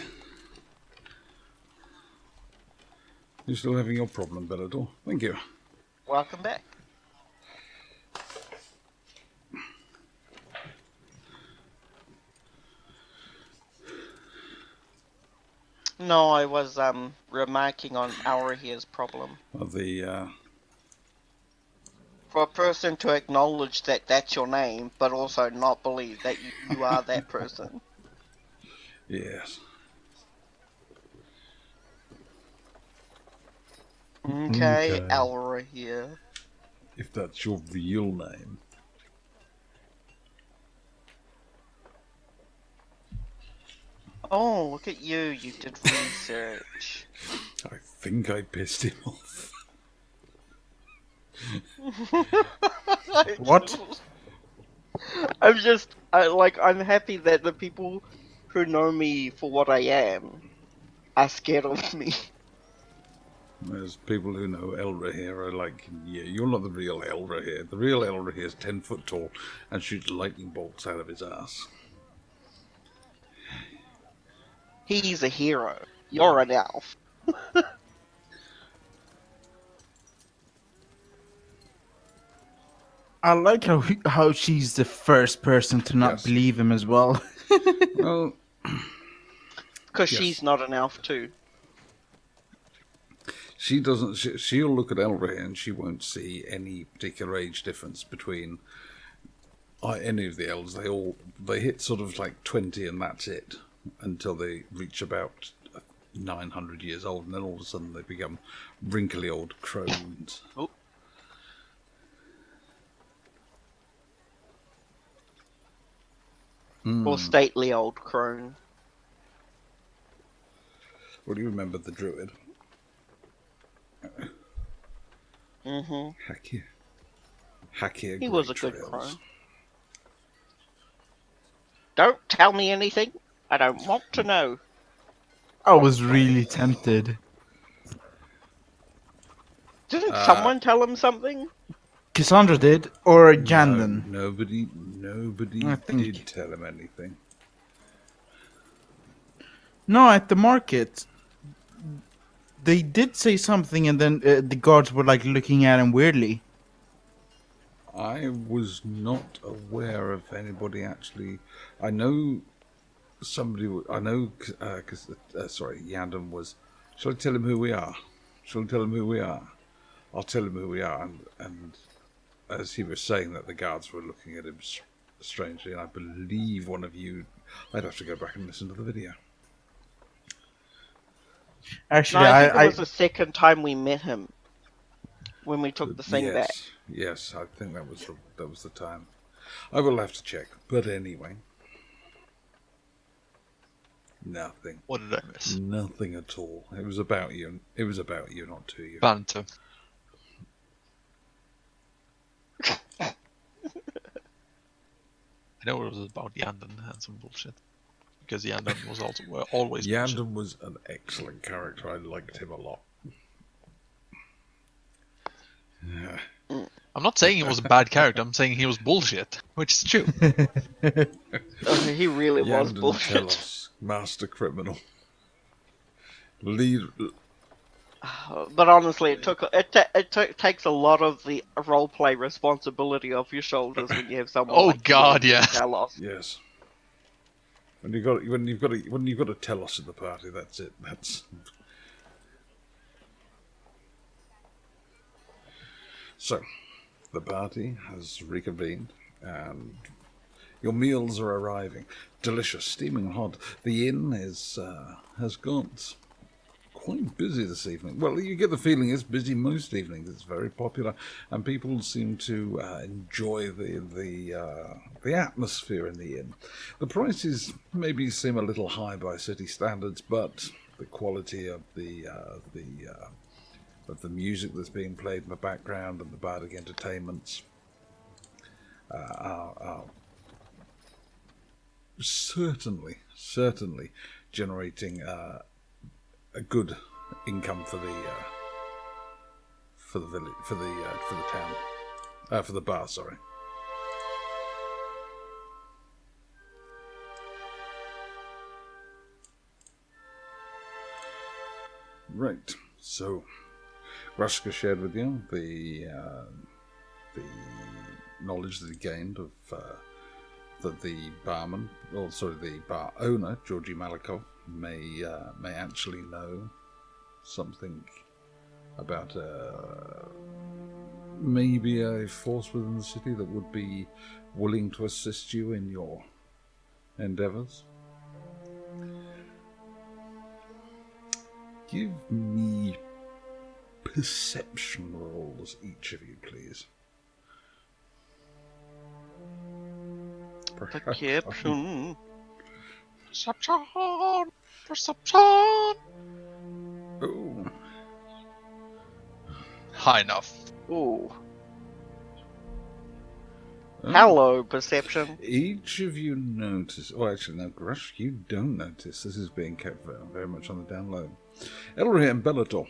You're still having your problem, Bellator. Thank you. Welcome back. No, I was remarking on Elirenia's problem. Of the For a person to acknowledge that that's your name, but also not believe that you are that person. yes. Okay, Okay. Elirenia. If that's your real name. Oh, look at you. You did research. I think I pissed him off. What? I'm happy that the people who know me for what I am are scared of me. There's people who know Elirenia are like, yeah, you're not the real Elirenia. The real Elirenia is 10 foot tall and shoots lightning bolts out of his ass. He's a hero. You're an elf. I like how she's the first person to not Yes. believe him as well. Well, Because Yes. she's not an elf too. she doesn't. She'll look at Elirenia and she won't see any particular age difference between any of the elves. They hit sort of like 20 and that's it until they reach about 900 years old, and then all of a sudden they become wrinkly old crones. Oh. Or stately old crone. Well, do you remember the Druid? Mm-hmm. Hackier He was a grey good trails. crone. Don't tell me anything. I don't want to know. I was really tempted. Didn't someone tell him something? Cassandra did, or No, Jandon. nobody I think- did tell him anything. No, at the market. they did say something, and then the guards were like looking at him weirdly. I was not aware of anybody actually. I know somebody. I know because sorry, Yandam was. Shall I tell him who we are? Shall I tell him who we are? I'll tell him who we are. And as he was saying that, the guards were looking at him strangely, and I believe one of you. I'd have to go back and listen to the video. Actually, No, I think it was the second time we met him when we took the thing back. Yes, I think that was the time. I will have to check. But anyway, nothing. What did I miss? Nothing at all. It was about you. It was about you, not to you. Banter. I know it was about Yandan and some bullshit. Because Yandan was also always Yandan was an excellent character. I liked him a lot. Yeah. I'm not saying he was a bad character, I'm saying he was bullshit. Which is true. He really was Yandam bullshit. Telos, master criminal. Lead. But honestly, it takes a lot of the roleplay responsibility off your shoulders when you have someone. Oh like God, Yandam yeah. Telos. Yes. When you've got a Telos in the party, that's it. That's. So, the party has reconvened, and your meals are arriving. Delicious, steaming hot. The inn has got quite busy this evening. Well, you get the feeling it's busy most evenings. It's very popular, and people seem to enjoy the atmosphere in the inn. The prices maybe seem a little high by city standards, but the quality of the music that's being played in the background and the bardic entertainments are certainly generating a good income for the village, for the town, for the bar. Sorry. Right. So, Rashka shared with you the knowledge that he gained of that the barman, also the bar owner, Georgi Malikov, may actually know something about maybe a force within the city that would be willing to assist you in your endeavors. Give me perception rolls, each of you, please. Perception. Perception. Oh. High enough. Ooh. Hello, perception. Each of you notice. Oh, actually, no, Grush, you don't notice. This is being kept very much on the down low. Elirenia and Bellator,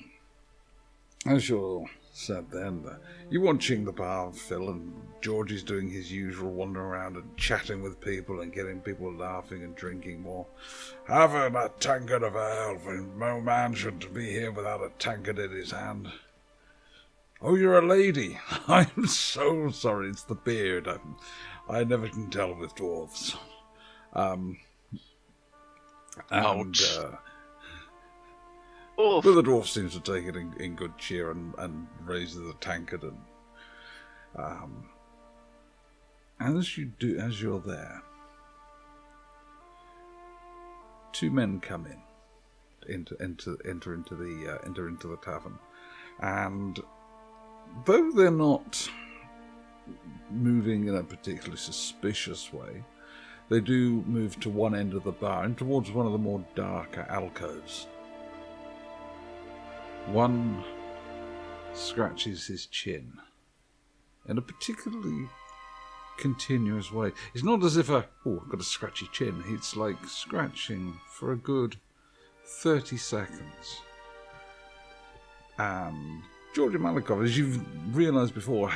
as you're sat there, you're watching the bar fill, and Georgie's doing his usual wander around and chatting with people and getting people laughing and drinking more. Having a tankard of ale, for no man should be here without a tankard in his hand. Oh, you're a lady. I'm so sorry, it's the beard. I never can tell with dwarves. Ouch. Oof. But the dwarf seems to take it in good cheer and raises the tankard, and as you're there, two men come enter into the tavern, and though they're not moving in a particularly suspicious way, they do move to one end of the bar and towards one of the more darker alcoves. One scratches his chin in a particularly continuous way. It's not as if I've got a scratchy chin. It's like scratching for a good 30 seconds. And Georgi Malikov, as you've realised before,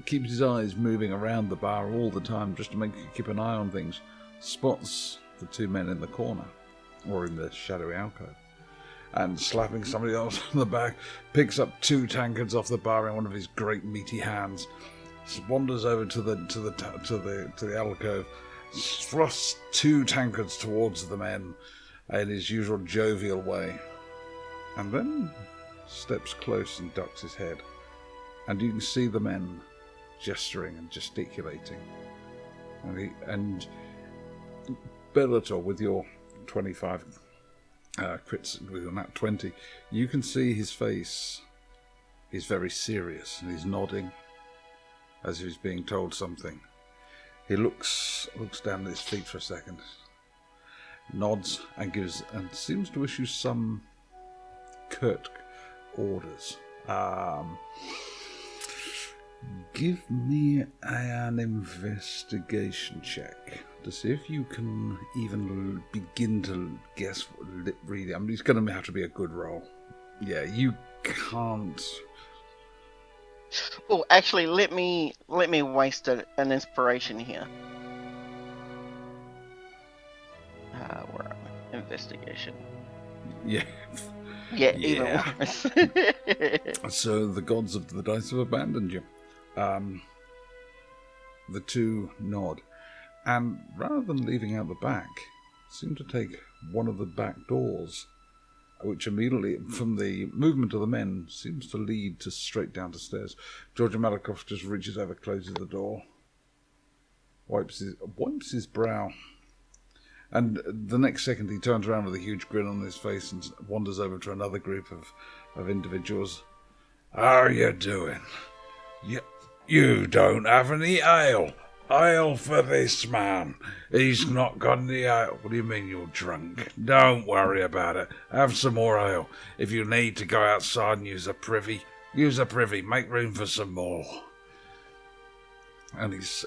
keeps his eyes moving around the bar all the time just to keep an eye on things. Spots the two men in the corner, or in the shadowy alcove. and slapping somebody else on the back, picks up 2 tankards off the bar in one of his great meaty hands, wanders over to the alcove, thrusts 2 tankards towards the men in his usual jovial way, and then steps close and ducks his head, and you can see the men gesturing and gesticulating, and Bellator, with your 25 crits, with your nat 20, you can see his face is very serious, and he's nodding as if he's being told something. He looks down at his feet for a second, nods, and seems to issue some curt orders. Give me an investigation check to see if you can even begin to guess what lip reading. I mean, it's going to have to be a good roll. Yeah, you can't. Oh, actually, let me waste an inspiration here. Where am I? Investigation. Yeah. Yeah, even worse. So the gods of the dice have abandoned you. The 2 nod, and rather than leaving out the back, seem to take one of the back doors, which immediately, from the movement of the men, seems to lead to straight down the stairs. George Malakoff just reaches over, closes the door, wipes his brow, and the next second he turns around with a huge grin on his face and wanders over to another group of individuals. How are you doing? You don't have any ale. Ale for this man. He's not got any ale. What do you mean you're drunk? Don't worry about it. Have some more ale. If you need to go outside and use a privy. Make room for some more. And he's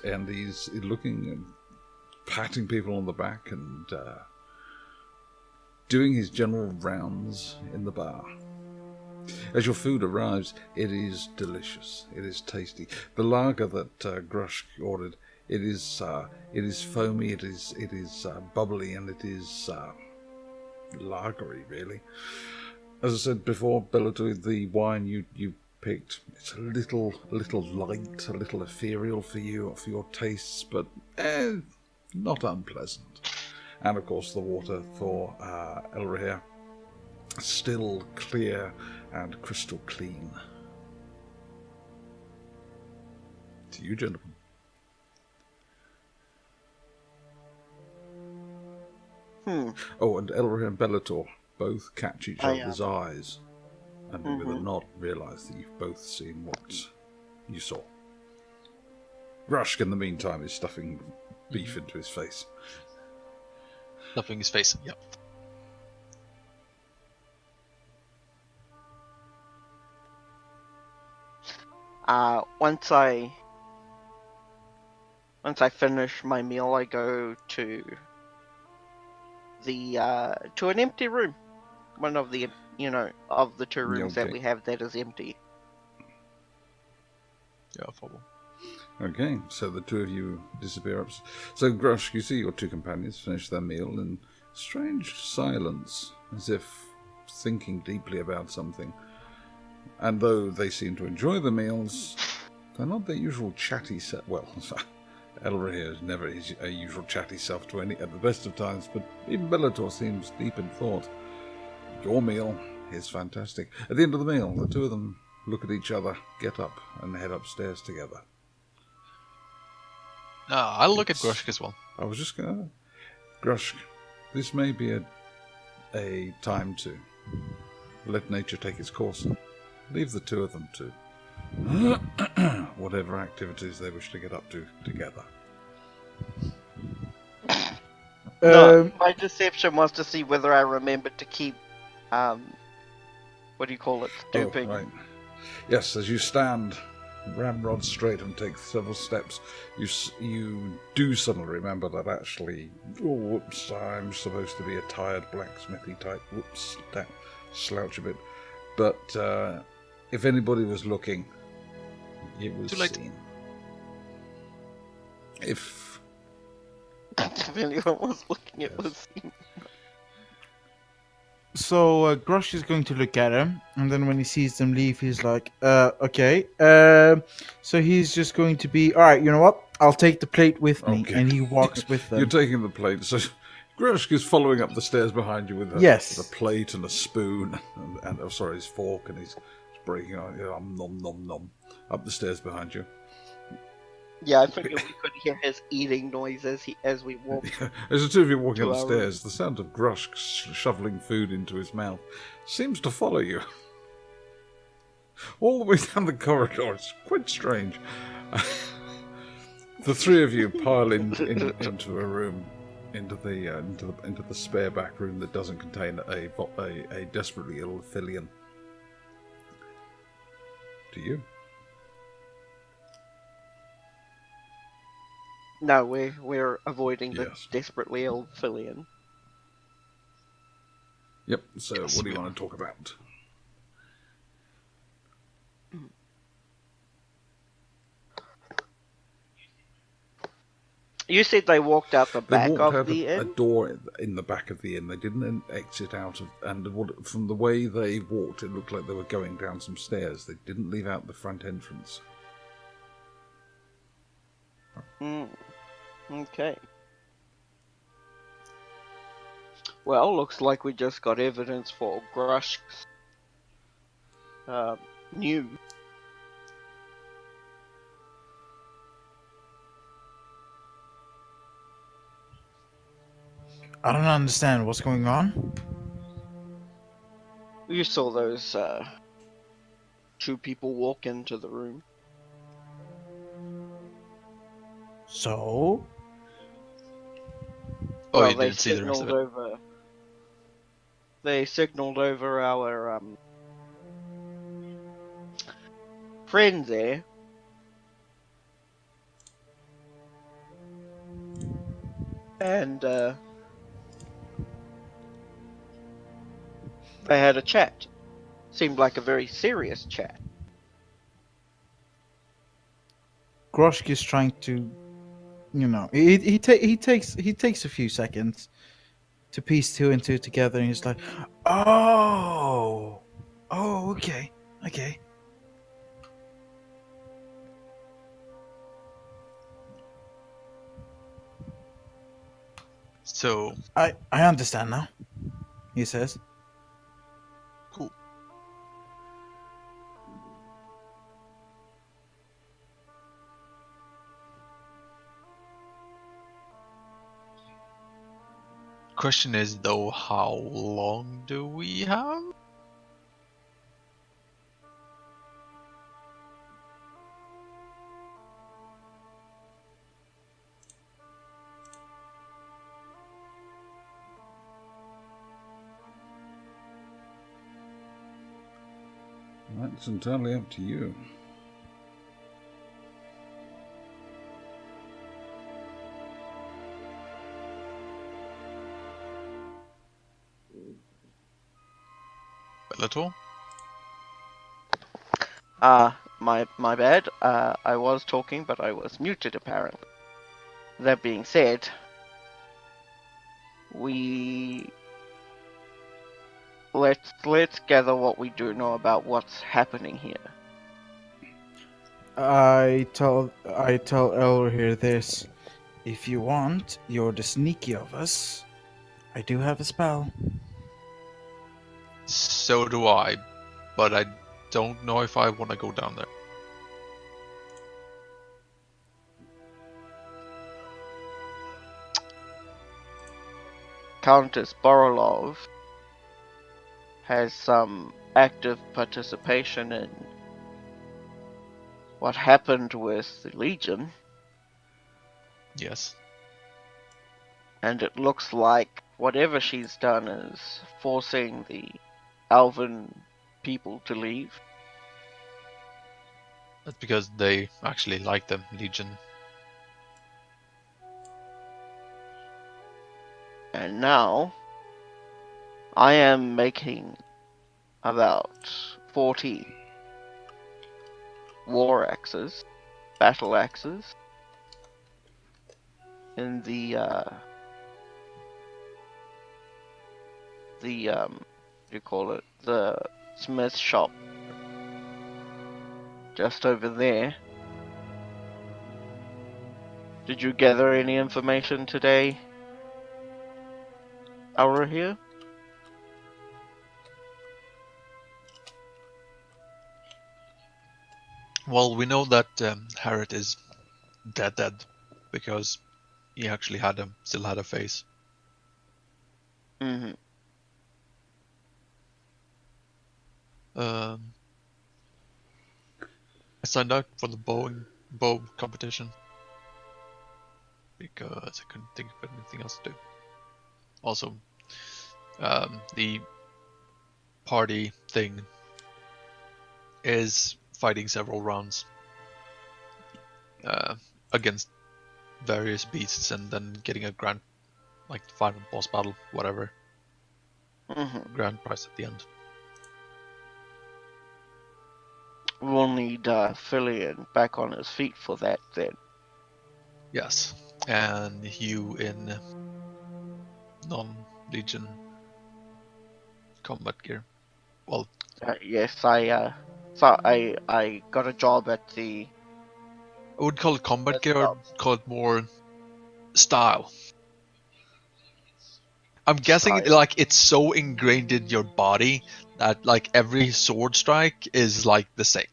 looking and patting people on the back and doing his general rounds in the bar. As your food arrives, it is delicious. It is tasty. The lager that Grush ordered, it is foamy. It is bubbly, and it is lagery, really. As I said before, Bellator, the wine you picked, it's a little light, a little ethereal for your tastes, but not unpleasant. And of course, the water for Elirenia, still clear and crystal clean. To you, gentlemen. Oh, and Elirenia and Bellator both catch each other's eyes, and with a nod realise that you've both seen what you saw. Grushk, in the meantime, is stuffing beef into his face. Stuffing his face, yep. Once I finish my meal, I go to an empty room, one of the of the 2 rooms that we have that is empty. Yeah, follow. Okay, so the 2 of you disappear up. So Grush, you see your 2 companions finish their meal in strange silence, as if thinking deeply about something. And though they seem to enjoy the meals, they're not their usual chatty self. Well, Elirenia is never his usual chatty self at the best of times, but even Bellator seems deep in thought. Your meal is fantastic. At the end of the meal, the 2 of them look at each other, get up, and head upstairs together. I'll look at Grushk as well. I was just going to... Grushk, this may be a time to let nature take its course and leave the 2 of them to whatever activities they wish to get up to together. No, my deception was to see whether I remembered to keep, what do you call it, stooping. Oh, right. Yes, as you stand ramrod straight and take several steps, you do suddenly remember that actually, I'm supposed to be a tired blacksmithy type. Slouch a bit. But if anybody was looking, it was seen. If anyone was looking, it was seen. Grosh is going to look at him, and then when he sees them leave, he's like, okay. So he's just going to be, all right, you know what? I'll take the plate with me. Okay. And he walks with You're them. taking the plate. So Grushk is following up the stairs behind you with Yes. a plate and a spoon and his fork, and he's breaking on nom nom nom up the stairs behind you. Yeah, I figured we could hear his eating noise as we walk. As the two of you walking To up the our stairs, the sound of Grushk shoveling food into his mouth seems to follow you all the way down the corridor. It's quite strange. The three of you pile into a room, into the spare back room that doesn't contain a desperately ill Philian. Do you? No, we're avoiding the Yes. desperately ill Philian. Yep. So, what do you want to talk about? You said they walked out the They back walked of out the a inn? door in the back of the inn. They didn't exit out of, and from the way they walked, it looked like they were going down some stairs. They didn't leave out the front entrance. Okay. Well, looks like we just got evidence for Grushk's new. I don't understand what's going on. You saw those two people walk into the room. So? Oh, Well, you they didn't see the rest of it. over. They signaled over our friend there. And they had a chat. Seemed like a very serious chat. Groshk is trying to, he takes a few seconds to piece two and two together, and he's like, oh, okay. So, I understand now, he says. cool. Question is though, how long do we have? That's entirely up to you. Bellator? My bad. I was talking, but I was muted apparently. That being said, let's gather what we do know about what's happening here. I tell Elrihir this. If you want, you're the sneaky of us. I do have a spell. So do I, but I don't know if I want to go down there. Countess Borolov has some active participation in what happened with the Legion, Yes. and it looks like whatever she's done is forcing the Elven people to leave. That's because they actually like the Legion. And now, I am making about 40 war axes, battle axes, in the you call it, the smith shop. Just over there. Did you gather any information today, Elirenia? Well, we know that Herret is dead because he actually still had a face. Mm-hmm. I signed up for the bow competition because I couldn't think of anything else to do. Also, the party thing is fighting several rounds against various beasts and then getting a grand, like the final boss battle, whatever, grand prize at the end. We'll need Philian back on his feet for that then. Yes, and you in non-legion combat gear. Well, Yes, I got a job at the. I would call it combat gear, or call it more style. I'm guessing like it's so ingrained in your body that like every sword strike is like the same.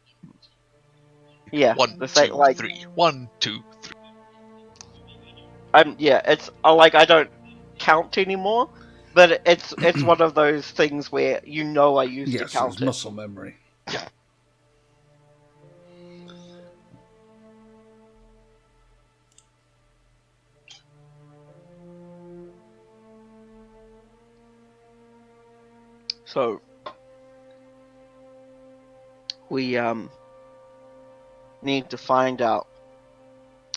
Yeah, 1, the same, 2, like 3. 1, 2, 3. yeah, it's like I don't count anymore, but it's one of those things where I used to Yes, count it's it. muscle memory. Yeah. So we need to find out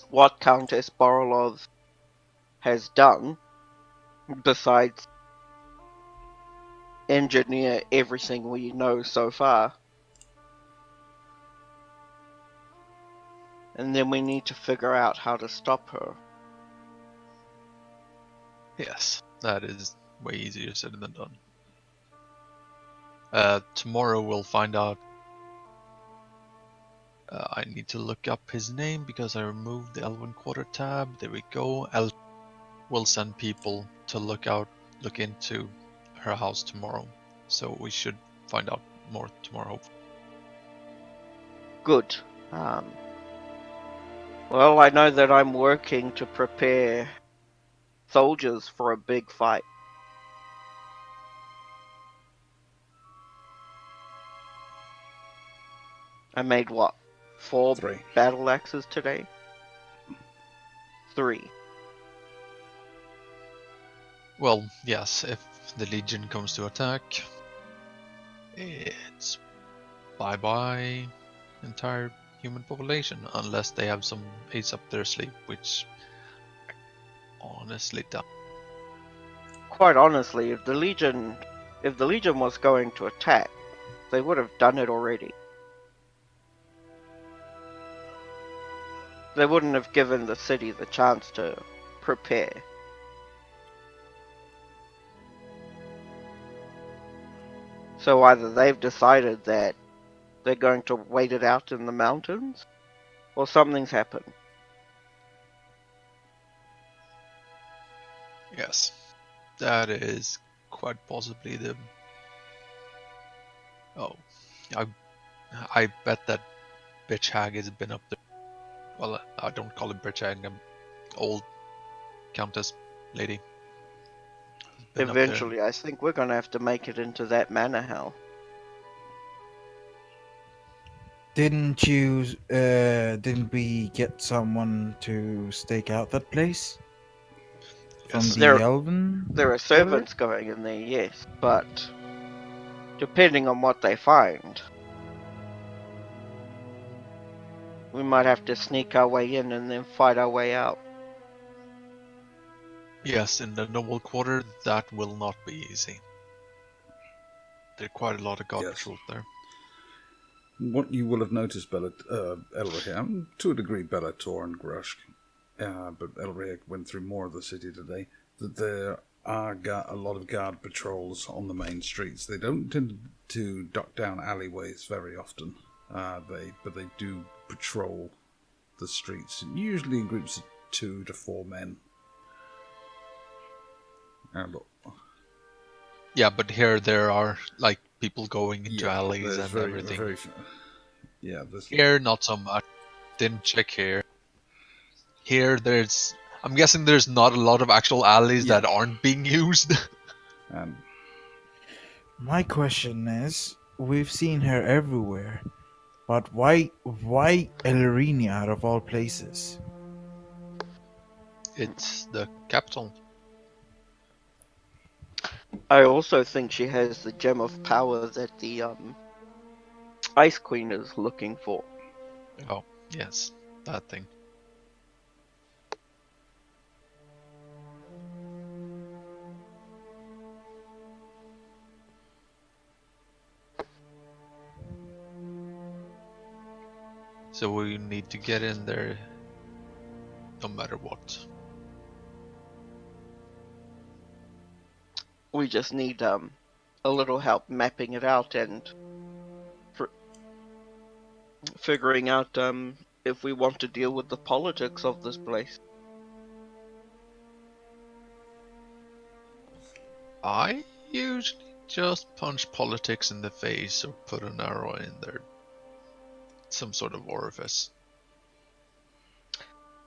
what Countess Borolov has done besides engineer everything we know so far. And then we need to figure out how to stop her. Yes, that is way easier said than done. Tomorrow we'll find out. I need to look up his name because I removed the Elven Quarter tab. There we go. We'll send people to look into her house tomorrow. So we should find out more tomorrow. Good. Well, I know that I'm working to prepare soldiers for a big fight. I made what? 4 3. battle axes today? 3. Well, yes, if the Legion comes to attack, it's bye-bye entire human population, unless they have some ace up their sleeve, which I honestly doubt. Quite honestly, if the Legion was going to attack, they would have done it already. They wouldn't have given the city the chance to prepare. So either they've decided that they're going to wait it out in the mountains, or something's happened. Yes, that is quite possibly the... Oh, I bet that bitch hag has been up there. Well, I don't call it bitch hag, old countess lady. Eventually, I think we're going to have to make it into that manor hell. Didn't we get someone to stake out that place? From Yes. the Elven? There are servants going in there, yes, but depending on what they find, we might have to sneak our way in and then fight our way out. Yes, in the noble quarter, that will not be easy. There are quite a lot of god patrols there. What you will have noticed, Elirenia, to a degree Bellator and Grushk, but Elirenia went through more of the city today, that there are a lot of guard patrols on the main streets. They don't tend to duck down alleyways very often. But they do patrol the streets, usually in groups of 2 to 4 men. Yeah, but here there are like people going into alleys and everything. There's Here, not so much. Didn't check here. Here, I'm guessing there's not a lot of actual alleys that aren't being used. My question is, we've seen her everywhere, but why Elirenia out of all places? It's the capital. I also think she has the gem of power that the Ice Queen is looking for. Oh, yes, that thing. So we need to get in there no matter what. We just need a little help mapping it out and figuring out if we want to deal with the politics of this place. I usually just punch politics in the face or put an arrow in there. Some sort of orifice.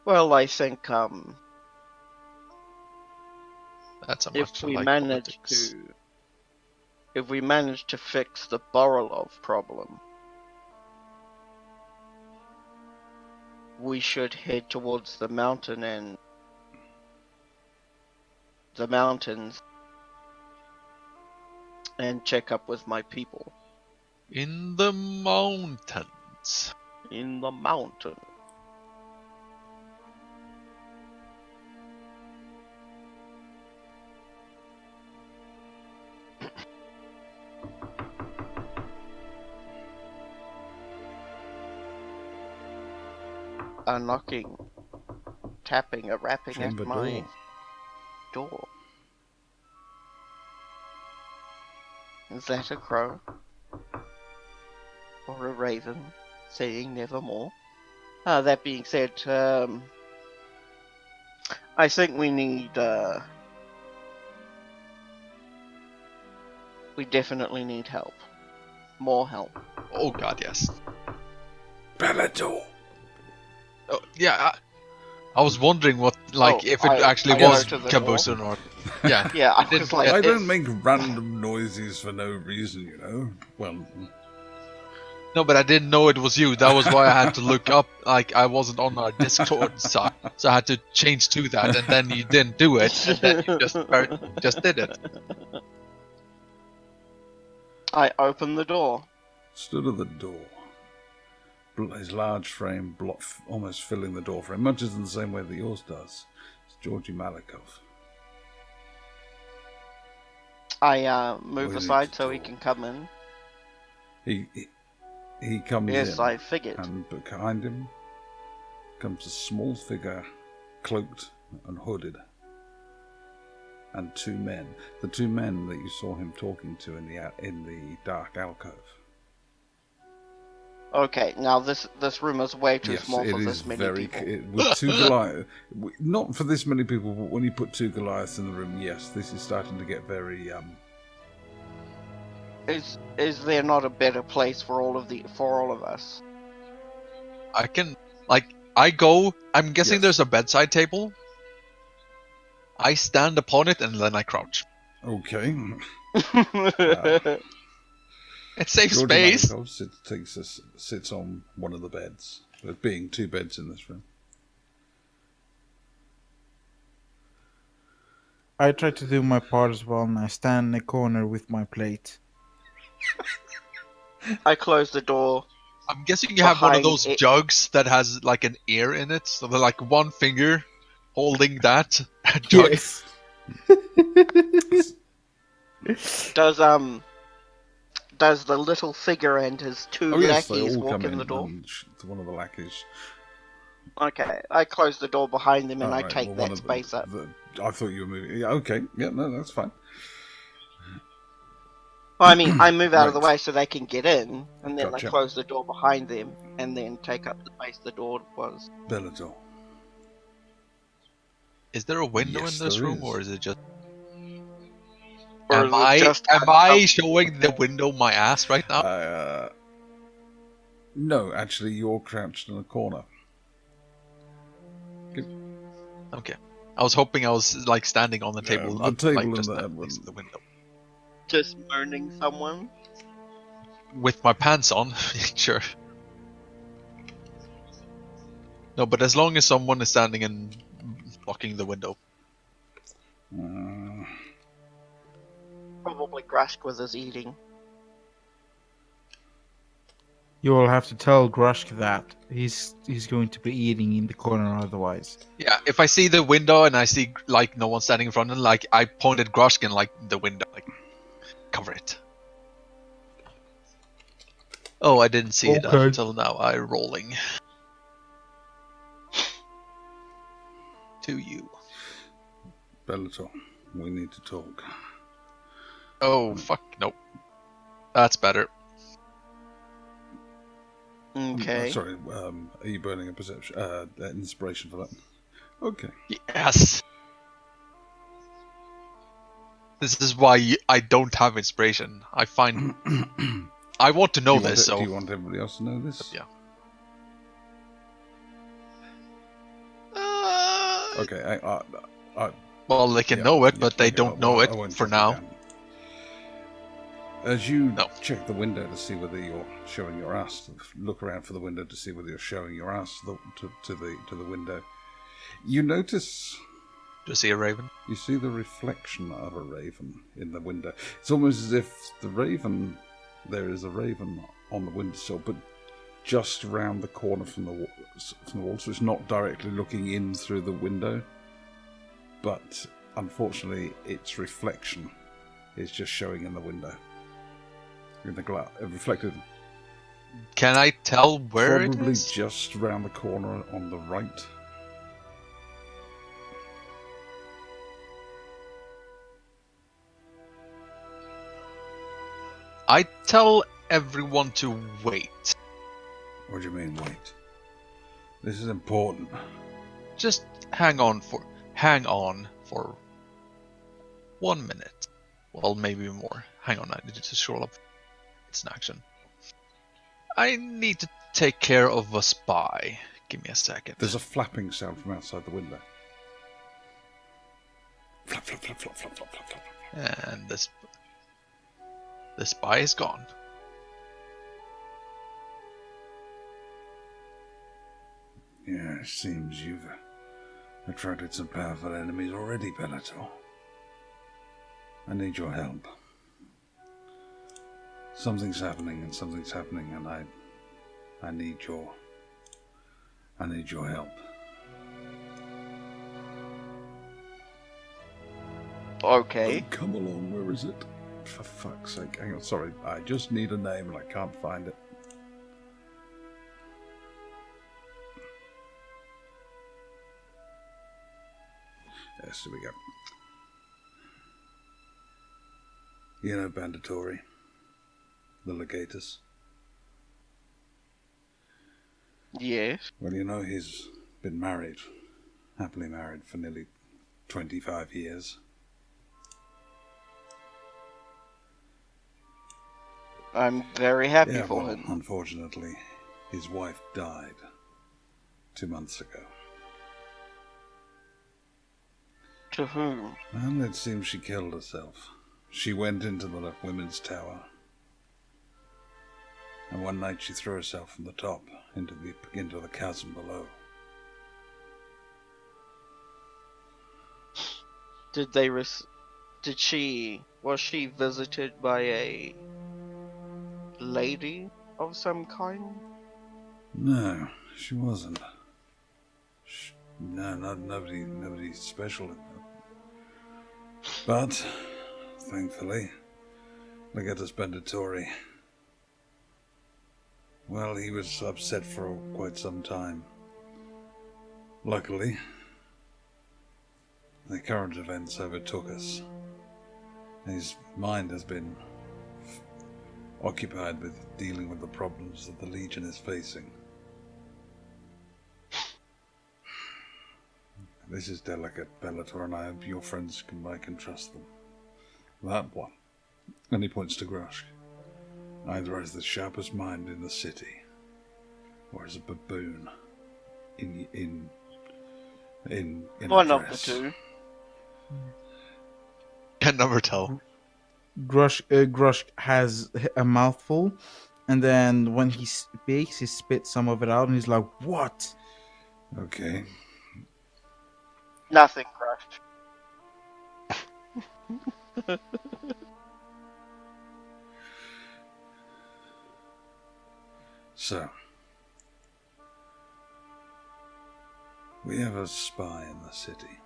Well, I think That's how if much I we like manage politics. to fix the Borrelov problem, we should head towards the mountain and the mountains and check up with my people. In the mountains. In the mountain. A knocking, tapping, a rapping Chamber at my door. Is that a crow? Or a raven saying nevermore? That being said, I think we need, we definitely need help. More help. Oh god, yes. Bellator. Oh, yeah, I was wondering what, like, if it actually I was go to the caboose or not. Yeah. Yeah, I was like, I don't make random noises for no reason, you know. Well, No, but I didn't know it was you. That was why I had to look up. Like, I wasn't on our Discord side, so I had to change to that. And then you didn't do it, and then you just did it. I opened the door. stood at the door. His large frame almost filling the door frame, much as in the same way that yours does. It's Georgi Malikov. I move aside so he can come in. He comes in. Yes, I figured. And behind him comes a small figure, cloaked and hooded, and two men. The two men that you saw him talking to in the dark alcove. Okay, now this room is way too small for this many people. With two Goliaths, not for this many people, but when you put two Goliaths in the room, yes, this is starting to get very. Is there not a better place for all of us? I can, I'm guessing Yes. there's a bedside table. I stand upon it and then I crouch. Okay. It's safe Georgi space. Malikov sits on one of the beds. There being two beds in this room. I try to do my part as well, and I stand in a corner with my plate. I close the door. I'm guessing you have one of Behind those it. jugs that has like an ear in it, so they're like one finger holding that jug. Yes. Does the little figure and his two Yes, they lackeys all walk come in the door? and one of the lackeys. Okay, I close the door behind them and I Alright, take well, that one of space up. I thought you were moving. Yeah, okay. Yeah, no, that's fine. Well, I mean, I move out of the Right. way so they can get in, and then Gotcha. I close the door behind them, and then take up the space the door was. Bellator. Is there a window Yes, in this there room, is. or is it just? Or Am is it just I showing the window my ass right now? No, actually, you're crouched in a corner. Okay. I was hoping I was like standing on the table, the table like and just the next to the window, just moaning someone? with my pants on. Sure. No, but as long as someone is standing and blocking the window. Probably Grushk with his eating. You will have to tell Grushk that he's going to be eating in the corner otherwise. Yeah, if I see the window and I see like no one standing in front of it, like I pointed Grushkin like the window, like cover it. Oh, I didn't see it Okay. until now. I'm rolling. To you. Bellator, we need to talk. Oh, fuck, nope. That's better. Okay. Sorry, are you burning a perception, inspiration for that? Okay. Yes! This is why I don't have inspiration. I find... I want to know this, so... Do you want everybody else to know this? Yeah. Okay, Well, they can know it, but they okay, don't well, know I it won't for track you now. down. As you No. check the window to see whether you're showing your ass, look around for the window to see whether you're showing your ass to the window. You notice, Do you see a raven? you see the reflection of a raven in the window. It's almost as if there is a raven on the windowsill, but just round the corner from the wall, so it's not directly looking in through the window. But unfortunately, its reflection is just showing in the window. In the glass, reflected. Can I tell where it Probably is? just round the corner on the right. I tell everyone to wait. What do you mean, wait? This is important. Just hang on for 1 minute. Well, maybe more. Hang on, I need to scroll up. It's an action. I need to take care of a spy. Give me a second. There's a flapping sound from outside the window. Flap, flap, flap, flap, flap, flap, flap, flap. And the spy is gone. Yeah, it seems you've attracted some powerful enemies already, Bellator. I need your help. Something's happening, and I need your help. Okay. Oh, come along, where is it? For fuck's sake, hang on, sorry, I just need a name and I can't find it. Yes, here we go. You know Bandatori, the legatus? Yes. Well, you know he's been married, happily married for nearly 25 years. I'm very happy Yeah, for well, him. unfortunately, his wife died 2 months ago. To whom? And it seems she killed herself. She went into the women's tower. And one night she threw herself from the top into the chasm below. Was she visited by a lady of some kind? No, she wasn't. Nobody special. But, thankfully, Legatus Bandatori, well, he was upset for quite some time. Luckily, The current events overtook us. His mind has been occupied with dealing with the problems that the Legion is facing. This is delicate, Bellator, and I hope your friends I can trust them. That one, and he points to Grush, either has the sharpest mind in the city, or is a baboon in One a of the dress. two. Can never tell. Grush has a mouthful, and then when he speaks, he spits some of it out, and he's like, "What?" Okay. Nothing crushed. So, we have a spy in the city.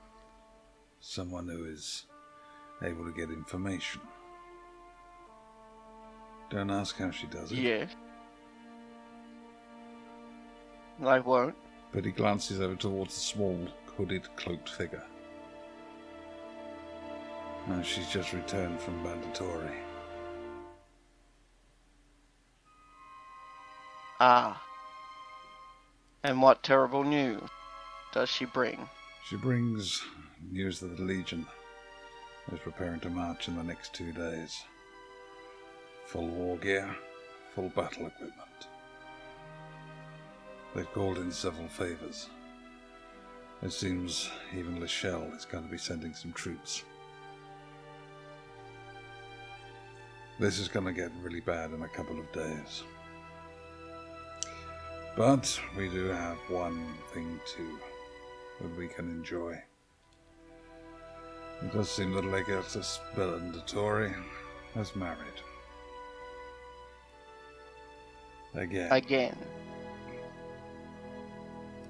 Someone who is able to get information. Don't ask how she does it. Yes. I won't. But he glances over towards the small, hooded, cloaked figure. Now she's just returned from Bellator. Ah. And what terrible news does she bring? She brings news that the Legion is preparing to march in the next 2 days. Full war gear, full battle equipment. They've called in several favours. It seems even Lachelle is going to be sending some troops. This is going to get really bad in a couple of days. But we do have one thing too that we can enjoy. It does seem that Legatus Bellator has married. Again.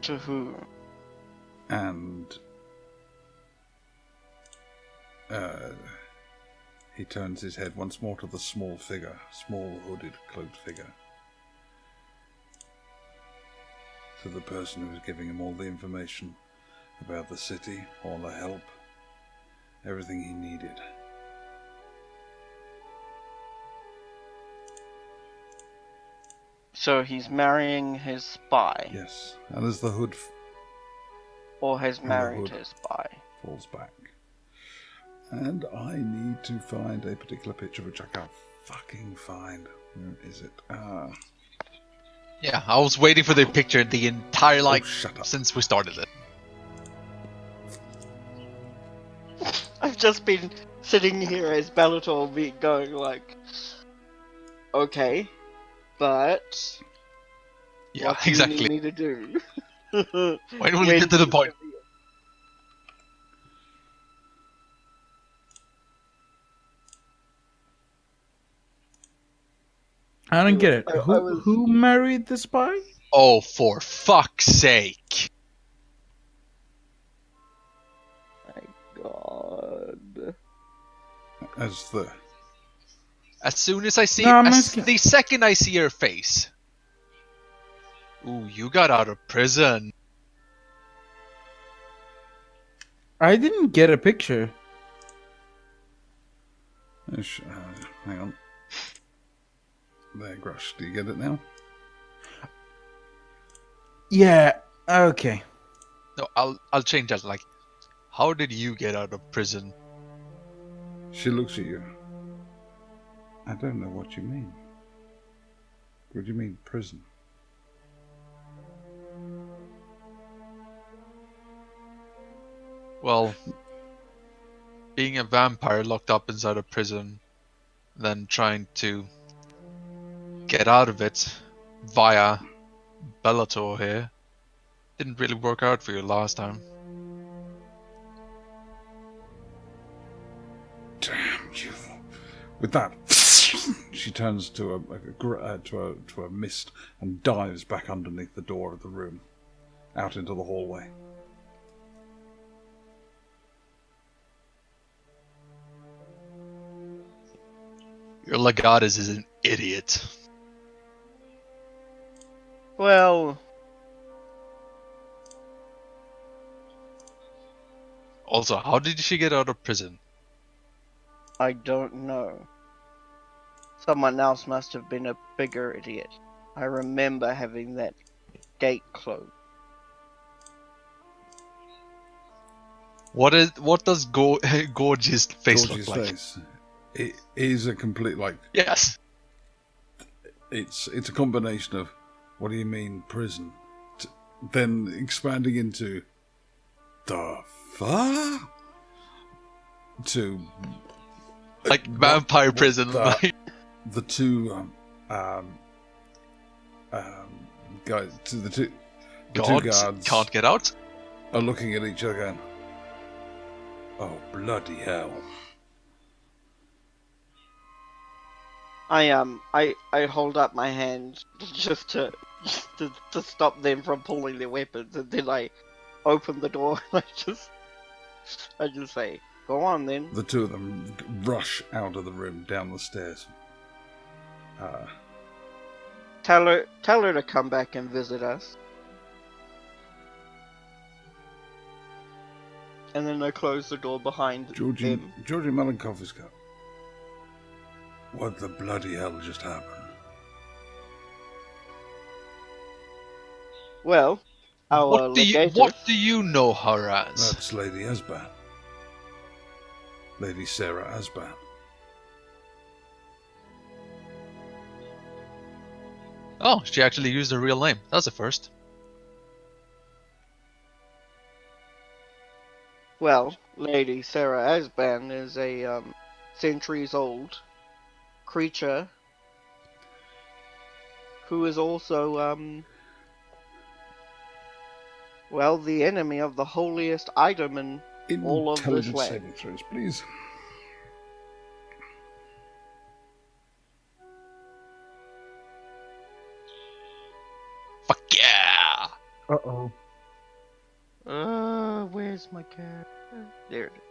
To who? And he turns his head once more to the small hooded, cloaked figure. To the person who was giving him all the information about the city, all the help, everything he needed. So he's marrying his spy. Yes, and as the hood Or has the married hood his spy. falls back. And I need to find a particular picture which I can't fucking find. Where is it? Yeah, I was waiting for the picture the entire shut up. since we started it. I've just been sitting here as Bellator going like, okay, but Yeah, what do exactly. you need me to do? When will you get to the point? I don't get it. I was- Who married the spy? Oh, for fuck's sake! My God. As soon as I see, No, I'm as asking- the second I see her face. Ooh, you got out of prison. I didn't get a picture. Hang on. There, Grush. Do you get it now? Yeah. Okay. No, I'll change that. Like, how did you get out of prison? She looks at you. I don't know what you mean. What do you mean, prison? Well, being a vampire locked up inside a prison, then trying to get out of it via Bellator here, didn't really work out for you last time. Damn you! With that, she turns to a mist and dives back underneath the door of the room, out into the hallway. Your Legatus is an idiot. Well, Also, how did she get out of prison? I don't know. Someone else must have been a bigger idiot. I remember having that gate closed. What does Gorge's face George's look like? face. It is a complete, like, Yes. it's a combination of, what do you mean, prison? Then expanding into, the fuck? To... Like vampire prison. The two guys, the two guards can't get out. are looking at each other going, oh, bloody hell. I hold up my hand just to stop them from pulling their weapons, and then I open the door and I just say, go on then. The two of them rush out of the room, down the stairs. Tell her to come back and visit us. And then I close the door behind Georgie them. Malankov has got, what the bloody hell just happened? Well, our What do you know her as? That's Lady Asban. Lady Sarah Asban. Oh, she actually used her real name. That's a first. Well, Lady Sarah Asban is a centuries-old creature who is also, well, the enemy of the holiest item in all of this Intelligence land. saving throws, please. Fuck yeah! Uh-oh. Where's my character? There it is.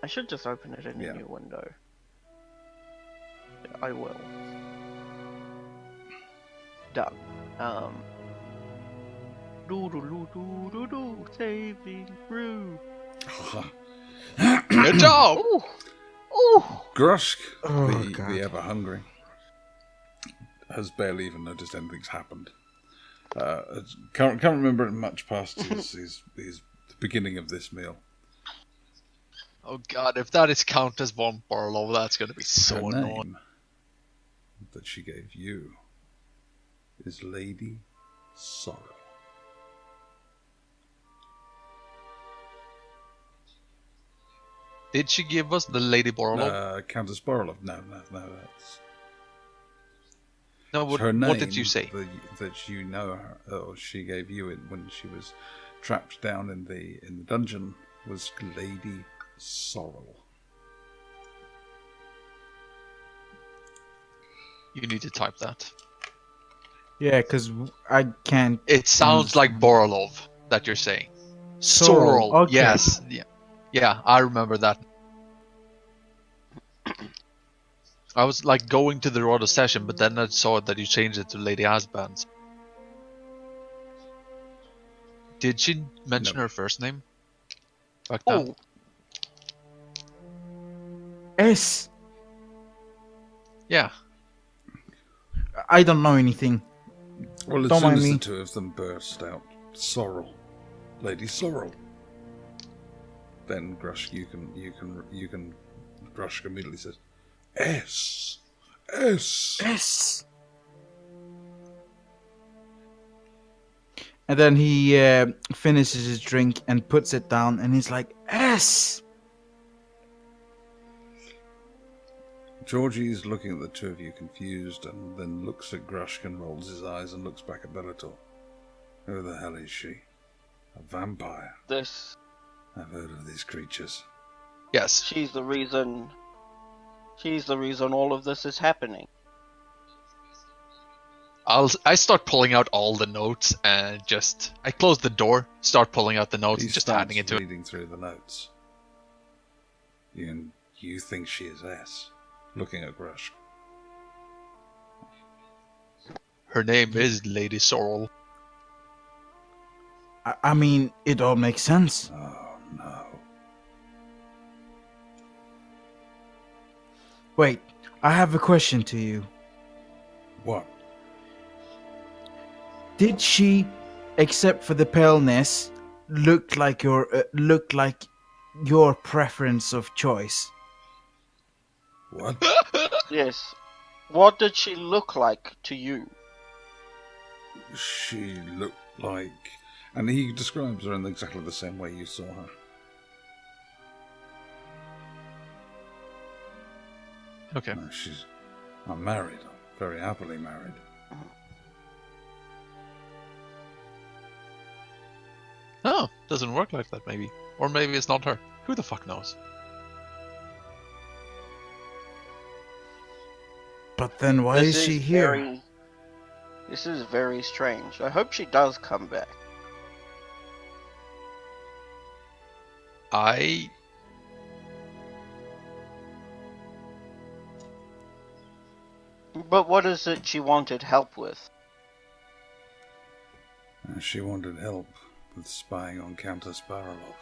I should just open it in a new window. I will. Done. Saving through. Good job! Ooh! Ooh! Grushk, Oh, the God. ever-hungry, has barely even noticed anything's happened. Can't remember much past his the beginning of this meal. Oh god, if that is count as one Barlow, that's gonna be so Her annoying. name that she gave you is Lady Sorrow. Did she give us the Lady Barlow? Countess Borlov. No, that's No, her name. what did you say? That you know her, or she gave you it when she was trapped down in the dungeon, was Lady Sorrel. You need to type that. Yeah, because I can't... It sounds like Borlov that you're saying. Sorrel, okay. Yes. Yeah, I remember that. I was like going to the Roda session, but then I saw that you changed it to Lady Asban. Did she mention her first name? Back then? Oh, S! Yeah. I don't know anything. Well, as Don't soon mind as me. the two of them burst out, Sorrel, Lady Sorrel. Then Grushk, you can. Grushk immediately says, S. S! And then he finishes his drink and puts it down, and he's like, S! Georgie's looking at the two of you confused, and then looks at Grushk and rolls his eyes and looks back at Bellator. Who the hell is she? A vampire. this. I've heard of these creatures. Yes. She's the reason. She's the reason all of this is happening. I start pulling out all the notes and I close the door, start pulling out the notes, He and just starts handing it to him. reading through the notes. You think she is S? Looking at Grushk. Her name is Lady Sorrel. I mean, it all makes sense. Ah, Wait, I have a question to you. What? Did she, except for the paleness, look like your preference of choice? What? Yes. What did she look like to you? She looked like... And he describes her in exactly the same way you saw her. Okay. No, I'm married. I'm very happily married. Oh, doesn't work like that maybe. Or maybe it's not her. Who the fuck knows? But then why is she here? This is very strange. I hope she does come back. But what is it she wanted help with? She wanted help with spying on Countess Baralov.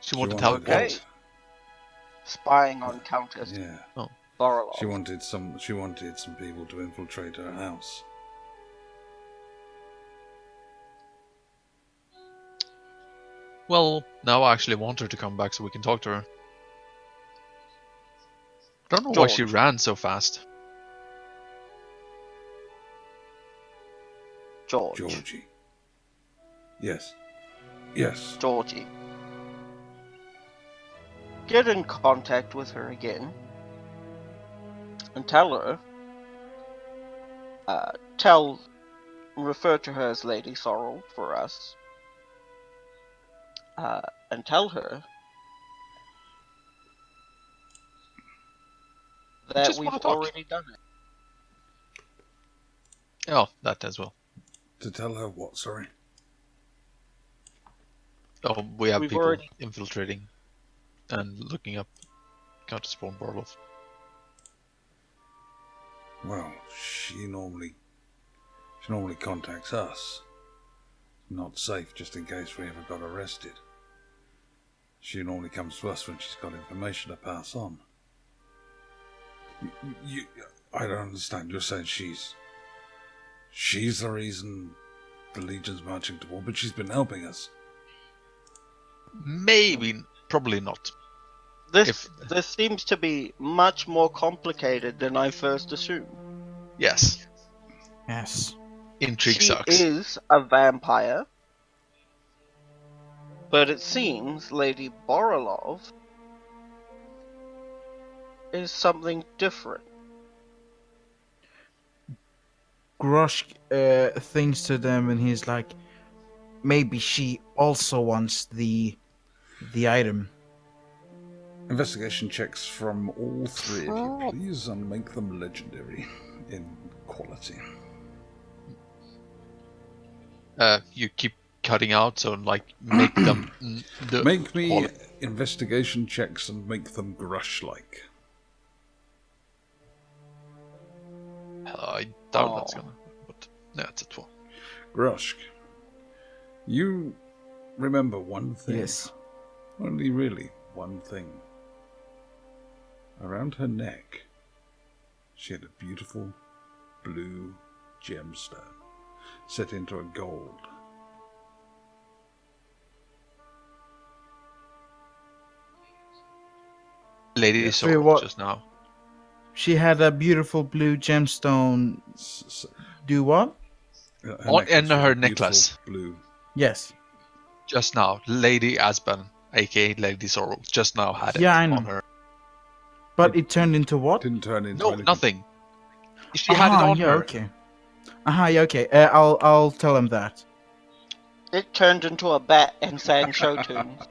She wanted help. Okay. What? Spying on Countess Yeah. Baralov. She wanted some people to infiltrate her house. Well, now I actually want her to come back so we can talk to her. I don't know why she George. ran so fast. Georgie. Yes. Yes. Georgie. Get in contact with her again and tell her, refer to her as Lady Sorrel for us, and tell her that Just we've wanna talk. already done it. Oh, that as well. To tell her what, sorry? Oh, we have We've people already- infiltrating and looking up Countess von Barlov. Well, she normally contacts us. Not safe, just in case we ever got arrested. She normally comes to us when she's got information to pass on. I don't understand. You're saying she's the reason the Legion's marching to war, but she's been helping us. Maybe, probably not. This seems to be much more complicated than I first assumed. Yes. Yes. Intrigue She sucks. is a vampire, but it seems Lady Borolov is something different. Grosh thinks to them and he's like, maybe she also wants the item. Investigation checks from all three of you, please, and make them legendary in quality. You keep cutting out, so like make them Make me quality. investigation checks and make them Grush-like. I doubt that's gonna. But yeah, it's a 12. Grush, you remember one thing. Yes. Only really one thing. Around her neck, she had a beautiful blue gemstone set into a gold. Lady Yes. Sorrel Wait, what? just now. She had a beautiful blue gemstone. Do what? In her necklace. Blue. Yes. Just now, Lady Aspen, aka Lady Sorrel, just now had it Yeah, I know. on her. But it turned into what? Didn't turn into No, anything. nothing. She had it on yeah, her. okay. Yeah, okay. I'll tell him that. It turned into a bat and sang show tunes.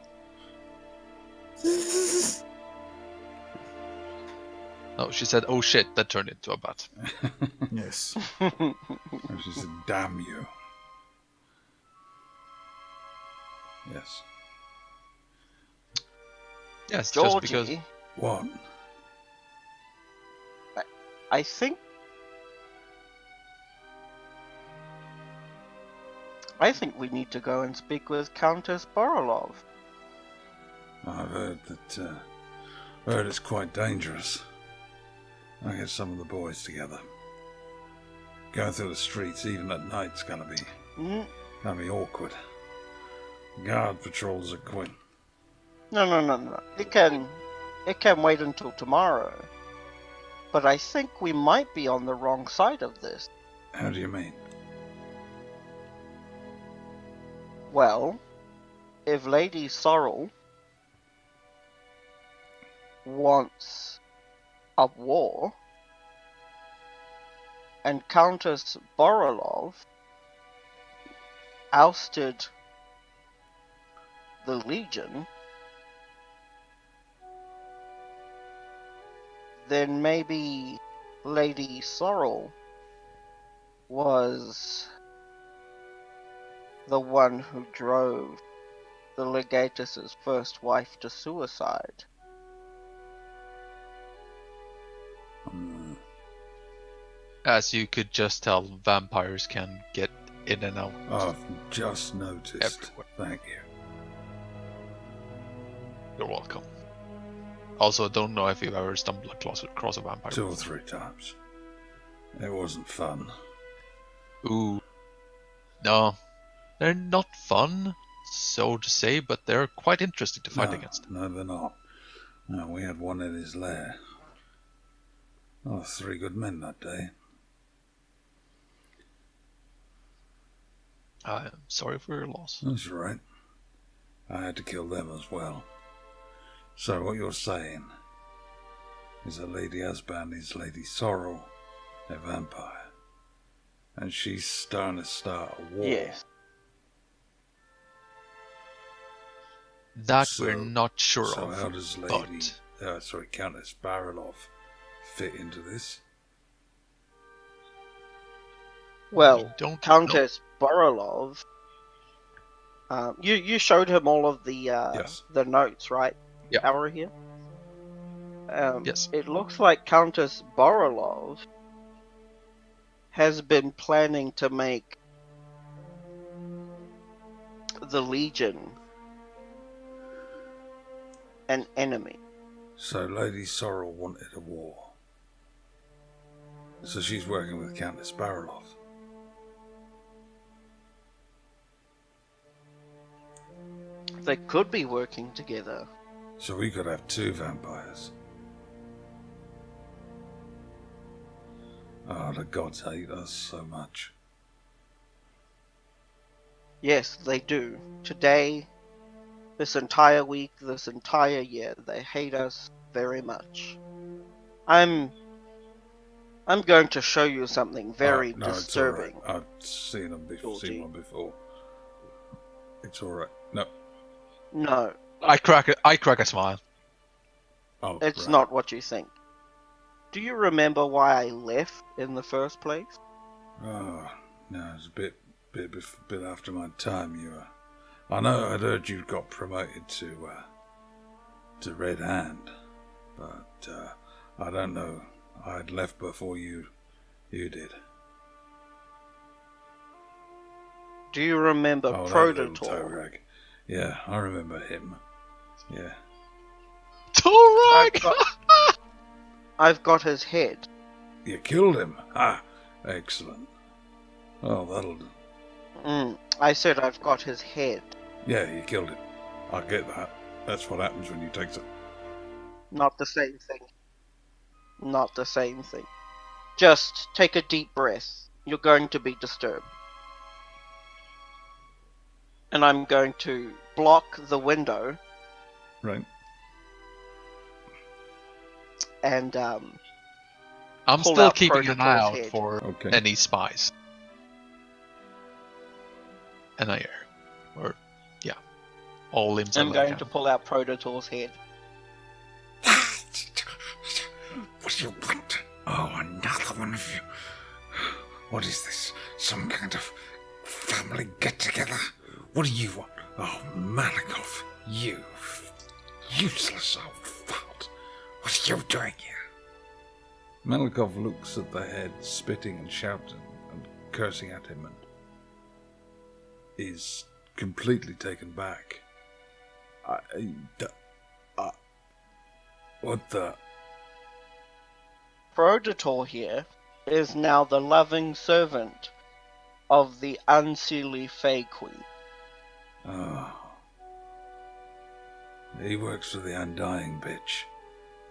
No, she said, "Oh shit!" That turned into a bat. Yes. And she said, "Damn you." Yes. Yes, Georgie, just because. What? I think we need to go and speak with Countess Borolov. I've heard it's quite dangerous. I get some of the boys together. Going through the streets, even at night's gonna be awkward. Guard patrols are quick. No. It can wait until tomorrow. But I think we might be on the wrong side of this. How do you mean? Well, if Lady Sorrel wants a war, and Countess Borolov ousted the Legion, then maybe Lady Sorrel was the one who drove the Legatus's first wife to suicide. As you could just tell, vampires can get in and out. I've just noticed. Everywhere. Thank you. You're welcome. Also, I don't know if you've ever stumbled across a vampire. 2 or 3 times. It wasn't fun. Ooh. No. They're not fun, so to say, but they're quite interesting to fight against. No, they're not. No, we had one in his lair. 3 good men that day. I am sorry for your loss. That's right. I had to kill them as well. So what you're saying is that Lady Asban is Lady Sorrel, a vampire, and she's starting to start a war. Yes. That So- we're not sure So of. how does Countess Barilov fit into this? Well, don't Countess Borolov. You showed him all of the Yes. the notes, right? Yeah. Our here. Yes. It looks like Countess Borolov has been planning to make the Legion an enemy. So Lady Sorrel wanted a war. So she's working with Countess Barilov. They could be working together. So we could have 2 vampires. Oh, the gods hate us so much. Yes, they do. Today, this entire week, this entire year, they hate us very much. I'm going to show you something very No, disturbing. It's all right. I've seen them before. Georgie. Seen one before. It's all right. No. No, I crack a smile. Oh, it's right. not what you think. Do you remember why I left in the first place? Oh, no, it's a bit after my time. I know. I'd heard you got promoted to Red Hand, but I don't know. I'd left before you did. Do you remember Oh, that little toe Prototor? rag. Yeah, I remember him. Yeah. Torag! I've got his head. You killed him. Ah, excellent. Oh, that'll do. I said I've got his head. Yeah, you killed him. I get that. That's what happens when you take some. Not the same thing. Not the same thing. Just take a deep breath. You're going to be disturbed. And I'm going to block the window Right. and I'm pull still out keeping an eye out Prototor's head. for Okay. any spies. And all limbs are I'm going to pull out Prototor's head. What do you want? Oh, another one of you. What is this? Some kind of family get-together? What do you want? Oh, Malikov, you useless old fart. What are you doing here? Malikov looks at the head, spitting and shouting and cursing at him, and is completely taken back. What the? Prototor here is now the loving servant of the unseelie Fey Queen. Oh. He works for the Undying bitch.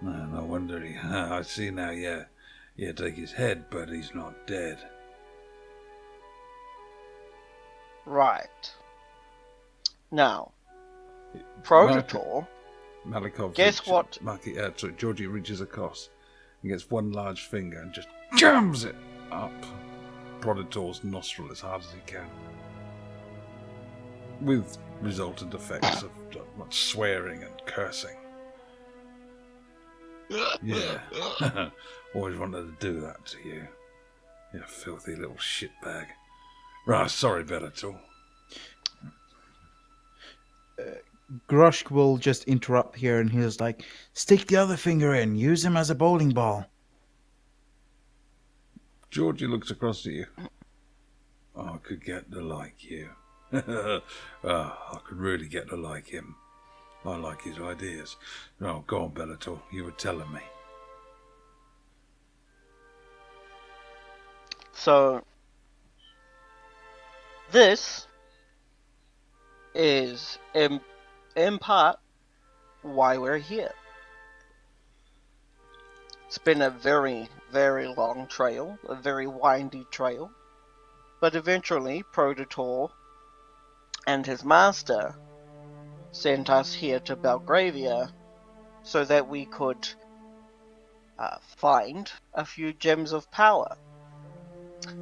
No wonder he... I see now, yeah. Yeah, take his head, but he's not dead. Right. Now, Prototor... Malikov... Guess what? Georgie reaches across and gets one large finger and just jams it up Prototor's nostril as hard as he can. With resultant effects of much swearing and cursing. Yeah. Always wanted to do that to you. You filthy little shitbag. Right, sorry, Bellator. Groshk will just interrupt here and he's like, stick the other finger in, use him as a bowling ball. Georgie looks across at you. I could get to like you. I could really get to like him. I like his ideas. Oh, go on, Bellator. You were telling me. So, this is in part why we're here. It's been a very, very long trail, a very windy trail, but eventually Prototor and his master sent us here to Belgravia so that we could find a few gems of power.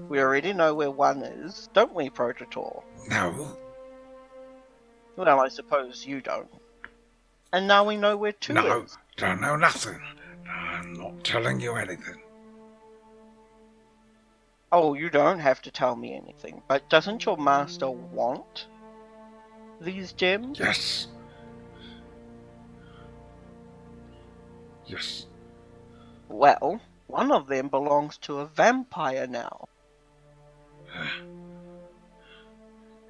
We already know where one is, don't we, Prototor? No. Well, I suppose you don't. And now we know where two No, is. don't know nothing. I'm not telling you anything. Oh, you don't have to tell me anything, but doesn't your master want these gems? Yes. Yes. Well, one of them belongs to a vampire now.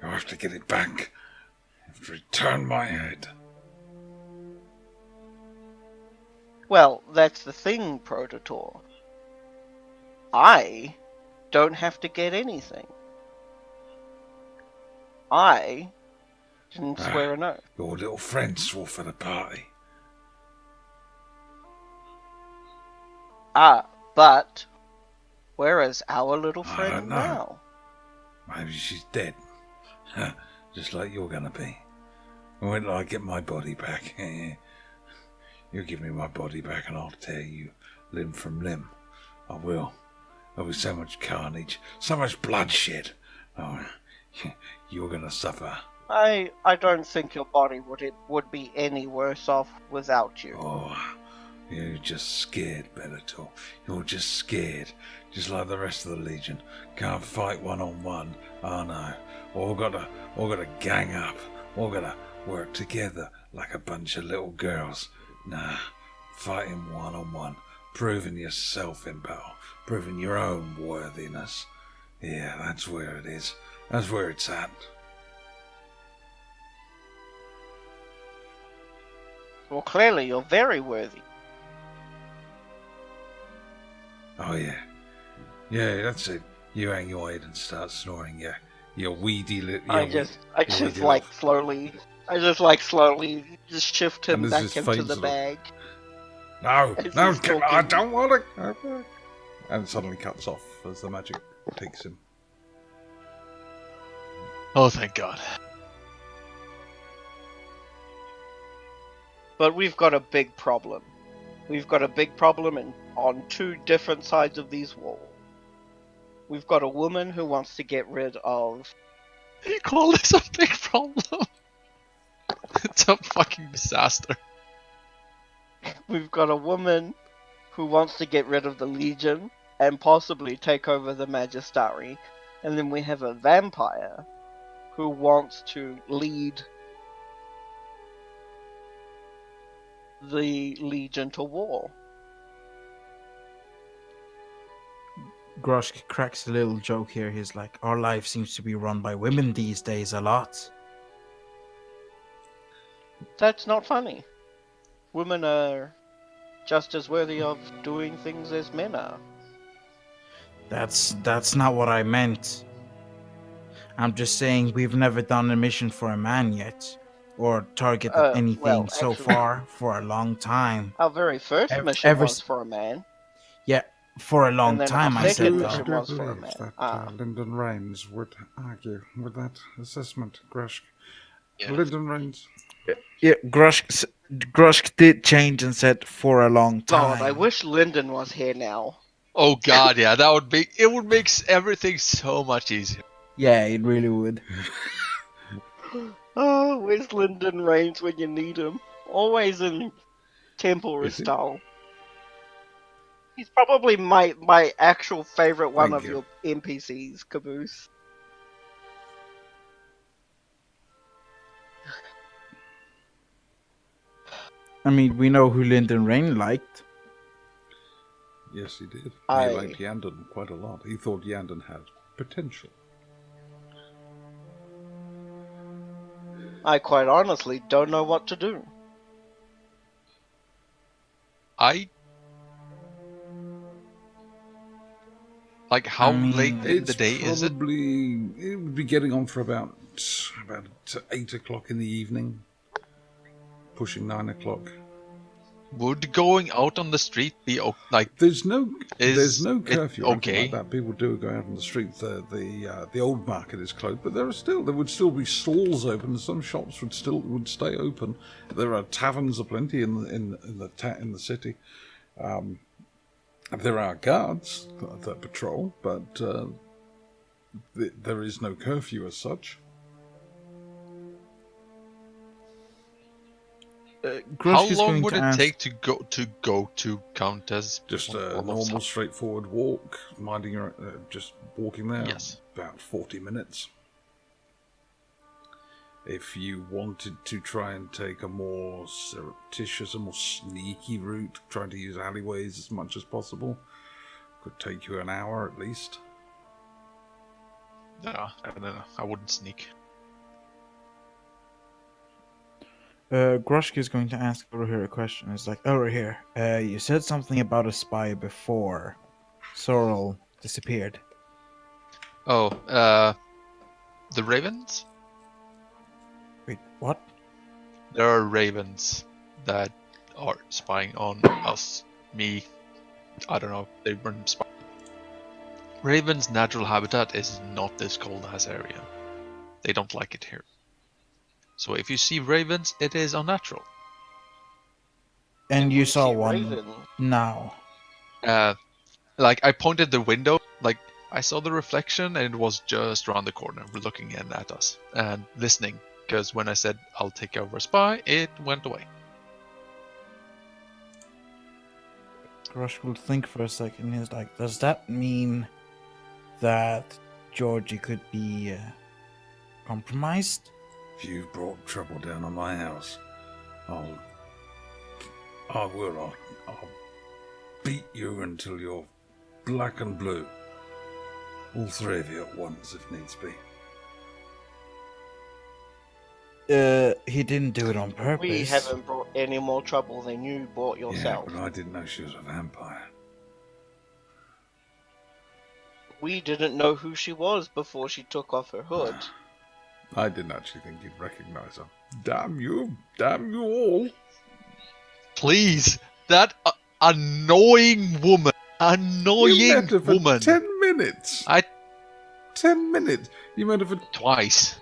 You'll have to get it back. You have to return my head. Well, that's the thing, Prototor. I don't have to get anything. I didn't swear an oath. Your little friend swore for the party. But where is our little I friend don't know. now? Maybe she's dead. Just like you're gonna be. Wait till I get my body back. You give me my body back and I'll tear you limb from limb. I will. There'll be so much carnage, so much bloodshed. Oh, you're gonna suffer. I don't think your body would be any worse off without you. Oh, you're just scared, Bellator. You're just scared. Just like the rest of the Legion. Can't fight one-on-one. Oh no. All gotta gang up. All gotta work together like a bunch of little girls. Nah. Fighting one-on-one. Proving yourself in battle. Proving your own worthiness. Yeah, that's where it is. That's where it's at. Well, clearly you're very worthy. Oh yeah. Yeah, that's it. You hang your head and start snoring, yeah. Your weedy little... I just slowly just shift him And back there's this into faint the sort of- bag. No, As no, he's I talking. don't want to. And it suddenly cuts off as the magic takes him. Oh, thank God. But we've got a big problem. We've got a big problem on two different sides of these walls. We've got a woman who wants to get rid of... You call this a big problem? It's a fucking disaster. We've got a woman who wants to get rid of the Legion and possibly take over the Magistari. And then we have a vampire who wants to lead the Legion to war. Groshk cracks a little joke here. He's like, our life seems to be run by women these days a lot. That's not funny. Women are just as worthy of doing things as men are. That's not what I meant. I'm just saying we've never done a mission for a man yet, or targeted anything Well, so actually, far for a long time. our very first mission Ever was for a man, yeah, for a long and then our time. I I said second do, I mission though. do was for a believe man. that Lyndon Rains would argue with that assessment, Grush. Yeah. Lyndon Rains. Yeah, Grushk did change and said for a long time. God, I wish Lyndon was here now. Oh god, yeah, that would be. It would make everything so much easier. Yeah, it really would. Oh, where's Lyndon Rains when you need him? Always in Temple Is he? Ristal. He's probably my actual favorite one Thank of you. your NPCs, Caboose. I mean, we know who Lyndon Rain liked. Yes, he did. He I- liked Yandon quite a lot. He thought Yandon had potential. I quite honestly don't know what to do. Like, how I mean, late in the It's day is it? probably... It would be getting on for about 8 o'clock in the evening. Pushing 9 o'clock. Would going out on the street be like? There's no Is no it curfew or anything okay? like that. People do go out on the street. The old market is closed, but there would still be stalls open. Some shops would stay open. There are taverns aplenty in the city. There are guards that patrol, but there is no curfew as such. How Grushk is long going would to it ask- take to go to Countess? Just a Orlov's normal, house? straightforward walk, minding your, just walking there. Yes. About 40 minutes. If you wanted to try and take a more surreptitious, a more sneaky route, trying to use alleyways as much as possible, could take you an hour at least. No, I wouldn't sneak. Grushk is going to ask over here a question. It's like, over here, you said something about a spy before Sorrel disappeared. Oh, the ravens? Wait, what? There are ravens that are spying on us, me. I don't know. They run spying. Ravens' natural habitat is not this cold ass area. They don't like it here. So if you see ravens, it is unnatural. And you saw See one Raven. now. Like I pointed the window, like I saw the reflection, and it was just around the corner, looking in at us and listening. Because when I said I'll take over a spy, it went away. Grushk will think for a second. He's like, does that mean that Georgie could be compromised? If you've brought trouble down on my house, I'll beat you until you're black and blue. All three of you at once, if needs be. He didn't do it on purpose. We haven't brought any more trouble than you brought yourself. Yeah, but I didn't know she was a vampire. We didn't know who she was before she took off her hood. I didn't actually think you'd recognize her. Damn you all. Please, that annoying woman. You Annoying met her for woman. 10 minutes. 10 minutes. You met her for... Twice.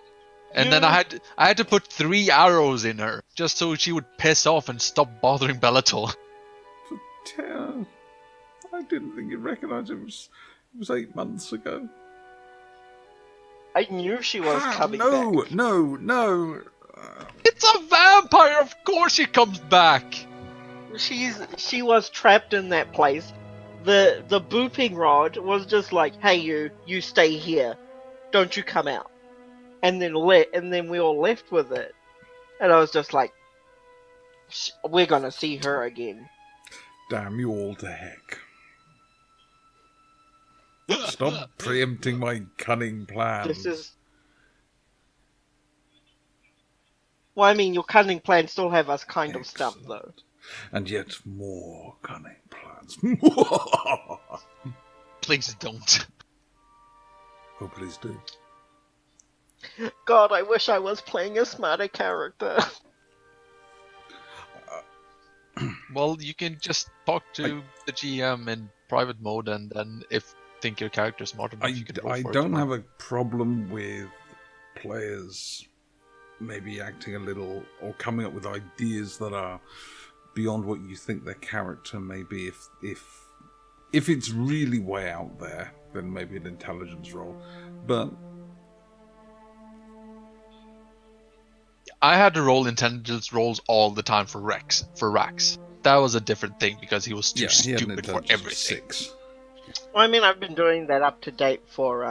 And then I had to put 3 arrows in her just so she would piss off and stop bothering Bellator. I didn't think you'd recognize it. It was 8 months ago. I knew she was coming no, back. No. It's a vampire. Of course she comes back. She was trapped in that place. The booping rod was just like, hey you stay here. Don't you come out. And then we all left with it. And I was just like, we're gonna see her again. Damn you all to heck. Stop preempting my cunning plans. This is... Well, I mean, your cunning plans still have us kind of stumped, though. And yet more cunning plans. Please don't. Oh, please do. God, I wish I was playing a smarter character. Well, you can just talk to the GM in private mode, and then if think your character's smart enough, you can roll I for it don't tomorrow. have a problem with players maybe acting a little or coming up with ideas that are beyond what you think their character may be. If it's really way out there, then maybe an intelligence roll. But I had to roll intelligence rolls all the time for Rax. That was a different thing because he was too he had an stupid for intelligence of everything. 6. Well, I mean, I've been doing that up to date for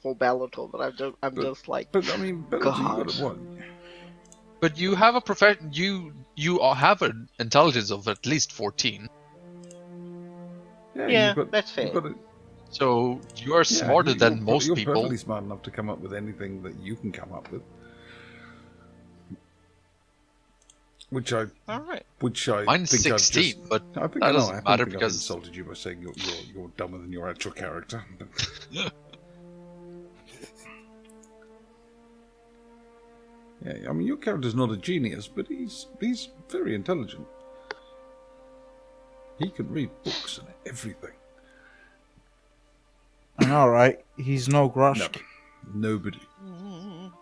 Bellator, but I'm just like, But I mean, Bellator, you got God. what? But you have a profession. You have an intelligence of at least 14, Yeah, that's fair. You've got it. so you are smarter than most you're people. perfectly smart enough to come up with anything that you can come up with. Which I All right. Mine's think 16, but I think that I know. doesn't I think matter I've because insulted you by saying you're dumber than your actual character. Yeah, I mean your character's not a genius, but he's very intelligent. He can read books and everything. All right, he's no No, Grushk. nobody.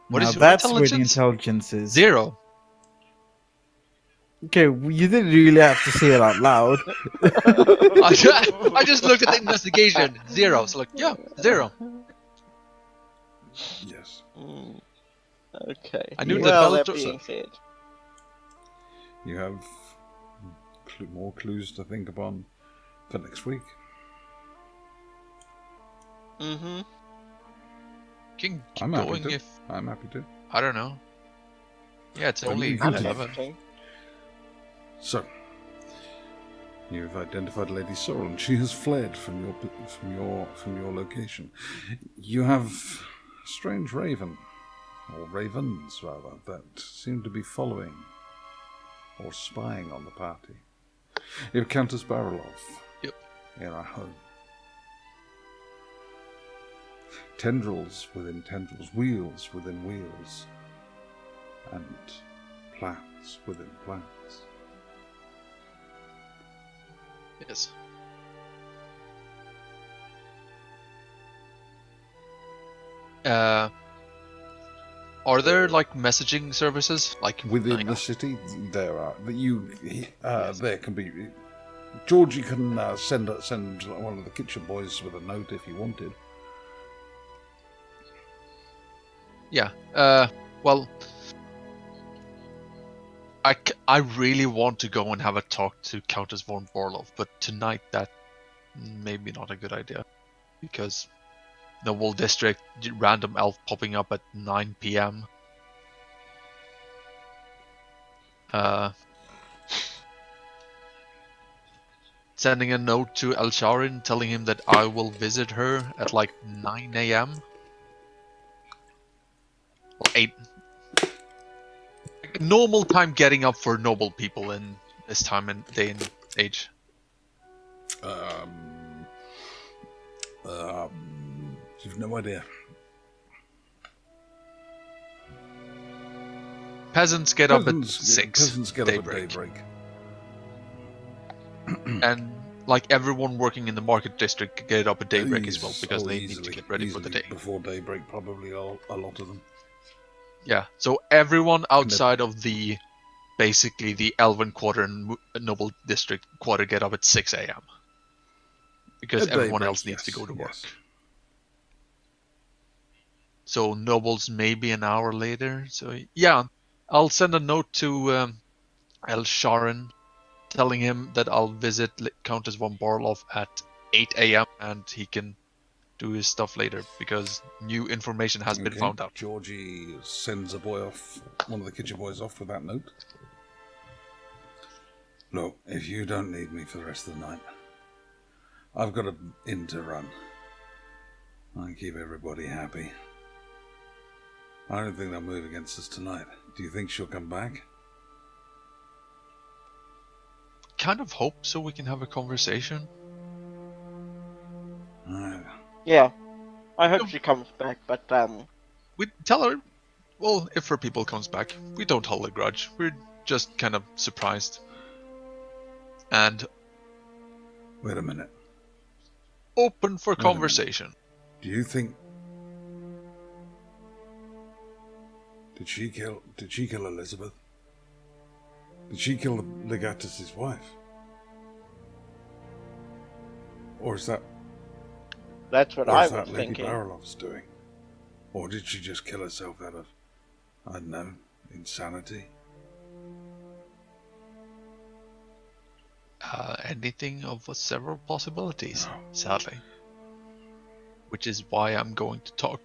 What Now is your that's where the intelligence? intelligence is. 0. Okay, you didn't really have to say it out loud. I just looked at the investigation. 0. So like, yeah, 0. Yes. Okay. I knew well, that that Bellator- being said, You have more clues to think upon for next week. mm-hmm. Can keep I'm happy going to. if I'm happy to. I don't know. Yeah, it's Well, only you can do 11. So, you've identified Lady Sorrel. She has fled from your location. You have a strange raven, or ravens rather, that seem to be following or spying on the party. You have Countess Barrelov. Yep. In our home. Tendrils within tendrils, wheels within wheels, and plants within plants. Yes. Are there like messaging services like Within the city, there are. There can be. Georgie can send one of the kitchen boys with a note if he wanted. Yeah. Well, I really want to go and have a talk to Countess von Borlov, but tonight that maybe not a good idea because Noble District random elf popping up at 9 p.m. Sending a note to Elsharin telling him that I will visit her at like 9 a.m. or 8. Normal time getting up for noble people in this time and day and age. You've no idea. Peasants get up at 6. Peasants get up at daybreak. And like everyone working in the market district get up at daybreak as well because they need to get ready for the day. Before daybreak, probably a lot of them. Yeah, so everyone outside of basically the Elven Quarter and Noble District Quarter get up at 6 a.m. Because At everyone daybreak, else needs to go to work. yes. So Nobles maybe an hour later. So yeah, I'll send a note to Elsharin telling him that I'll visit Countess von Borlov at 8 a.m. and he can do his stuff later because new information has been found out. Georgie sends a boy off, one of the kitchen boys off with that note. Look, if you don't need me for the rest of the night, I've got an inn to run. I can keep everybody happy. I don't think they'll move against us tonight. Do you think she'll come back? kind of hope so we can have a conversation. Yeah, I hope she comes back, but We tell her, well, if her people comes back, we don't hold a grudge. We're just kind of surprised. And Wait a minute. open for Wait a minute. conversation. Do you think... Did she kill Elizabeth? Did she kill the legatus's wife? Or is that... that's what Or I is was that Lady thinking. Baralov's doing? Or did she just kill herself out of, I don't know, insanity? Anything of several possibilities, No. sadly. Which is why I'm going to talk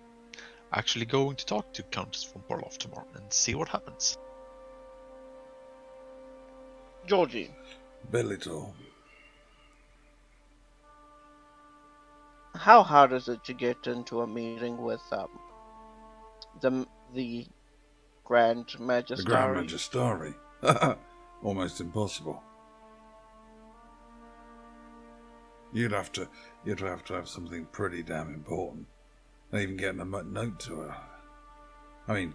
to Countess von Borloff tomorrow and see what happens. Georgie, Bellator. how hard is it to get into a meeting with the Grand Magistari? The Grand Magistari. Almost impossible. You'd have to have something pretty damn important. And even getting a note to her. I mean,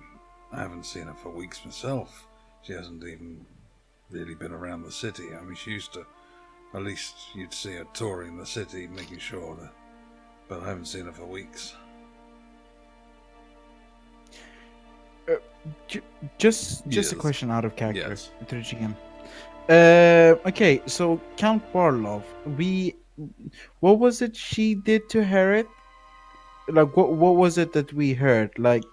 I haven't seen her for weeks myself. She hasn't even really been around the city. I mean, she used to, at least you'd see her touring the city, making sure that, but I haven't seen her for weeks. Just Yes. a question out of character. Yes. To the GM. Okay, so Count Barlov, what was it she did to Herret? Like, what was it that we heard? Like,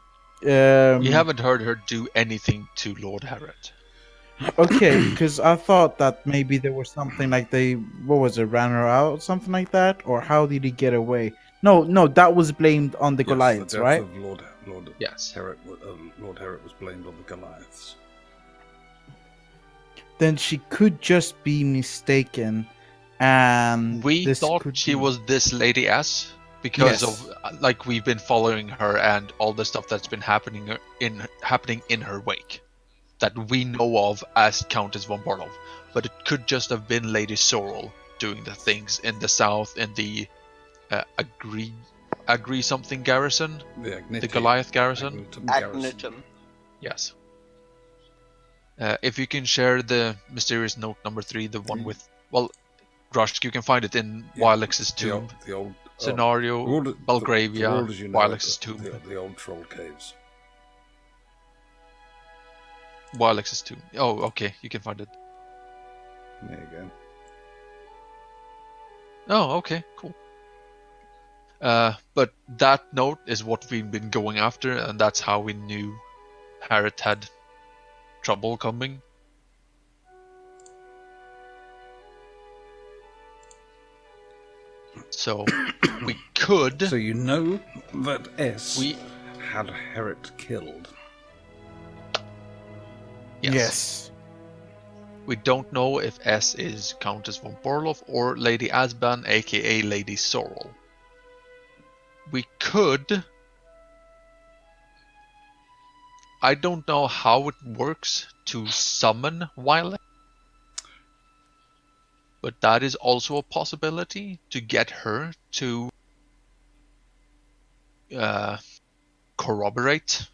We haven't heard her do anything to Lord Herret. Okay, because I thought that maybe there was something like ran her out, something like that, or how did he get away? No, that was blamed on the Goliaths, the death right? of Lord Yes. Herret, Lord Herret was blamed on the Goliaths. Then she could just be mistaken, and We this thought could she be- was this Lady S because Yes. of like we've been following her and all the stuff that's been happening in her wake that we know of as Countess von Barlov. But it could just have been Lady Sorrel doing the things in the south in the agree something garrison, the Goliath garrison. Agniton. Yes. If you can share the mysterious note number 3, the one with, well, Grushk, you can find it in Wilex's tomb. The old Scenario, Belgravia, the world as you know it, Wilex's tomb. the old troll caves. Wilex's tomb. Oh, okay, you can find it. There you go. Oh, okay, cool. But that note is what we've been going after, and that's how we knew Herret had trouble coming. So we could. So you know that S We had Herret killed. yes. We don't know if S is Countess von Borlov or Lady Asban, aka Lady Sorrel. We could. I don't know how it works to summon Wilex, but that is also a possibility to get her to corroborate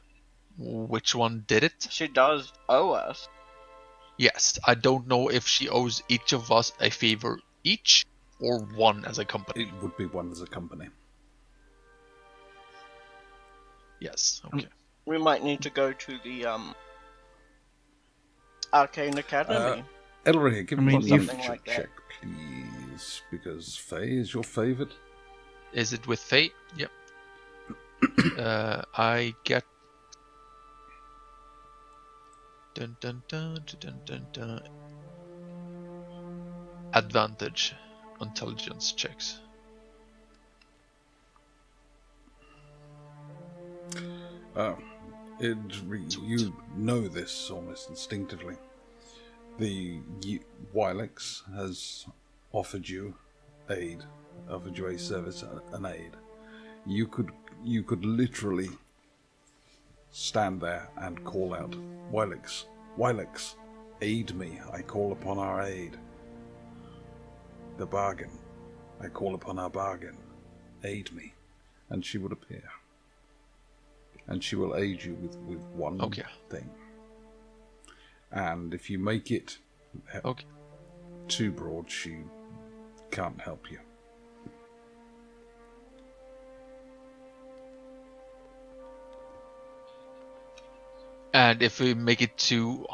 which one did it. She does owe us. Yes, I don't know if she owes each of us a favor each or one as a company. It would be one as a company. Yes, okay. We might need to go to the Arcane Academy. Elirenia, give I me mean, a if- something like that. check, please, because Faye is your favourite. Is it with fate? Yep. I get dun, dun, dun, dun, dun, dun. Advantage intelligence checks. You know this almost instinctively. Wilex has offered you aid, offered you a service, an aid. You could literally stand there and call out, Wilex, aid me, I call upon our aid. the bargain. I call upon our bargain. Aid me. And she will appear. And she will aid you with one thing. And if you make it too broad, she can't help you. And if we make it too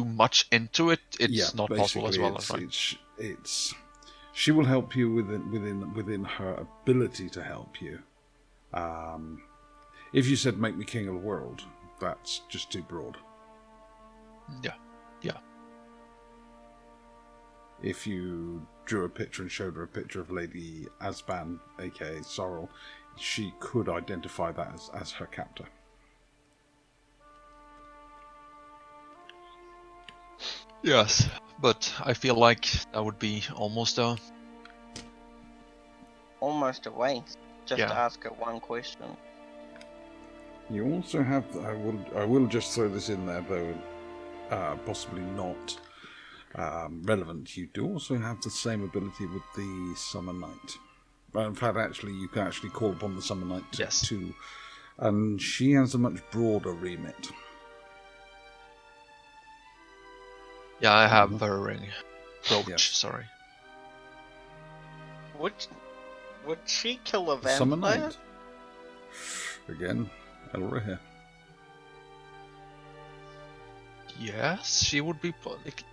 much into it, it's not possible as well. She will help you within her ability to help you. If you said make me king of the world, that's just too broad. Yeah. If you drew a picture and showed her a picture of Lady Asban, aka Sorrel, she could identify that as her captor. Yes, but I feel like that would be almost a waste. Just to ask her one question. You also have. I will just throw this in there, though, possibly not relevant. You do also have the same ability with the Summer Knight. In fact, actually, you can actually call upon the Summer Knight too, and she has a much broader remit. Yeah, I have her ring. Brooch, Yes. Sorry. Would she kill a Summer vampire? Knight. Again, Elirenia. Yes, she would be like.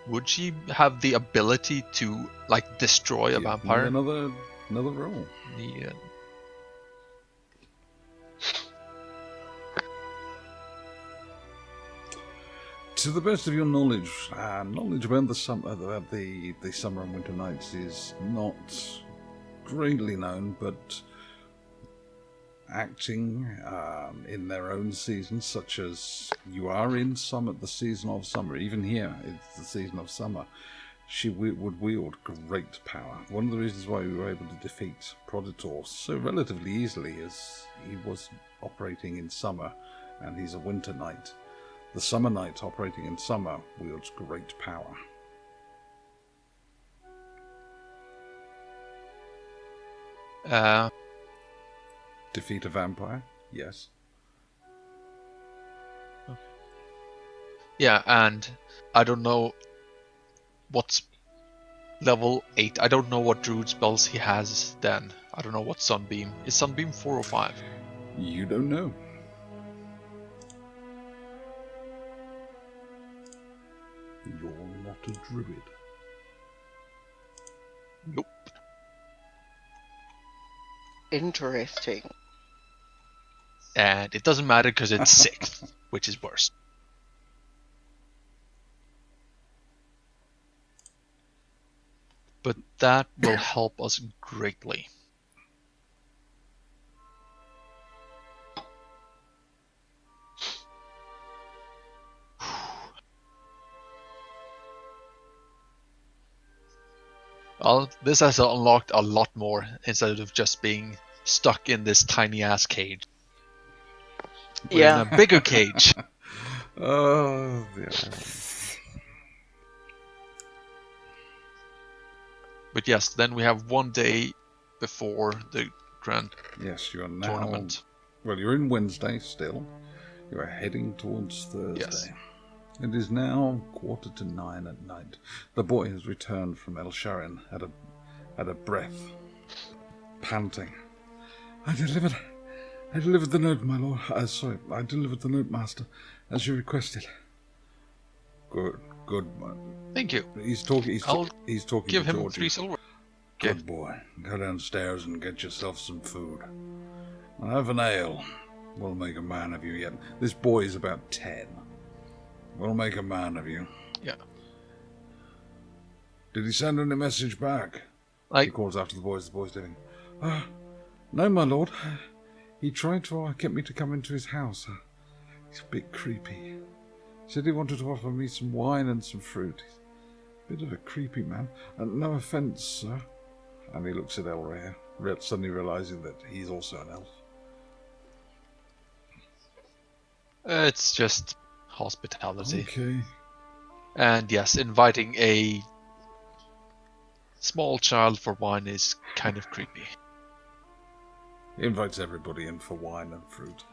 Would she have the ability to destroy a vampire? Another roll. Yeah. To the best of your knowledge, knowledge about the summer and winter nights is not greatly known, but acting in their own seasons, such as you are in the season of summer. Even here, it's the season of summer. She would wield great power. One of the reasons why we were able to defeat Proditor so relatively easily is he was operating in summer, and he's a winter knight. The Summer Knight operating in summer wields great power. Defeat a vampire? Yes. Okay. Yeah, and I don't know what's level 8. I don't know what druid spells he has then. I don't know what Sunbeam. Is Sunbeam 4 or 5? You don't know. You're not a druid. Nope. Interesting. And it doesn't matter because it's 6th, which is worse. But that will help us greatly. Well, this has unlocked a lot more instead of just being stuck in this tiny ass cage. We're in a bigger cage. Oh, yeah. But yes, then we have one day before the grand Yes, you are now. tournament. Well, you're in Wednesday still. You are heading towards Thursday. Yes. It is now 9:15 at night. The boy has returned from El Sharin at a breath, panting. I delivered the note, my lord. I delivered the note, master, as you requested. Good man. Thank you. He's talking. He's talking Give to him Georgie. 3 silver. Good boy. Go downstairs and get yourself some food. And have an ale. We'll make a man of you yet. This boy is about 10. We'll make a man of you. Yeah. Did he send any message back? He calls after the boys. The boy's leaving. No, my lord. He tried to get me to come into his house. He's a bit creepy. He said he wanted to offer me some wine and some fruit. He's a bit of a creepy man. And no offence, sir. And he looks at Elirenia, suddenly realising that he's also an elf. It's just hospitality. Okay. And yes, inviting a Small child for wine is kind of creepy. He invites everybody in for wine and fruit.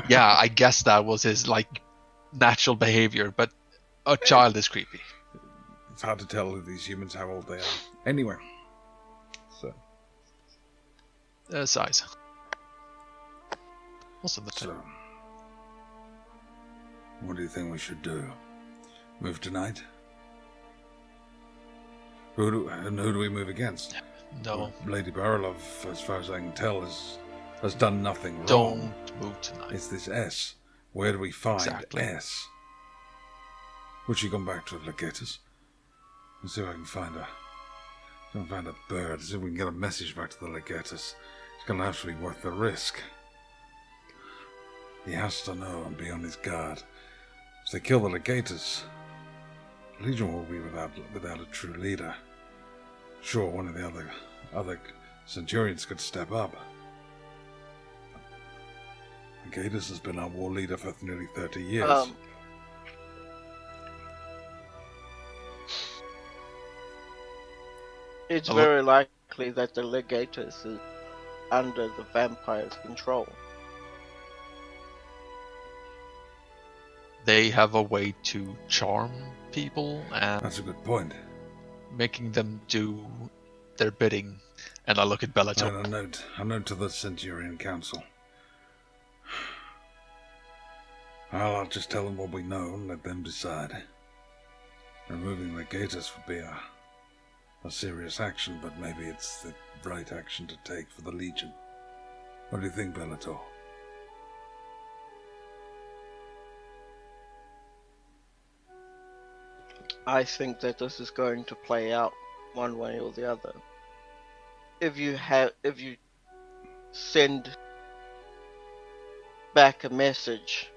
Yeah, I guess that was his natural behavior, but a child is creepy. It's hard to tell with these humans how old they are. Anyway, so Size. Most of the time. So, what do you think we should do? Move tonight? Who do we move against? No. Lady Barilov, as far as I can tell, has done nothing wrong. Don't move tonight. It's this S. Where do we find Exactly. S? Would she come back to the Legatus? Let's see if I can find her. Find a bird. See if we can get a message back to the Legatus. It's going to have to be worth the risk. He has to know and be on his guard. If they kill the Legatus, the Legion will be without a true leader. Sure, one of the other Centurions could step up. Legatus has been our war leader for nearly 30 years. It's very likely that the Legatus is under the vampire's control. They have a way to charm people and That's a good point. making them do their bidding. And I look at Bellator. And a note to the Centurion Council. Well, I'll just tell them what we know and let them decide. Removing the Legatus would be a serious action, but maybe it's the right action to take for the Legion. What do you think, Bellator? I think that this is going to play out one way or the other. If you send back a message,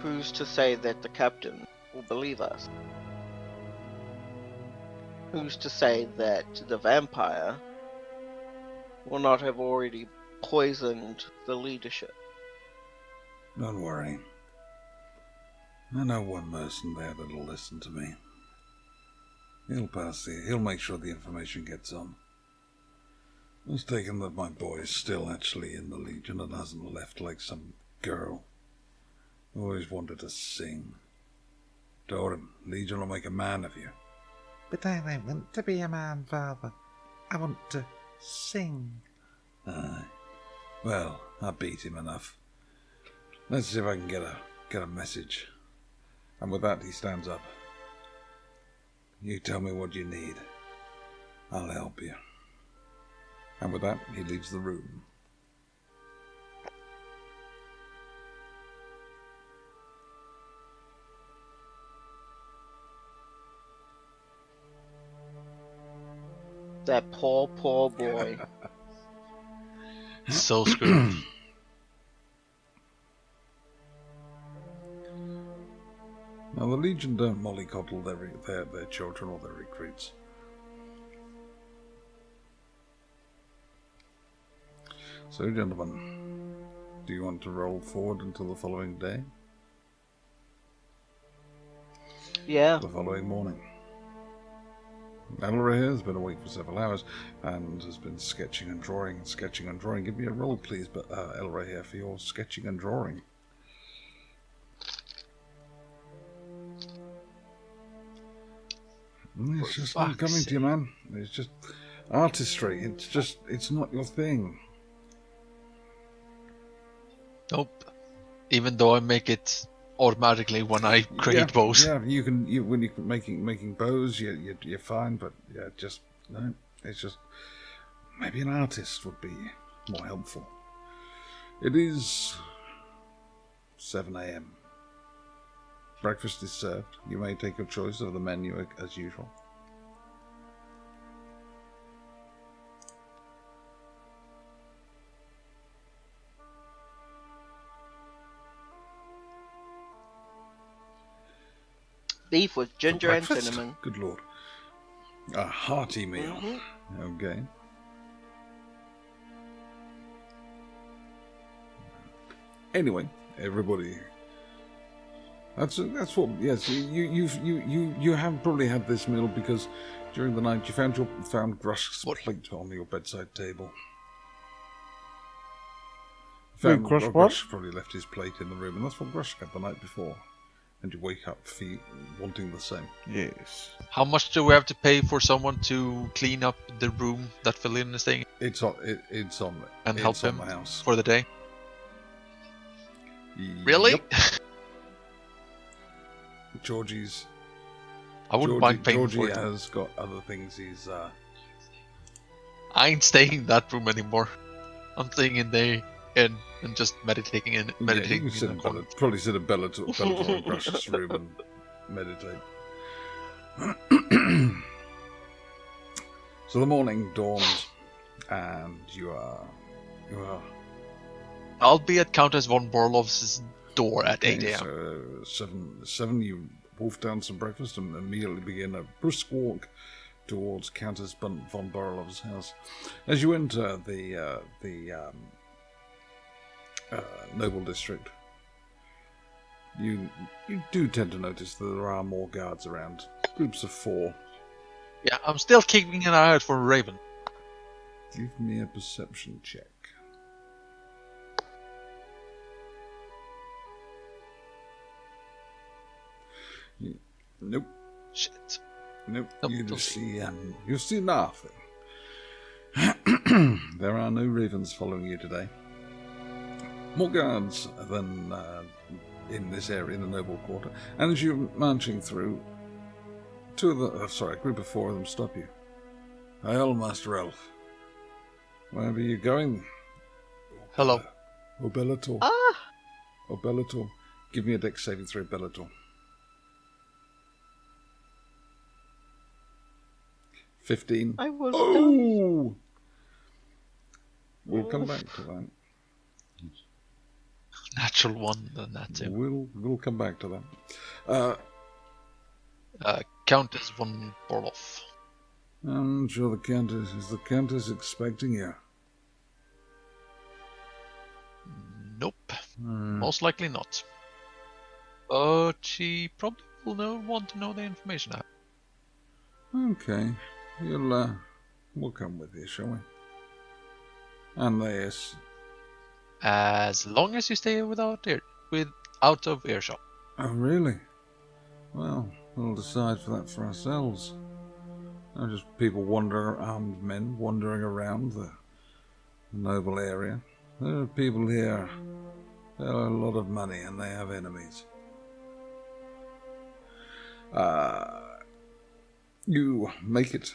who's to say that the captain will believe us? Who's to say that the vampire will not have already poisoned the leadership? Don't worry. I know one person there that'll listen to me. He'll make sure the information gets on. It's taken that my boy is still actually in the Legion and hasn't left like some girl. Always wanted to sing. Told him, Legion will make a man of you. But I don't want to be a man, Father. I want to sing. Aye. Well, I beat him enough. Let's see if I can get a message. And with that, he stands up. You tell me what you need. I'll help you. And with that, he leaves the room. That poor boy. So screwed. Now, the Legion don't mollycoddle their children or their recruits. So, gentlemen, do you want to roll forward until the following day? Yeah. The following morning. Elirenia has been awake for several hours and has been sketching and drawing. Give me a roll, please, but Elirenia, for your sketching and drawing. It's just not coming to you, man. It's just artistry. It's not your thing. Nope. Even though I make it automatically when I create bows. Yeah, when you're making bows, you're fine. But yeah, no. It's just maybe an artist would be more helpful. It is 7 a.m. Breakfast is served. You may take your choice of the menu as usual. Beef with ginger and Breakfast? cinnamon. Good lord. A hearty meal. Mm-hmm. Okay. Anyway, everybody That's what. Yes, you have probably had this meal because during the night you found Grush's What? plate on your bedside table. Wait, Grush what? Grush probably left his plate in the room, and that's what Grush had the night before. And you wake up wanting the same. Yes. How much do we have to pay for someone to clean up the room that Philian is staying in It's on and it's help on him the house. for the day? Really? Yep. Georgie I wouldn't mind paying Georgie for it. has got other things he's. I ain't staying in that room anymore. I'm staying in there and just meditating in You meditating can sit in the in corner. probably sit in Bellator in Grush's room and meditate. So the morning dawns, and you are. I'll be at Countess von Borlov's door at 8 a.m. So 7 you wolf down some breakfast and immediately begin a brisk walk towards Countess von Borlov's house. As you enter the noble district, you do tend to notice that there are more guards around, groups of 4. Yeah, I'm still keeping an eye out for Raven. Give me a perception check. Nope. Shit. Nope. Nope, You don't just see. you see nothing. There are no ravens following you today. More guards than in this area, in the noble quarter. And as you're marching through, a group of 4 of them stop you. Hail, Master Elf. Wherever you're going. Hello. Oh, Bellator. Ah! Oh, Bellator. Give me a dex saving throw, Bellator. 15. I was Oh! We'll come back to that. Natural one, then that too. We'll come back to that. Countess von Borlov. I'm sure the Countess expecting you. Nope. Most likely not. But she probably will want to know the information I have. Okay. We'll come with you, shall we? And yes. As long as you stay out of earshot. Oh, really? Well, we'll decide for that for ourselves. Not just armed men wandering around the noble area. There are people here. They have a lot of money and they have enemies. You make it.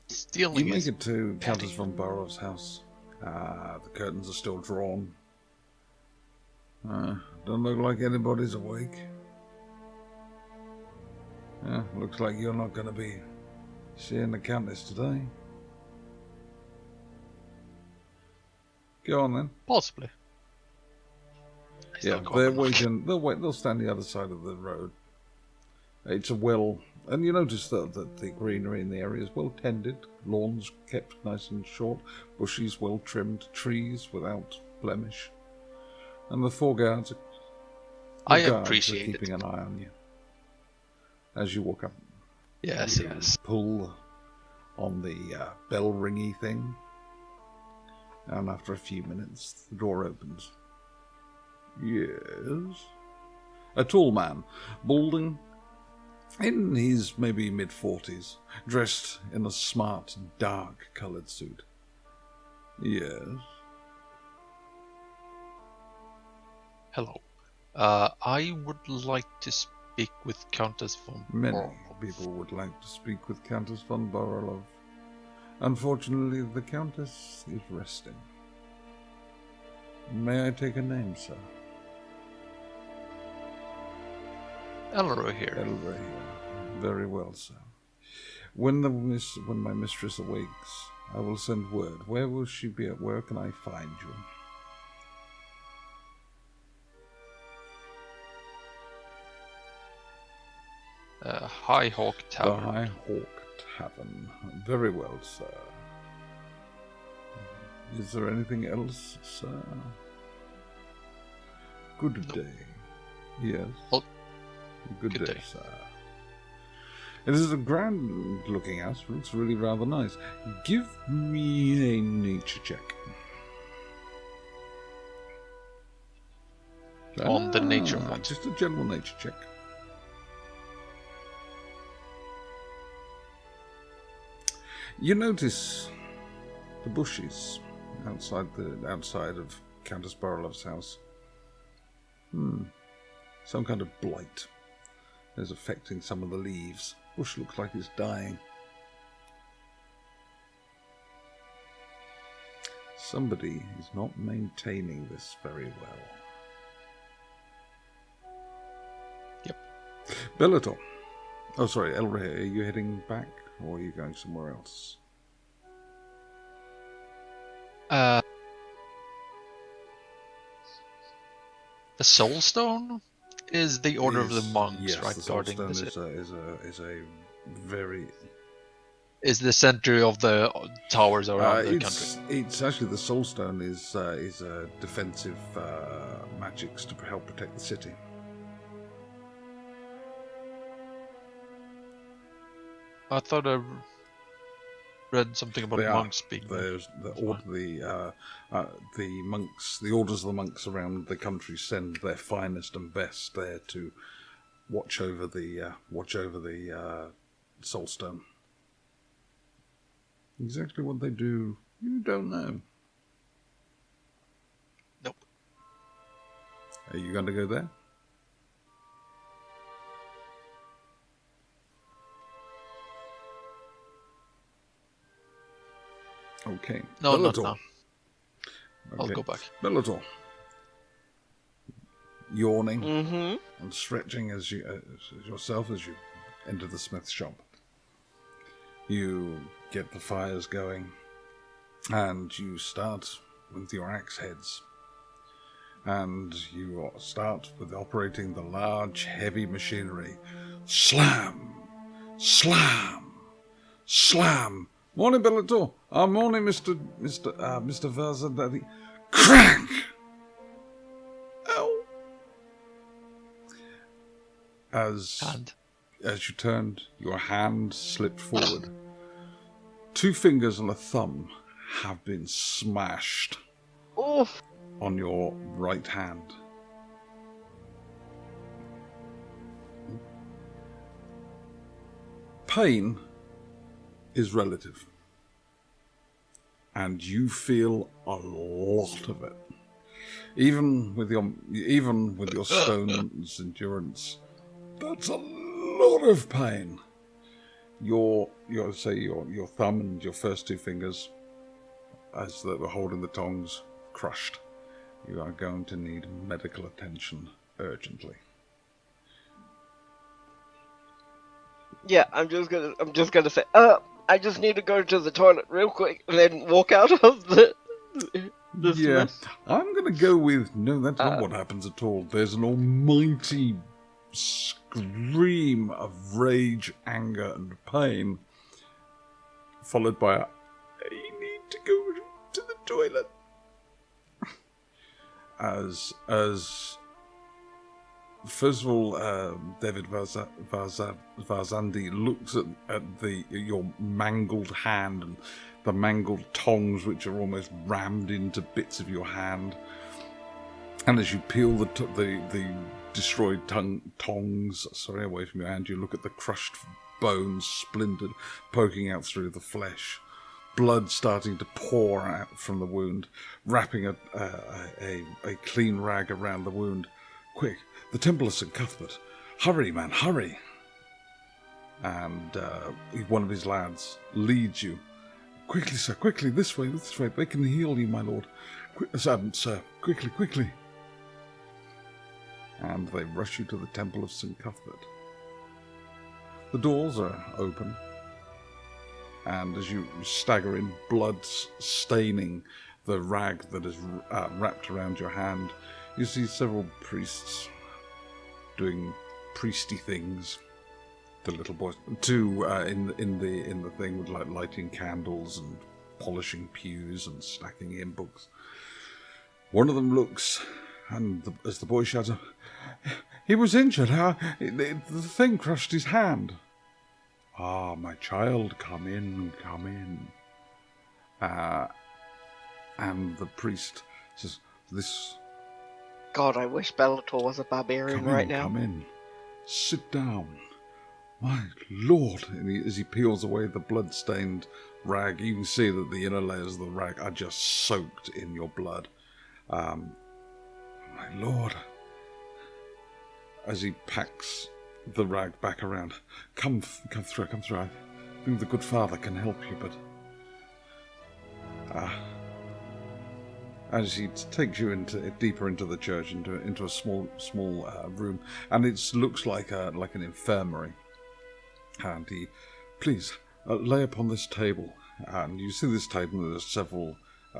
Stealing You make is it to petty. Countess von Borov's house. The curtains are still drawn. Don't look like anybody's awake. Looks like you're not going to be seeing the Countess today. Go on then. Possibly. Yeah, they're waiting. They'll stand the other side of the road. It's a well, and you notice that the greenery in the area is well tended. Lawns kept nice and short, bushes well trimmed, trees without blemish, and the 4 guards. I Are appreciate keeping it. an eye on you as you walk up. Yes, You yes. pull on the bell ringy thing, and after a few minutes, the door opens. Yes. A tall man, balding, in his maybe mid-40s, dressed in a smart, dark-coloured suit. Yes. Hello. I would like to speak with Countess von Many Borlov. people would like to speak with Countess von Borlov. Unfortunately, the Countess is resting. May I take a name, sir? Elro here. Elirenia. Very well, sir. When my mistress awakes, I will send word. Where will she be at? Where can I find you? High Hawk Tower. The High Hawk Tavern. Very well, sir. Is there anything else, sir? Good day. Yes. Good Good day, day. sir. It is a grand looking house. It looks really rather nice. Give me a nature check. On the nature of what? Just a general nature check. You notice the bushes outside of Countess Borolov's house. Some kind of blight is affecting some of the leaves. Bush looks like it's dying. Somebody is not maintaining this very well. Yep. Bellator. Oh, sorry, Elirenia, are you heading back or are you going somewhere else? The Soulstone is the order of the monks, yes, right? The Guarding Soulstone the city. is a very. Is the center of the towers around the country. It's actually the Soulstone is defensive magics to help protect the city. I thought I read something about monks being. There's the monks, the orders of the monks around the country send their finest and best there to watch over the Soulstone. Exactly what they do, you don't know. Nope. Are you going to go there? Okay. No, Bellator. not now. I'll Okay. go back. Bellator. Yawning Mm-hmm. and stretching as you enter the smith's shop. You get the fires going, and you start with your axe heads. And you start with operating the large, heavy machinery. Slam! Slam! Slam! Morning, Bellator. Morning, Mr. Verzadaddy. Crank! Ow! As you turned, your hand slipped forward. 2 fingers and a thumb have been smashed Oof. on your right hand. Pain is relative, and you feel a lot of it. Even with your stone's endurance, that's a lot of pain. Your thumb and your first 2 fingers, as they were holding the tongs, crushed. You are going to need medical attention urgently. Yeah, I'm just gonna say, I just need to go to the toilet real quick and then walk out of the Yeah, smith. I'm going to go with, no, that's not what happens at all. There's an almighty scream of rage, anger, and pain, followed by a, I need to go to the toilet. As first of all, David Varzandi looks at your mangled hand and the mangled tongs, which are almost rammed into bits of your hand. And as you peel the destroyed tongs away from your hand, you look at the crushed bones, splintered, poking out through the flesh. Blood starting to pour out from the wound, wrapping a clean rag around the wound. Quick, the Temple of St. Cuthbert. Hurry, man, hurry. And one of his lads leads you. Quickly, sir, quickly, this way. They can heal you, my lord. Sir, quickly. And they rush you to the Temple of St. Cuthbert. The doors are open. And as you stagger in, blood staining the rag that is wrapped around your hand, you see several priests doing priesty things. The little boys, two in the thing with like lighting candles and polishing pews and stacking hymn books. One of them looks, and as the boy shouts, He was injured. The thing crushed his hand. Ah, my child, come in, come in. And the priest says, "This." God, I wish Bellator was a barbarian right now. Come in. Sit down. My lord. And as he peels away the blood-stained rag, you can see that the inner layers of the rag are just soaked in your blood. My lord. As he packs the rag back around. Come through. I think the good father can help you, but... as he takes you deeper into the church, into a small room, and it looks like an infirmary. And he, please, lay upon this table. And you see this table, there's several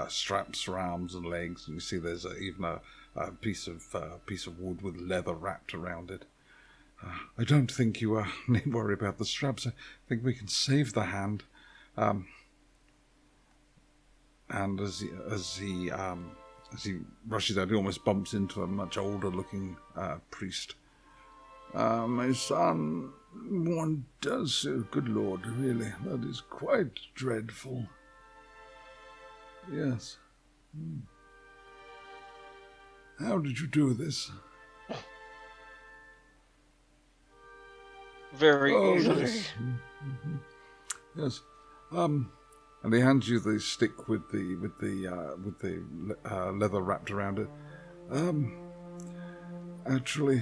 straps for arms and legs, and you see there's even a piece of wood with leather wrapped around it. I don't think you need worry about the straps. I think we can save the hand. And as he rushes out, he almost bumps into a much older-looking priest. My son, one does, good Lord, really, that is quite dreadful. Yes. How did you do this? Very easily. Yes. Mm-hmm. Yes. And he hands you the stick with the leather wrapped around it. Actually,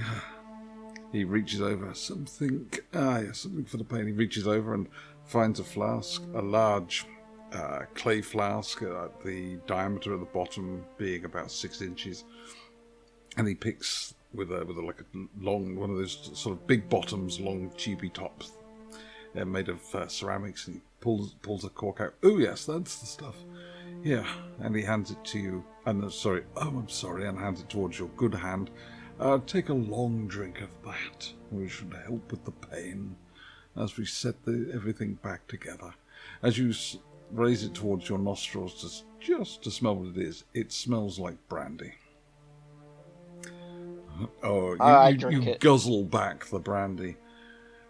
he reaches over something for the pain. He reaches over and finds a flask, a large clay flask, the diameter at the bottom being about 6 inches, and he picks with a long one of those sort of big bottoms, long tubey tops, made of ceramics, and he pulls a cork out. Oh yes, that's the stuff. Here, and he hands it to you. And I'm sorry, and hands it towards your good hand. Take a long drink of that. We should help with the pain as we set everything back together. As you raise it towards your nostrils just to smell what it is, it smells like brandy. Oh, you guzzle back the brandy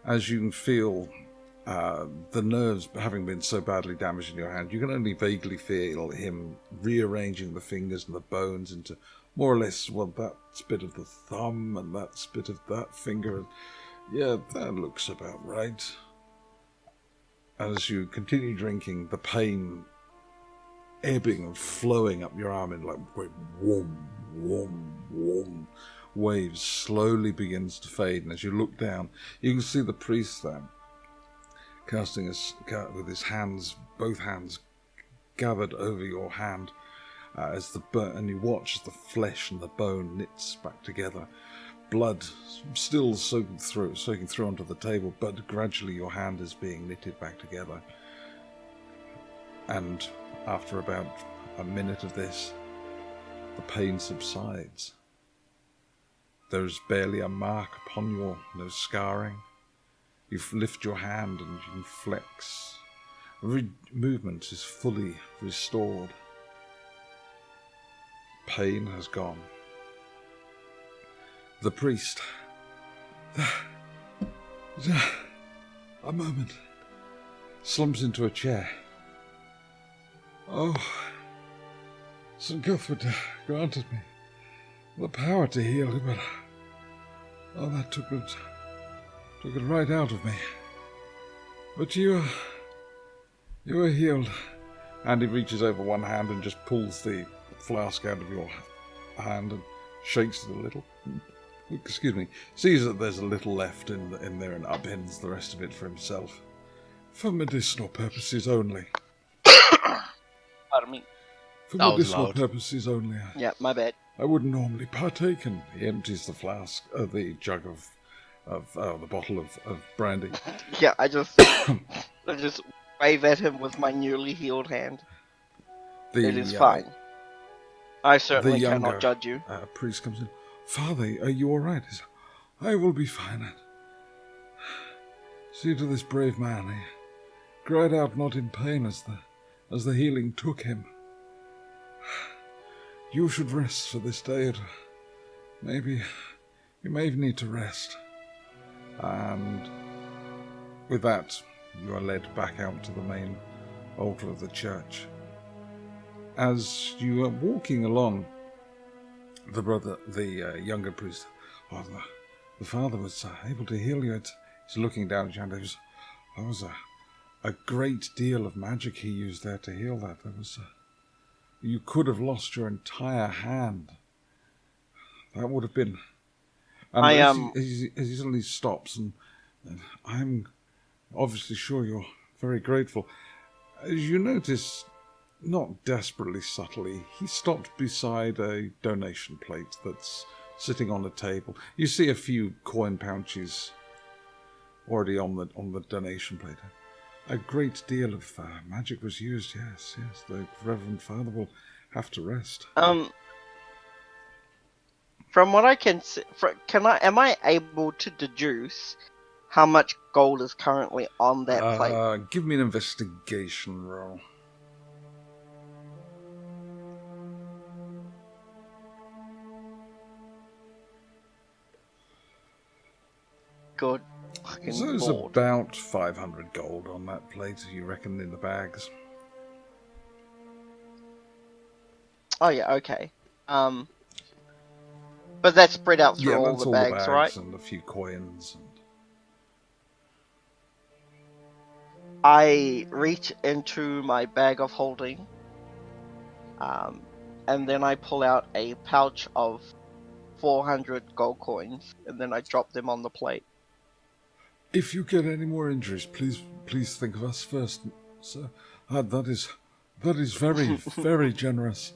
as you can feel the nerves having been so badly damaged in your hand. You can only vaguely feel him rearranging the fingers and the bones into more or less, well, that's bit of the thumb and that's bit of that finger. Yeah, that looks about right. As you continue drinking, the pain ebbing and flowing up your arm in like warm, warm, warm waves slowly begins to fade. And as you look down, you can see the priest there, casting with his hands, both hands gathered over your hand, and you watch as the flesh and the bone knits back together. Blood still soaking through onto the table, but gradually your hand is being knitted back together. And after about a minute of this, the pain subsides. There's barely a mark upon no scarring. You lift your hand and you can flex. Every movement is fully restored. Pain has gone. The priest, a moment, slumps into a chair. Oh, St. Cuthbert granted me the power to heal, but that took it right out of me. But you were healed. And he reaches over one hand and just pulls the flask out of your hand and shakes it a little. Excuse me. Sees that there's a little left in there and upends the rest of it for himself. For medicinal purposes only. Pardon me. For That was medicinal loud. purposes only. Yeah, my bad. I wouldn't normally partake, and he empties the flask, the jug the bottle of brandy. Yeah, I just wave at him with my newly healed hand. It is fine. I certainly cannot judge you. Priest comes in. Father, are you all right? I will be fine. See to this brave man. He cried out not in pain as the healing took him. You should rest for this day. Maybe You may need to rest. And with that, you are led back out to the main altar of the church. As you are walking along, the younger priest, the father was able to heal you. He's looking down at you, and there was a great deal of magic he used there to heal that. You could have lost your entire hand. That would have been... And as he suddenly stops, and I'm obviously sure you're very grateful. As you notice, not desperately subtly, he stopped beside a donation plate that's sitting on a table. You see a few coin pouches already on the donation plate. A great deal of magic was used. Yes. The Reverend Father will have to rest. From what I can see, am I able to deduce how much gold is currently on that plate? Give me an investigation roll. Good. So there's about 500 gold on that plate, you reckon, in the bags. Oh yeah, okay. But that's spread out through all the bags, right? And a few coins. I reach into my bag of holding, and then I pull out a pouch of 400 gold coins, and then I drop them on the plate. If you get any more injuries, please think of us first, sir. That is very, very generous.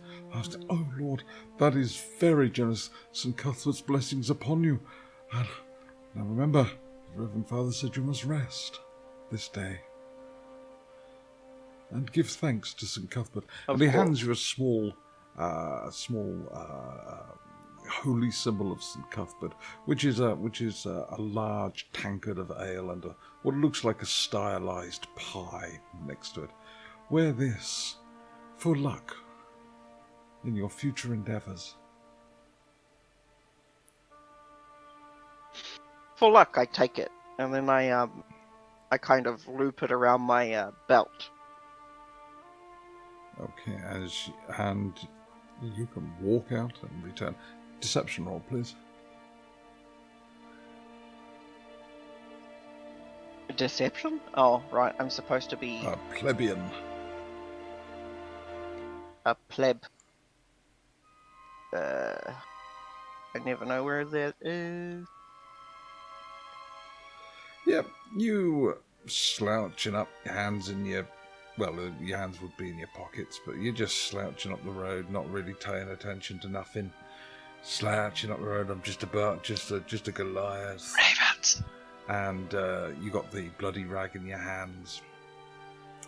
Oh, Lord, that is very generous. St. Cuthbert's blessings upon you. And now remember, the Reverend Father said you must rest this day. And give thanks to St. Cuthbert. And he hands you a small holy symbol of St. Cuthbert, which is a large tankard of ale and what looks like a stylized pie next to it. Wear this for luck in your future endeavors. For luck, I take it, and then I kind of loop it around my belt. Okay, and you can walk out and return. Deception roll, please. Deception? Oh, right. I'm supposed to be A plebeian. a pleb. I never know where that is. Yep, you slouching up, your hands in your... Well, your hands would be in your pockets, but you're just slouching up the road, not really paying attention to nothing. Slouching up the road, I'm just a Goliath. Ravens! And you got the bloody rag in your hands.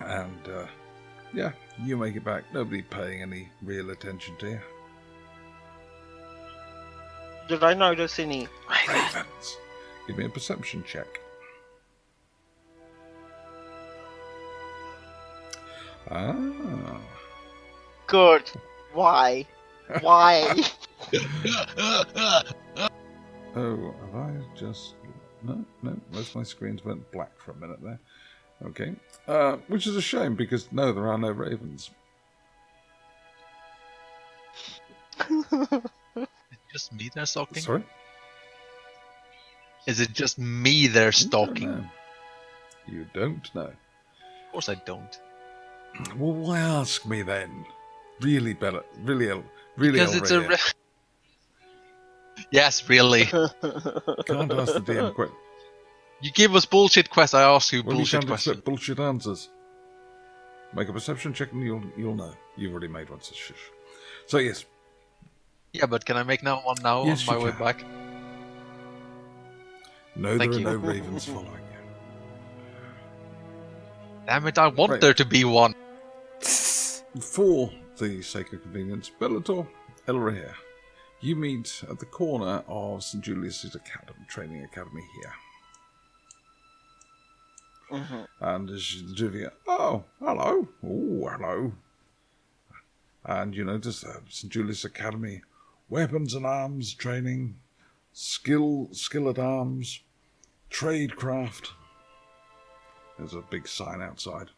And, yeah, you make it back. Nobody paying any real attention to you. Did I notice any Ravens! Give me a perception check. Ah. Good. Why? Why? Oh, have I just... No, most of my screens went black for a minute there. Okay. Which is a shame, because no, there are no ravens. Just me they're stalking? Sorry? Is it just me they're stalking? No. You don't know. Of course I don't. Well, why ask me then? Really, Bella? Really, Because it's a... Yes, really. Can't ask the DM quick. You give us bullshit quests, I ask you Well, bullshit you can't questions. accept bullshit answers. Make a perception check and you'll know. You've already made one, so shush. So, yes. Yeah, but can I make one now Yes, on my you way can. back? No, Thank there are you. no ravens following you. Damn it, I want Right. there to be one. For the sake of convenience, Bellator, Elirenia, you meet at the corner of St. Julius's training academy here. Mm-hmm. And as the two of you, oh, hello. Oh, hello. And you notice that St. Julius Academy, weapons and arms training, skill at arms, tradecraft. There's a big sign outside.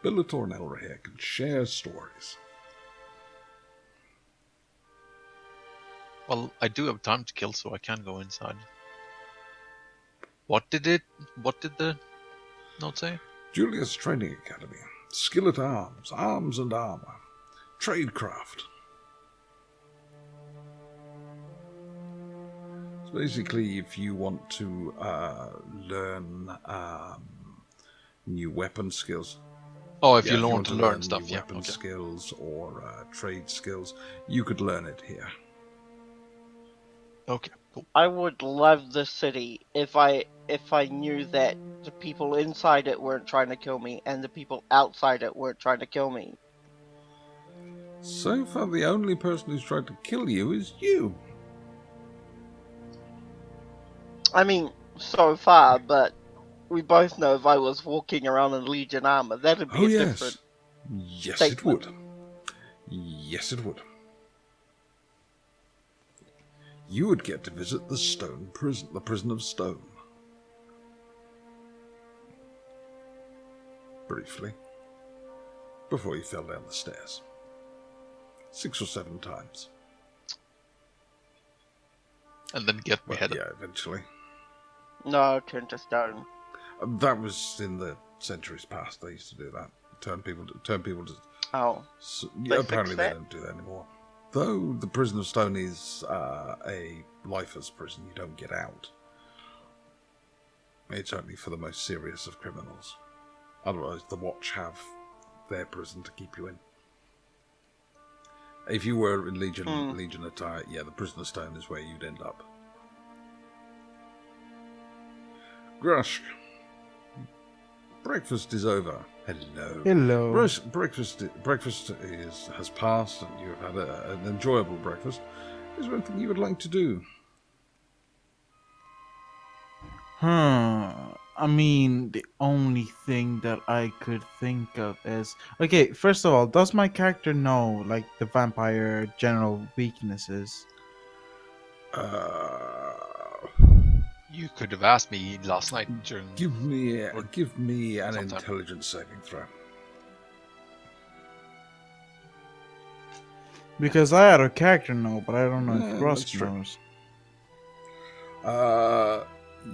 Bellator and Elirenia can share stories. Well, I do have time to kill, so I can go inside. What did the note say? Julius Training Academy. Skill at arms, arms and armor, tradecraft. So basically, if you want to learn new weapon skills. Oh, if Yeah, you want to learn new stuff, yeah. weapon Okay. skills or trade skills, you could learn it here. Okay, cool. I would love the city if I knew that the people inside it weren't trying to kill me and the people outside it weren't trying to kill me. So far, the only person who's tried to kill you is you. I mean, so far, but we both know if I was walking around in Legion armor, that'd be Oh, a yes. different. Yes, statement. it would. Yes, it would. You would get to visit the stone prison, the prison of stone. Briefly. Before you fell down the stairs. 6 or 7 times. And then get Well, beheaded. yeah, eventually. No, turn to stone. That was in the centuries past. They used to do that. Turn people to. Oh. Yeah, They apparently fixed they that? don't do that anymore. Though the prison of stone is a lifer's prison, you don't get out. It's only for the most serious of criminals. Otherwise, the Watch have their prison to keep you in. If you were in Legion attire, yeah, the prison of stone is where you'd end up. Grush, breakfast is over. Hello. Hello. Breakfast has passed, and you've had an enjoyable breakfast. Is there anything you would like to do? I mean, the only thing that I could think of is... Okay, first of all, does my character know, like, the vampire general weaknesses? You could have asked me last night during... Give me an Sometime. intelligence saving throw. Because I had a character know, but I don't know Yeah, if Russ that's true. knows.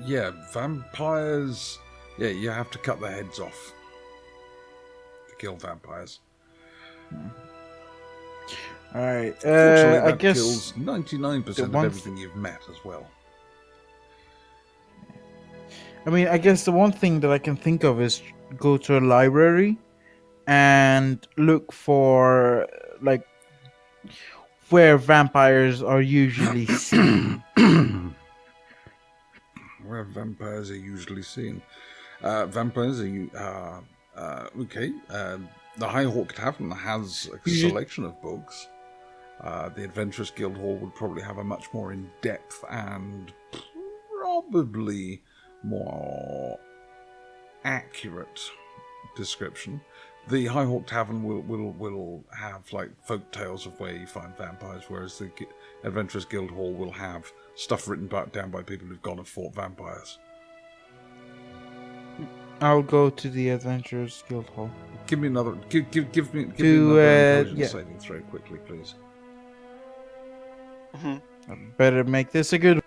Yeah, vampires. Yeah, you have to cut their heads off to kill vampires. Alright, Fortunately, I that guess... kills 99% the of one everything you've met as well. I mean, I guess the one thing that I can think of is go to a library and look for, like, where vampires are usually seen. Where vampires are usually seen. Vampires are okay. The High Hawk Tavern has a selection of books. The Adventurous Guildhall would probably have a much more in-depth and probably more accurate description. The High Hawk Tavern will have like folk tales of where you find vampires, whereas the Adventurous Guildhall will have stuff written down by people who've gone and fought vampires. I'll go to the Adventurers Guildhall. Give me another. Give me another intelligence saving throw quickly, please. I better make this a good one.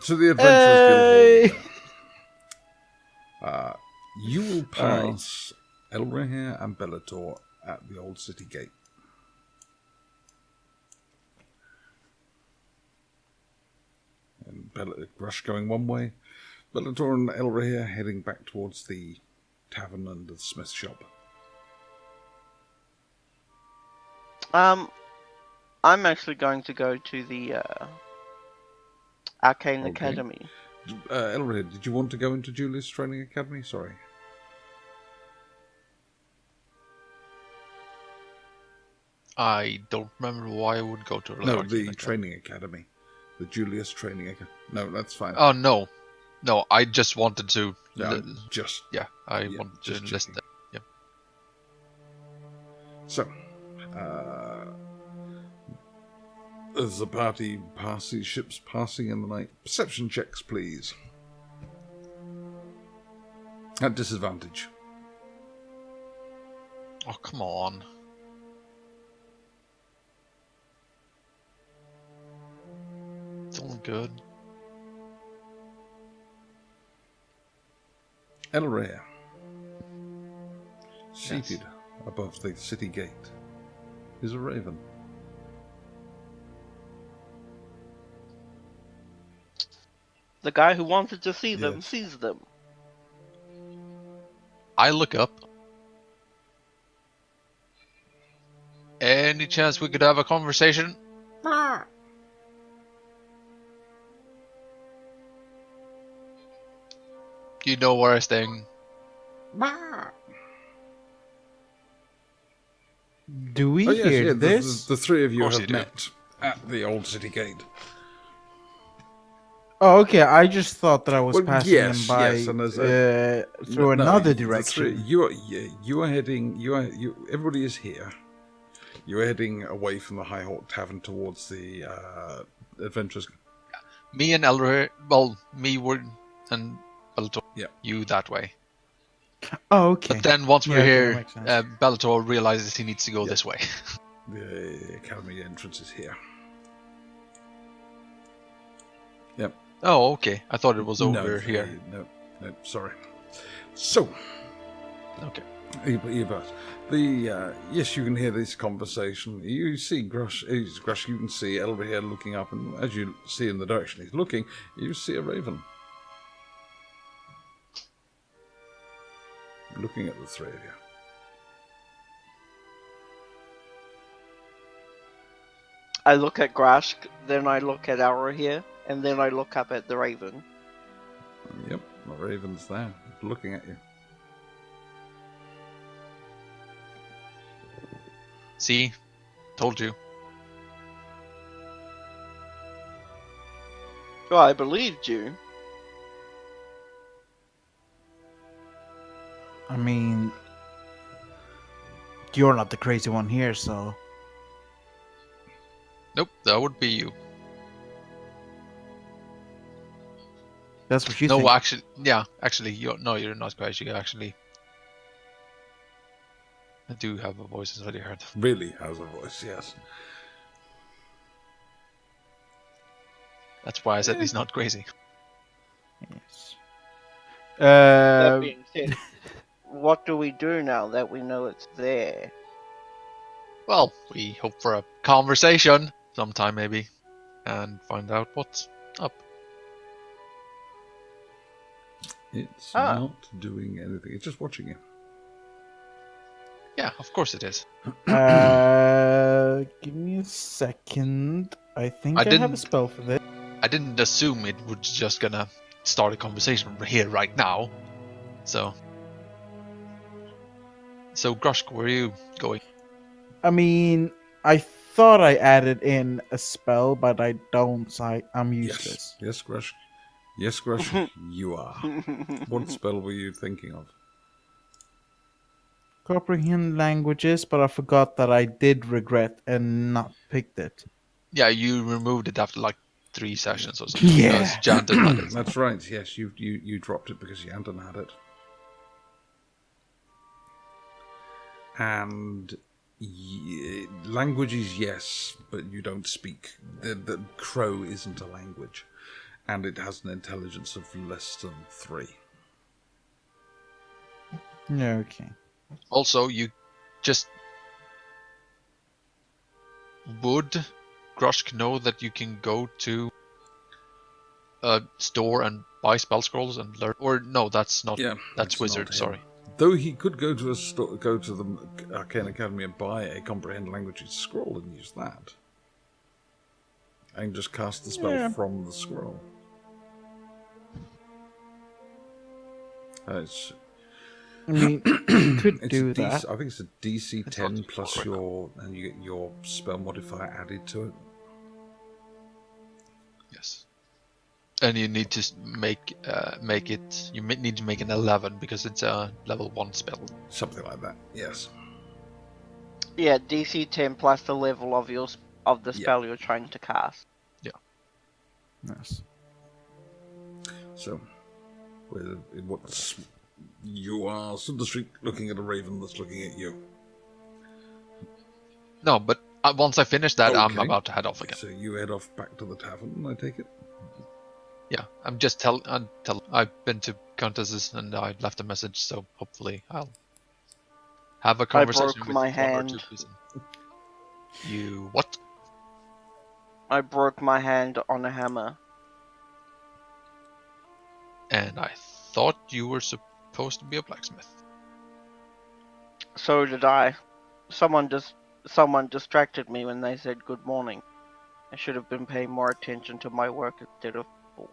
To the Adventurers Guildhall. You will pass Elirenia and Bellator at the old city gate. And Rush going one way, Bellator and Elirenia heading back towards the tavern and the smith shop. I'm actually going to go to the Arcane Okay. Academy. Elirenia, did you want to go into Julius Training Academy? Sorry. I don't remember why I would go to No, Arcane the Academy. Training Academy. The Julius Training Academy. No, that's fine. Oh, no. No, I just wanted to. Yeah, I yeah, wanted just to list checking. them. Yeah. So, as the party passes, ships passing in the night, perception checks, please. At disadvantage. Oh, come on. It's all good. Elirenia, seated above the city gate, is a raven. The guy who wanted to see them Yes. sees them. I look up. Any chance we could have a conversation? You know where I'm staying. Do we Oh yes, hear yeah. this? The three of you course have you do. met at the old city gate. Oh, okay. I just thought that I was Well, passing yes, him by yes, and there's through No, another the direction. you are heading. Everybody is here. You are heading away from the High Hawk Tavern towards the Adventurers. Me and Elrond, well, me were and Bellator, Yeah. you that way. Oh, okay. But then once we're Yeah, okay, that here, makes sense. Bellator realizes he needs to go Yeah. this way. The academy entrance is here. Yep. Oh, okay. I thought it was over here. No, sorry. So, Okay. Eva, yes, you can hear this conversation. You see Grush. You can see Elrond looking up, and as you see in the direction he's looking, you see a raven looking at the three of you. I look at Grashk, then I look at Elrond, and then I look up at the Raven. Yep, the raven's there, looking at you. See? Told you. Well, I believed you. I mean, you're not the crazy one here, so Nope, that would be you. that's what you No, think. actually, you're not crazy. Actually, I do have a voice, as I already heard. Really has a voice, yes. That's why I said he's not crazy. Yes. That being said, what do we do now that we know it's there? Well, we hope for a conversation sometime, maybe, and find out what's up. It's Ah. not doing anything. It's just watching you. Yeah, of course it is. Give me a second. I think I I have a didn't- spell for this. I didn't assume it was just gonna start a conversation here right now. So, Grushk, where are you going? I mean, I thought I added in a spell, but I don't, so I'm useless. Yes, Grush. Yes, Grush, you are. What spell were you thinking of? Comprehend languages, but I forgot that I did regret and not picked it. Yeah, you removed it after like 3 sessions or something. Yeah. Because Janton had it. That's right, yes, you dropped it because Yanton had it. And languages, yes, but you don't speak. The crow isn't a language. And it has an intelligence of less than 3. Yeah, okay. Also, you just would Grushk know that you can go to a store and buy spell scrolls and learn? Or no, that's not. Yeah, that's it's wizard. not him. Sorry. Though he could go to a store, go to the Arcane Academy and buy a comprehend languages scroll and use that, and just cast the spell from the scroll. It's I mean, you could it's do a that. I think it's a DC It's 10 not plus right and you get your spell modifier added to it. Yes. And you need to make it. You need to make an 11 because it's a level 1 spell. Something like that, yes. Yeah, DC 10 plus the level of the spell you're trying to cast. Yes. So, you are stood the street looking at a raven that's looking at you. No, but once I finish that, I'm Okay. about to head off again. So you head off back to the tavern, I take it? Yeah, I'm just I've been to Countess's and I left a message, so hopefully I'll have a conversation broke with my one or hand. two people. You what? I broke my hand on a hammer. And I thought you were supposed to be a blacksmith. So did I. Someone distracted me when they said good morning. I should have been paying more attention to my work instead of people.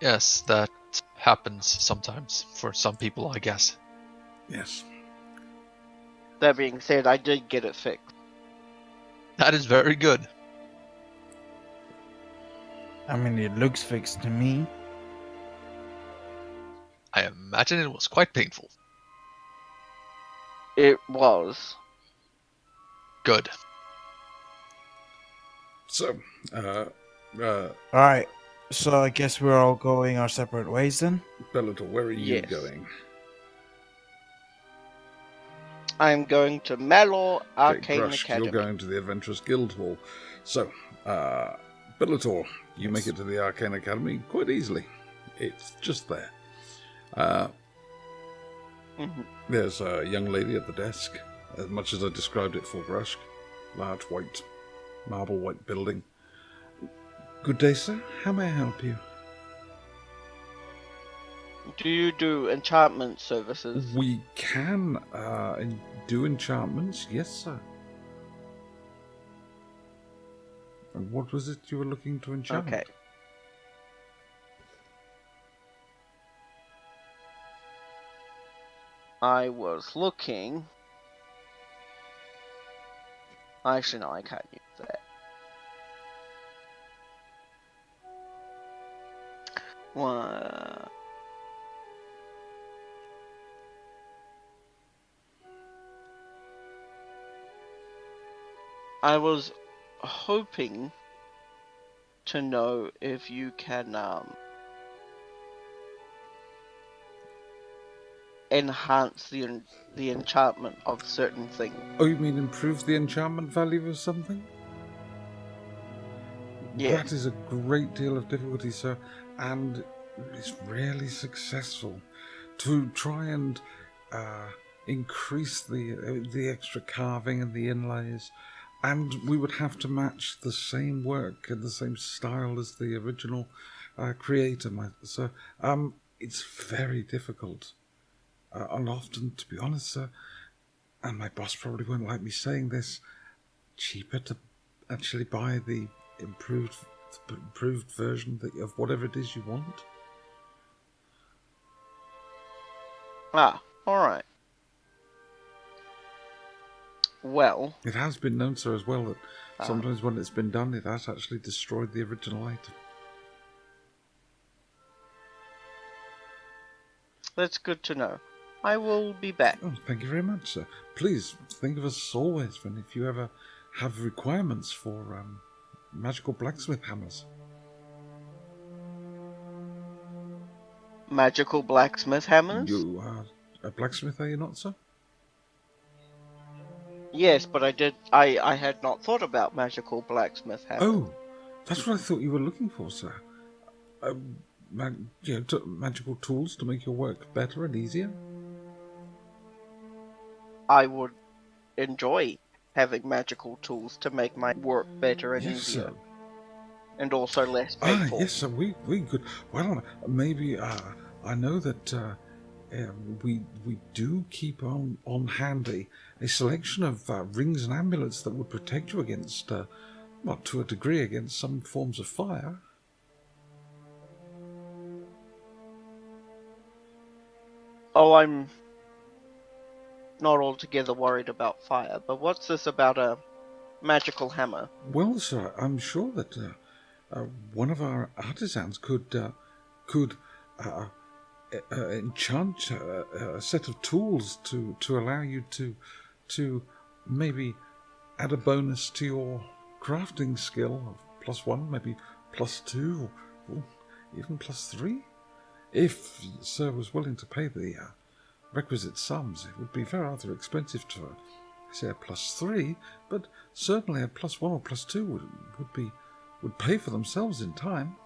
Yes, that happens sometimes for some people, I guess. Yes. That being said, I did get it fixed. That is very good. I mean, it looks fixed to me. I imagine it was quite painful. It was. Good. So, Alright, so I guess we're all going our separate ways then? Bellator, where are you Yes. going? I'm going to Malor Arcane Grushed, Academy. you're going to the Adventurous Guild Hall. So, Bellator, you make it to the Arcane Academy quite easily. It's just there. There's a young lady at the desk, as much as I described it for Grush. Large white, marble white building. Good day, sir. How may I help you? Do you do enchantment services? We can do enchantments, yes, sir. And what was it you were looking to enchant? Okay. I was looking... Actually, no, I can't use that. Well, I was hoping to know if you can enhance the enchantment of certain things. Oh, you mean improve the enchantment value of something? Yeah. That is a great deal of difficulty, sir, and it's rarely successful. To try and increase the extra carving and the inlays, and we would have to match the same work and the same style as the original creator. So, it's very difficult. And often, to be honest, sir, and my boss probably won't like me saying this, cheaper to actually buy the improved version of whatever it is you want. Ah, alright. Well... It has been known, sir, as well, that sometimes when it's been done, it has actually destroyed the original item. That's good to know. I will be back. Oh, thank you very much, sir. Please think of us always if you ever have requirements for magical blacksmith hammers. Magical blacksmith hammers? You are a blacksmith, are you not, sir? Yes, but I had not thought about magical blacksmith hammers. Oh, that's what I thought you were looking for, sir. Magical tools to make your work better and easier? I would enjoy having magical tools to make my work better and Yes, easier. sir. And also less painful. Yes, sir. We could. Well, maybe I know that we do keep on handy a selection of rings and amulets that would protect you against, to a degree, against some forms of fire. Oh, I'm not altogether worried about fire, but what's this about a magical hammer? Well, sir, I'm sure that one of our artisans could enchant a set of tools to allow you to maybe add a bonus to your crafting skill of +1, maybe +2, or even +3. If Sir was willing to pay the requisite sums, it would be very rather expensive to say a +3, but certainly a +1 or +2 would pay for themselves in time.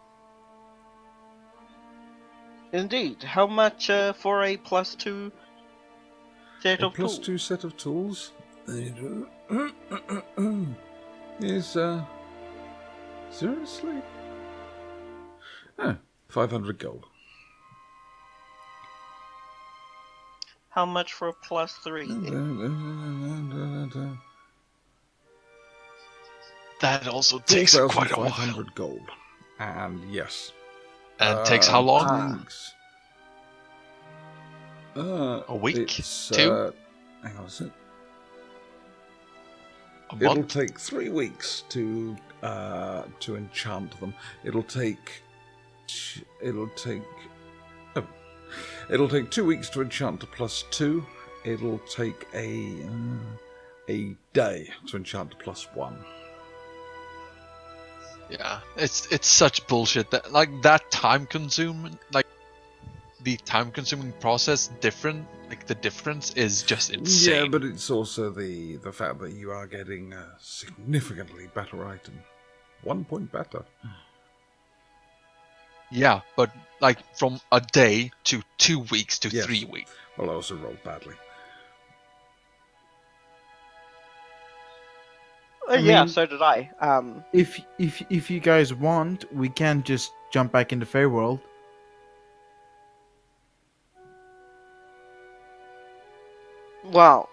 Indeed. How much for a +2 set A of tools? +2 set of tools is seriously 500 gold. How much for a +3? That also takes quite a while. 4,500 gold. And yes. And takes how long? Thanks. A week? It's, 2? hang on a sec. A It'll month? take 3 weeks to enchant them. It'll take 2 weeks to enchant to +2. It'll take a day to enchant to +1. Yeah, it's such bullshit that that time consuming, the time consuming process different. The difference is just insane. Yeah, but it's also the fact that you are getting a significantly better item. 1 point better. Yeah, but from a day to 2 weeks to Yes. 3 weeks. Well, I also rolled badly. Yeah, mean- so did I. If you guys want, we can just jump back into Feyworld. Well,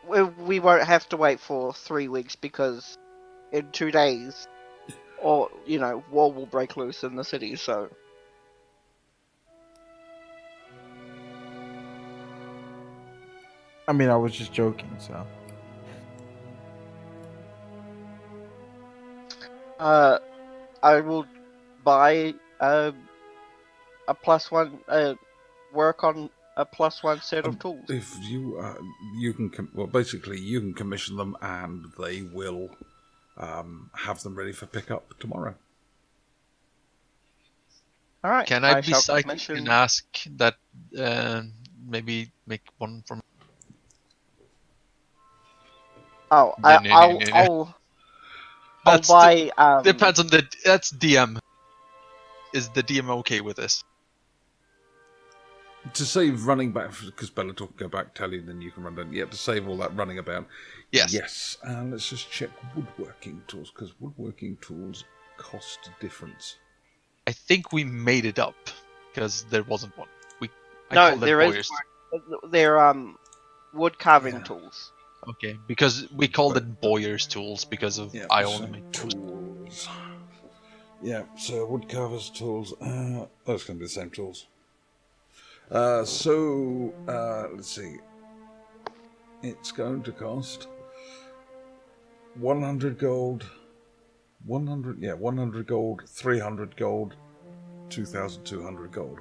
we won't have to wait for 3 weeks because in 2 days, or war will break loose in the city. So I mean, I was just joking, so. I will buy a +1. Work on a +1 set of tools. If you can basically you can commission them, and they will have them ready for pickup tomorrow. All right. Can I be shall psychic commission- and ask that maybe make one from? Oh, No, no, no, no, no. I'll That's buy. Depends on that's DM. Is the DM okay with this? To save running back, because Bellator can go back, tell you, then you can run down. Yeah, to save all that running about. Yes. Yes. And let's just check woodworking tools, because woodworking tools cost a difference. I think we made it up because there wasn't one. I No, called them there boyers. is. They're wood carving Yeah. tools. Okay, because we called it Boyer's tools because of Yeah, I so only make tools. Yeah, so woodcarver's tools. Those can be the same tools. Let's see. It's going to cost 100 gold. 100 gold, 300 gold, 2,200 gold.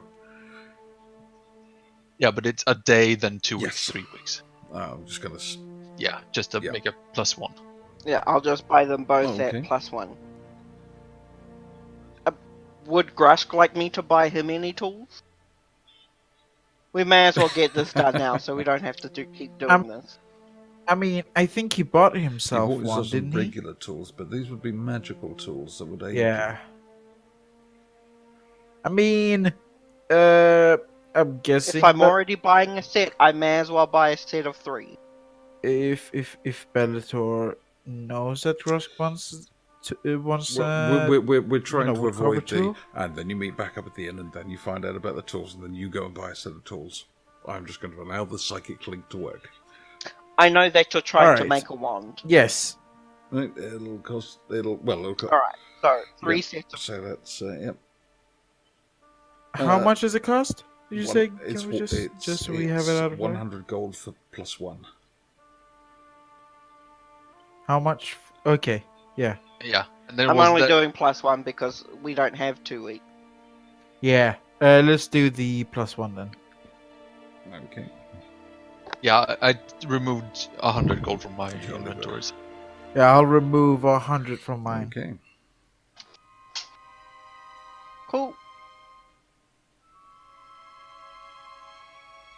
Yeah, but it's a day, then 2 weeks, Yes. 3 weeks. I'm just going to... Yeah, just to Yeah. make a +1. Yeah, I'll just buy them both Oh, okay. at +1. Would Grusk like me to buy him any tools? We may as well get this done now, so we don't have to keep doing this. I mean, I think he bought He himself bought one, himself some didn't he? regular tools, but these would be magical tools that would aid Yeah. I mean, I'm guessing If I'm that already buying a set, I may as well buy a set of 3. if Bellator knows that Rusk wants We're trying to woodcarver avoid the... tool? And then you meet back up at the inn, and then you find out about the tools, and then you go and buy a set of tools. I'm just going to allow the psychic link to work. I know that you're trying to Alright. make a wand. Yes. Right, it'll cost... It'll cost... Alright, so 3 Yep. sets of... So that's... yep. How Uh, much does it cost? Did you say? It's, Can we just so we it's have it out of 100 gold for +1. How much? Okay, yeah. Yeah, and then I'm was only that doing +1 because we don't have 2 each. Yeah. Let's do the +1 then. Okay. yeah, I removed 100 gold from my Jolly good. inventories. Yeah, I'll remove 100 from mine. Okay. Cool.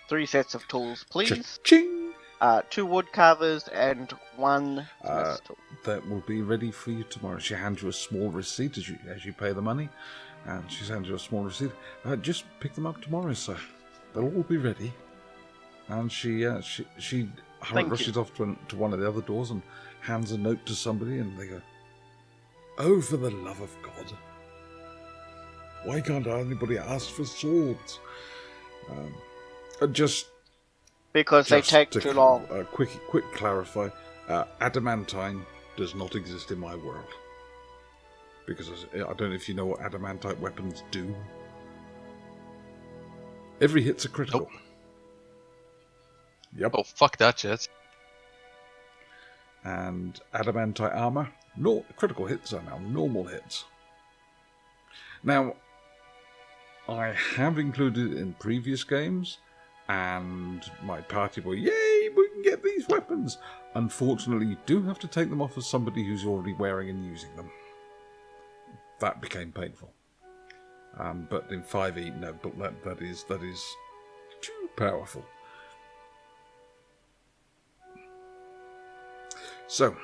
3 sets of tools, please. Cha-ching! 2 wood carvers and 1 Uh, smith's tool. That will be ready for you tomorrow. She hands you a small receipt as you pay the money, and she hands you a small receipt. Just pick them up tomorrow, sir. They'll all be ready. And she Thank rushes off to one of the other doors and hands a note to somebody, and they go, "Oh, for the love of God! Why can't anybody ask for swords?" Just Because they take to too long. Quick clarify. Adamantine does not exist in my world. Because I don't know if you know what adamantite weapons do. Every hit's a critical. Nope. Yep. Oh, fuck that shit. And adamantite armor, no critical hits are now normal hits. Now, I have included it in previous games, and my party were, yay, we can get these weapons. Unfortunately, you do have to take them off of somebody who's already wearing and using them. That became painful. But in 5e, no, but that is too powerful. So,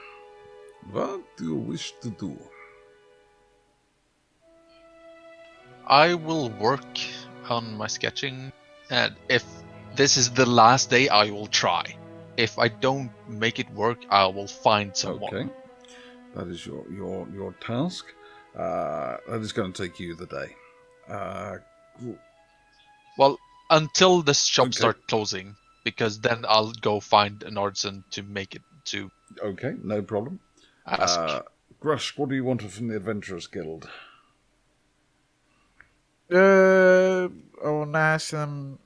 what do you wish to do? I will work on my sketching, and if this is the last day, I will try. If I don't make it work, I will find someone. Okay, that is your task. That is going to take you the day. Well, until the shop Okay. start closing, because then I'll go find an artisan to make it to Okay, no problem. ask. Grush, what do you want from the Adventurers Guild? I want to ask them.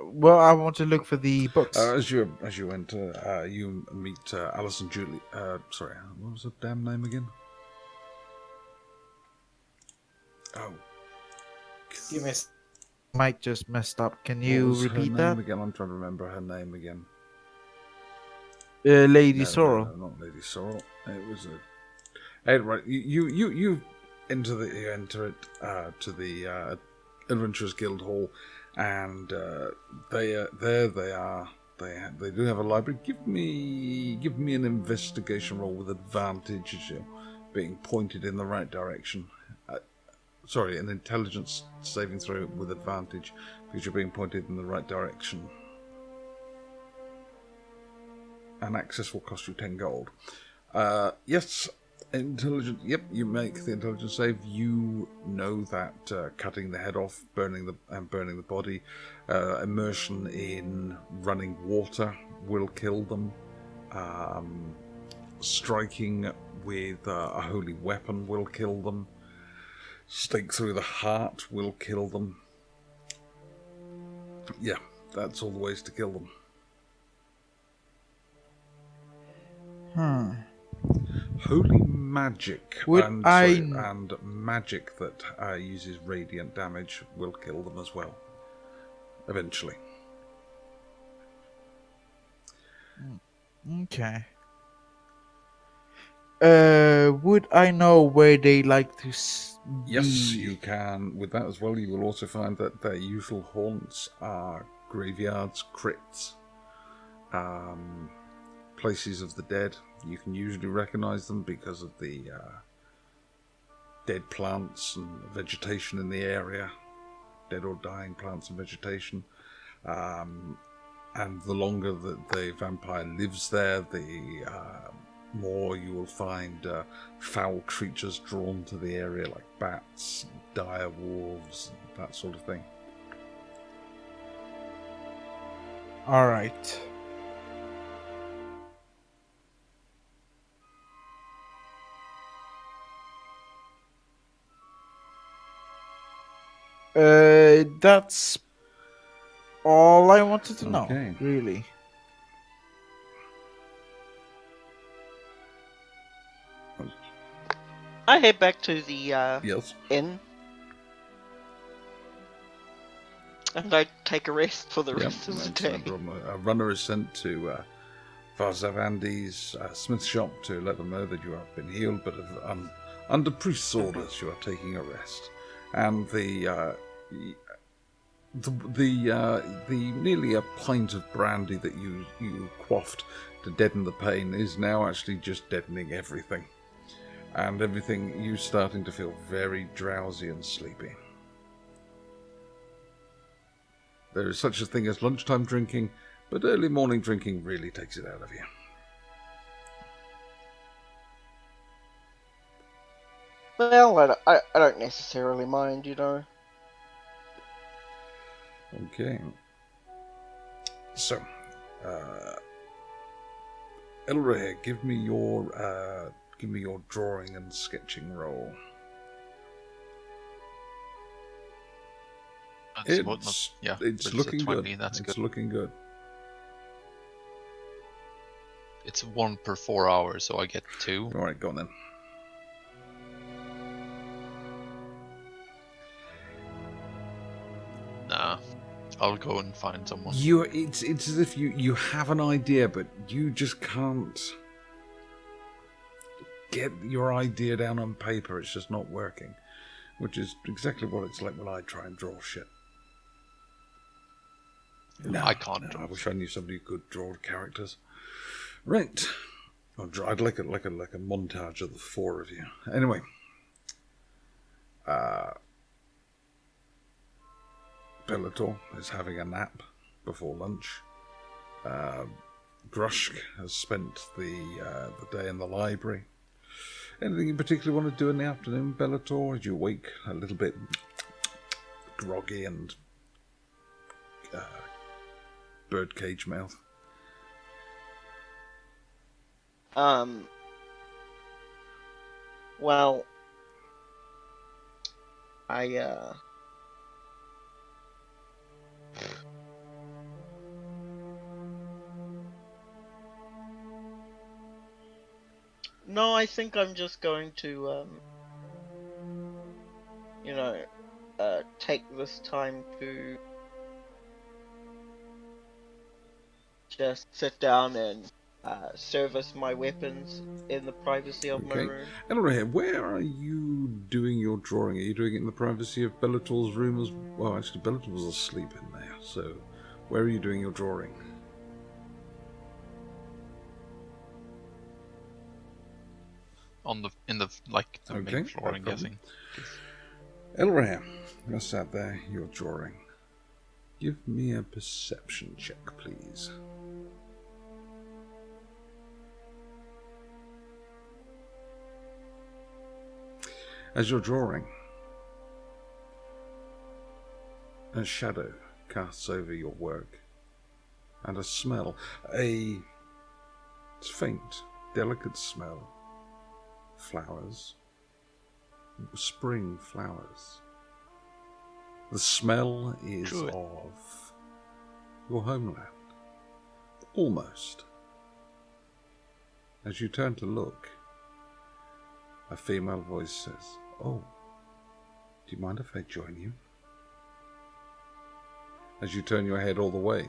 Well, I want to look for the books. As you enter, you meet Alison Julie. Sorry, what was her damn name again? Oh, Give me. Mic just messed up. Can what you was her repeat name that? again? I'm trying to remember her name again. Lady No, Sorrow. no, not Lady Sorrel. It was a. Hey, right, you enter it to the Adventurers Guild Hall, and there they are. They do have a library. Give me an investigation roll with advantage as you're being pointed in the right direction. Sorry, an intelligence saving throw with advantage because you're being pointed in the right direction. And access will cost you 10 gold. Yes, intelligence. Yep, you make the intelligence save. You know that cutting the head off, burning the body, immersion in running water will kill them. Striking with a holy weapon will kill them. Stake through the heart will kill them. Yeah, that's all the ways to kill them. Holy magic and magic that uses radiant damage will kill them as well. Eventually. Okay. Would I know where they like to Yes, be? you can. With that as well, you will also find that their usual haunts are graveyards, crypts, places of the dead. You can usually recognize them because of the dead plants and vegetation in the area. Dead or dying plants and vegetation. And the longer that the vampire lives there, the more you will find foul creatures drawn to the area, like bats, and dire wolves, and that sort of thing. All right. That's all I wanted to know. Okay. Really. I head back to the Yes. inn. And I take a rest for the Yep, rest of the that's no day. problem. A runner is sent to Varzavandi's smith shop to let them know that you have been healed, but under priest's orders you are taking a rest. And the nearly a pint of brandy that you quaffed to deaden the pain is now actually just deadening everything. And everything, you starting to feel very drowsy and sleepy. There is such a thing as lunchtime drinking, but early morning drinking really takes it out of you. Well, I don't necessarily mind, you know. Okay. So, Elirenia, give me your drawing and sketching roll. It's looking 20, good. That's it's good. looking good. It's 1 per 4 hours, so I get 2. All right, go on then. Nah, I'll go and find someone. It's as if you have an idea, but you just can't get your idea down on paper. It's just not working, which is exactly what it's like when I try and draw shit. No, I can't draw. I wish I knew somebody who could draw characters. Right, I'd like a montage of the 4 of you. Anyway, Bellator is having a nap before lunch. Grushk has spent the day in the library. Anything in particular you want to do in the afternoon, Bellator? As you wake a little bit groggy and birdcage mouth. Well, no, I think I'm just going to, take this time to just sit down and service my weapons in the privacy of my room. Elirenia, where are you doing your drawing? Are you doing it in the privacy of Bellator's room as well? Actually, Bellator was asleep in there, so where are you doing your drawing? In the main floor, I'm guessing. Elirenia, you're sat there, you're drawing. Give me a perception check, please. As you're drawing, a shadow casts over your work, and a smell, a faint, delicate smell, flowers, spring flowers. The smell is Druid. of your homeland, almost. As you turn to look, a female voice says, "Oh, do you mind if I join you?" As you turn your head all the way,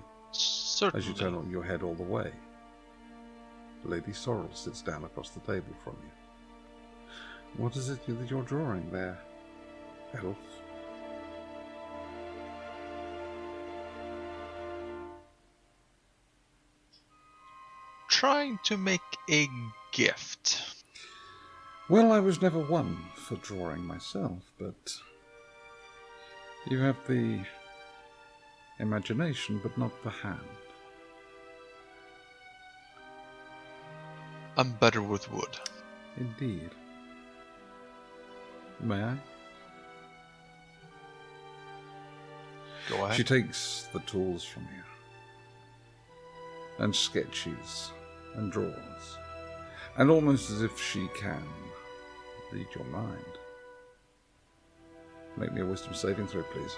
Lady Sorrel sits down across the table from you. What is it that you're drawing there, elf? Trying to make a gift. Well, I was never one for drawing myself, but you have the imagination, but not the hand. I'm better with wood. Indeed. May I? Go ahead. She takes the tools from you and sketches and draws, and almost as if she can read your mind. Make me a wisdom saving throw, please.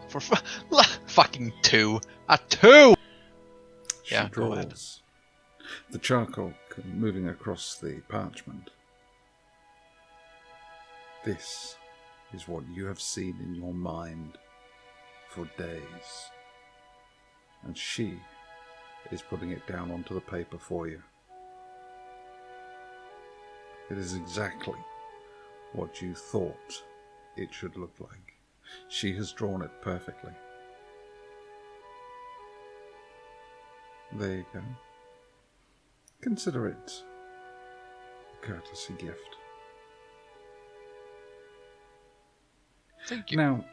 For fucking 2. A 2! She Yeah, go ahead. draws the charcoal moving across the parchment. This is what you have seen in your mind for days. And she is putting it down onto the paper for you. It is exactly what you thought it should look like. She has drawn it perfectly. There you go. Consider it a courtesy gift. Thank you. Now,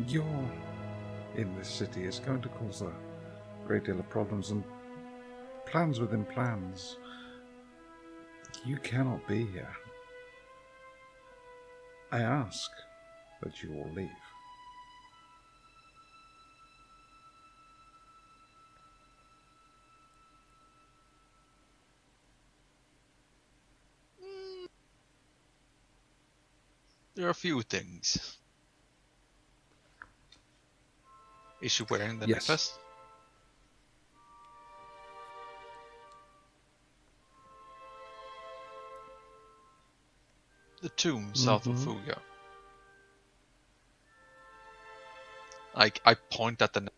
you're in this city is going to cause a great deal of problems and plans within plans. You cannot be here. I ask that you all leave. There are a few things. Is she wearing the Yes. necklace? The tomb south of Fuga. I point at the.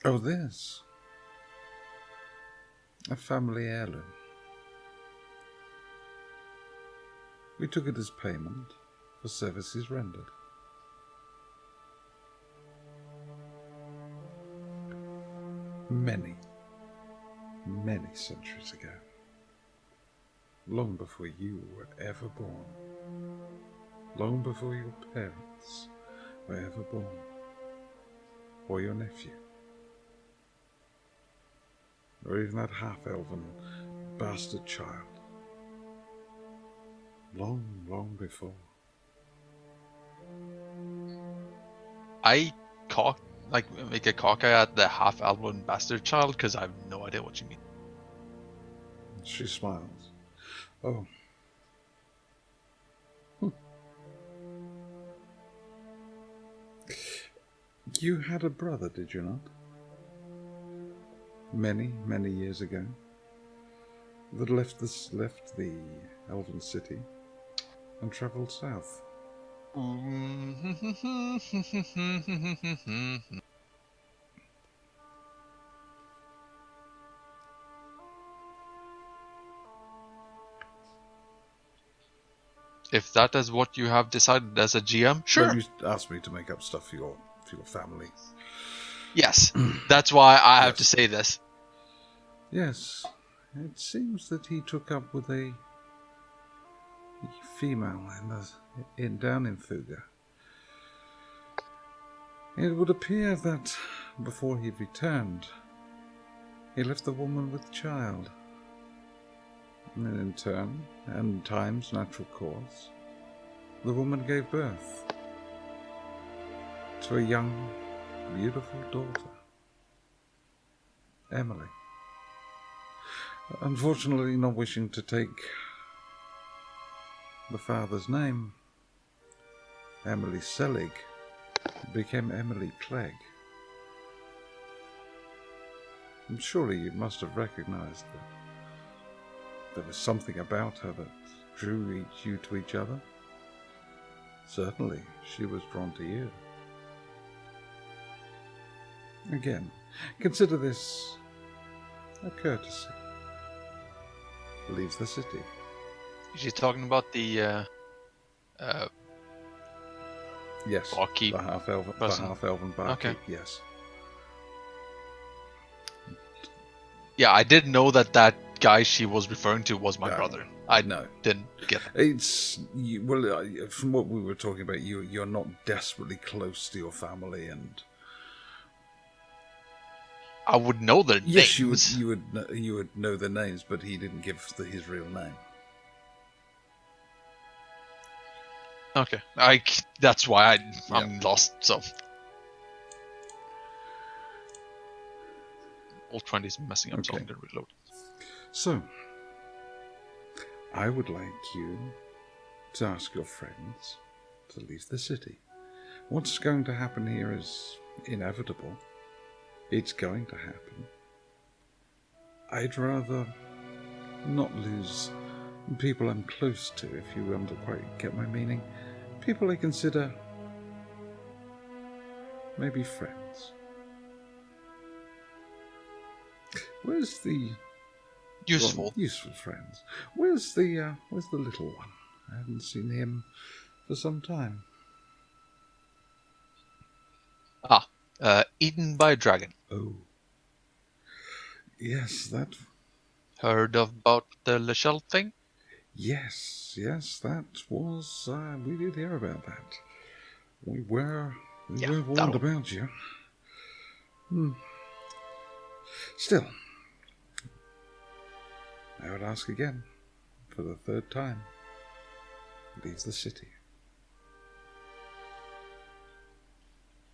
Oh, this. A family heirloom. We took it as payment for services rendered. Many, many centuries ago. Long before you were ever born. Long before your parents were ever born. Or your nephew. Or even that half-elven bastard child. Long, long before. I make a cock eye at the half-elven bastard child because I have no idea what you mean. She smiles. Oh. You had a brother, did you not? Many, many years ago. That left the Elven City and travelled south. If that is what you have decided as a GM, sure. Well, you asked me to make up stuff for your family. Yes, that's why I have Yes. to say this. Yes, it seems that he took up with a female down in Fuga. It would appear that before he returned, he left the woman with child. And in turn, and time's natural course, the woman gave birth to a young, beautiful daughter, Emily. Unfortunately, not wishing to take the father's name, Emily Selig became Emily Clegg. And surely you must have recognized that there was something about her that drew you to each other. Certainly, she was drawn to you. Again, consider this a courtesy. Leaves the city. She's talking about the Yes, barkeep the half-elven barkeep, Okay. yes. Yeah, I did know that guy she was referring to was my No. brother. I No. didn't get it. It's, from what we were talking about, you're not desperately close to your family, and I would know their yes, names. you would know their names, but he didn't give his real name. Okay, that's why I'm lost. So, all 20's messing up, so Okay. I'm gonna reload. So, I would like you to ask your friends to leave the city. What's going to happen here is inevitable. It's going to happen. I'd rather not lose people I'm close to, if you don't quite get my meaning. People I consider maybe friends. Where's the Useful. useful friends? Where's the little one? I haven't seen him for some time. Eaten by a dragon. Oh, yes, that. Heard about the Lachelle thing? Yes, that was. We did hear about that. We were warned about you. Still, I would ask again, for the third time. Leave the city.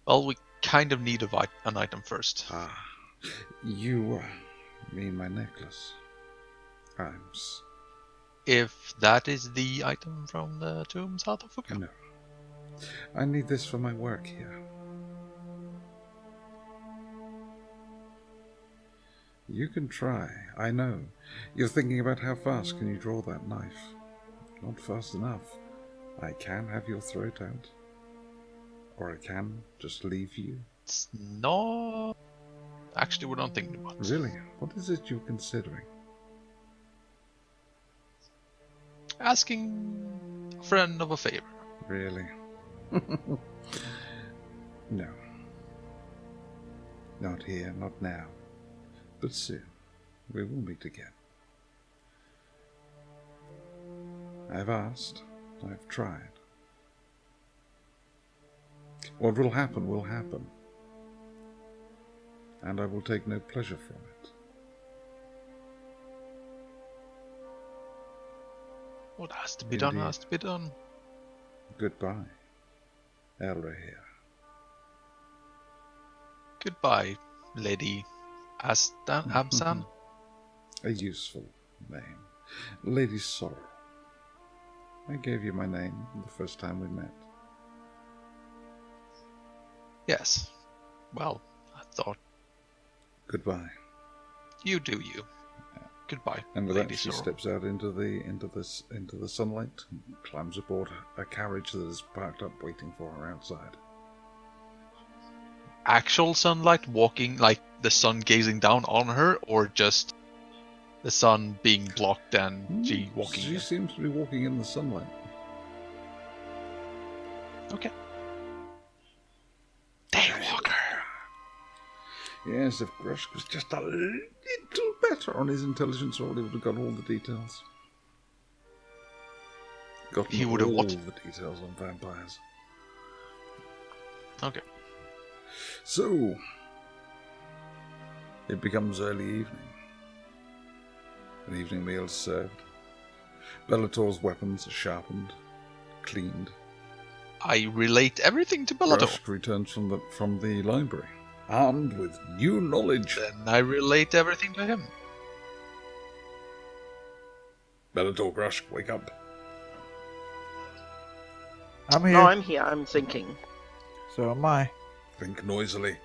Well, we kind of need an item first. You mean my necklace? If that is the item from the tomb south of Fuka. No. I need this for my work here. You can try, I know. You're thinking about how fast can you draw that knife. Not fast enough. I can have your throat out. Or I can just leave you. It's not actually what I'm thinking about. Really? What is it you're considering? Asking a friend of a favor. Really? No. Not here, not now. But soon, we will meet again. I've asked, I've tried. What will happen will happen. And I will take no pleasure from it. What has to be done has to be done. Goodbye, Elirenia. Goodbye, Lady Absan. A useful name. Lady Sorrow. I gave you my name the first time we met. Yes. Well, I thought. Goodbye. You do you. Goodbye, And with Lady that, she Sorrow. steps out into the sunlight, and climbs aboard a carriage that is parked up, waiting for her outside. Actual sunlight walking, like the sun gazing down on her, or just the sun being blocked and she walking? She in? seems to be walking in the sunlight. Okay. Daywalker. Yes, if Grushk was just a little better on his intelligence roll, he would have got all the details. He would have all what? the details on vampires. Okay. So, it becomes early evening. An evening meal is served. Bellator's weapons are sharpened, cleaned. I relate everything to Bellator. Grushk returns from the library, armed with new knowledge. Then I relate everything to him. Bellator, Grushk, wake up. I'm here. No, I'm here. I'm thinking. So am I. Think noisily.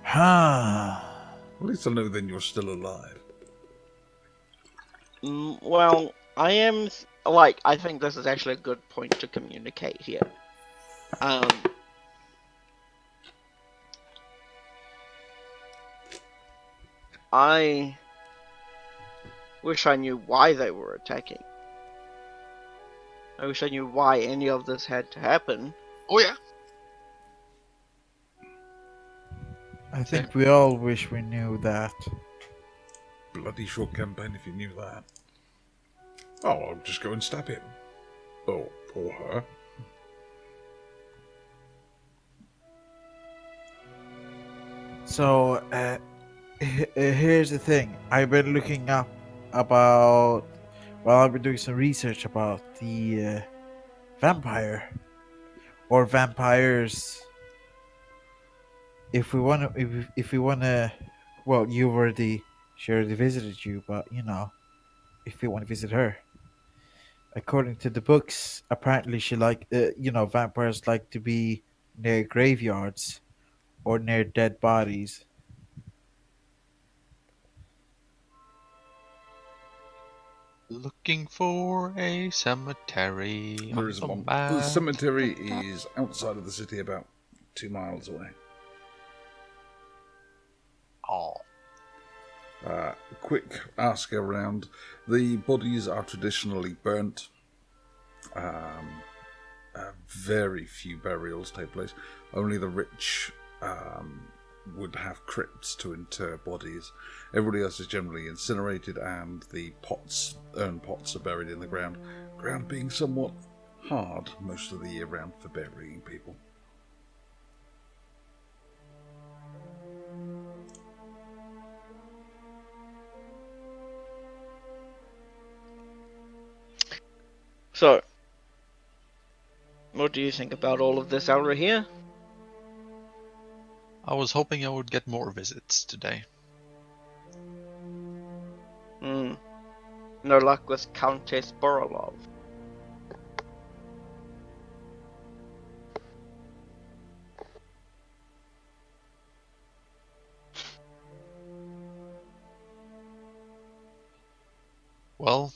Ah. At least I know then you're still alive. Well, I am. I think this is actually a good point to communicate here. I wish I knew why they were attacking. I wish I knew why any of this had to happen. Oh yeah. I think we all wish we knew that. Bloody short campaign if you knew that. Oh, I'll just go and stab him. Oh, or her. So, here's the thing. I've been looking up about. Well, I've been doing some research about the vampire or vampires. If we want to, if we want to, well, she already visited you, but if you want to visit her. According to the books, apparently vampires like to be near graveyards or near dead bodies. Looking for a cemetery There on is the one. map. The cemetery is outside of the city, about 2 miles away. Oh, Quick ask around. The bodies are traditionally burnt. Very few burials take place. Only the rich would have crypts to inter bodies. Everybody else is generally incinerated, and the urn pots are buried in the ground. Ground being somewhat hard most of the year round for burying people. So, what do you think about all of this, Elirenia? I was hoping I would get more visits today. No luck with Countess Borolov. Well,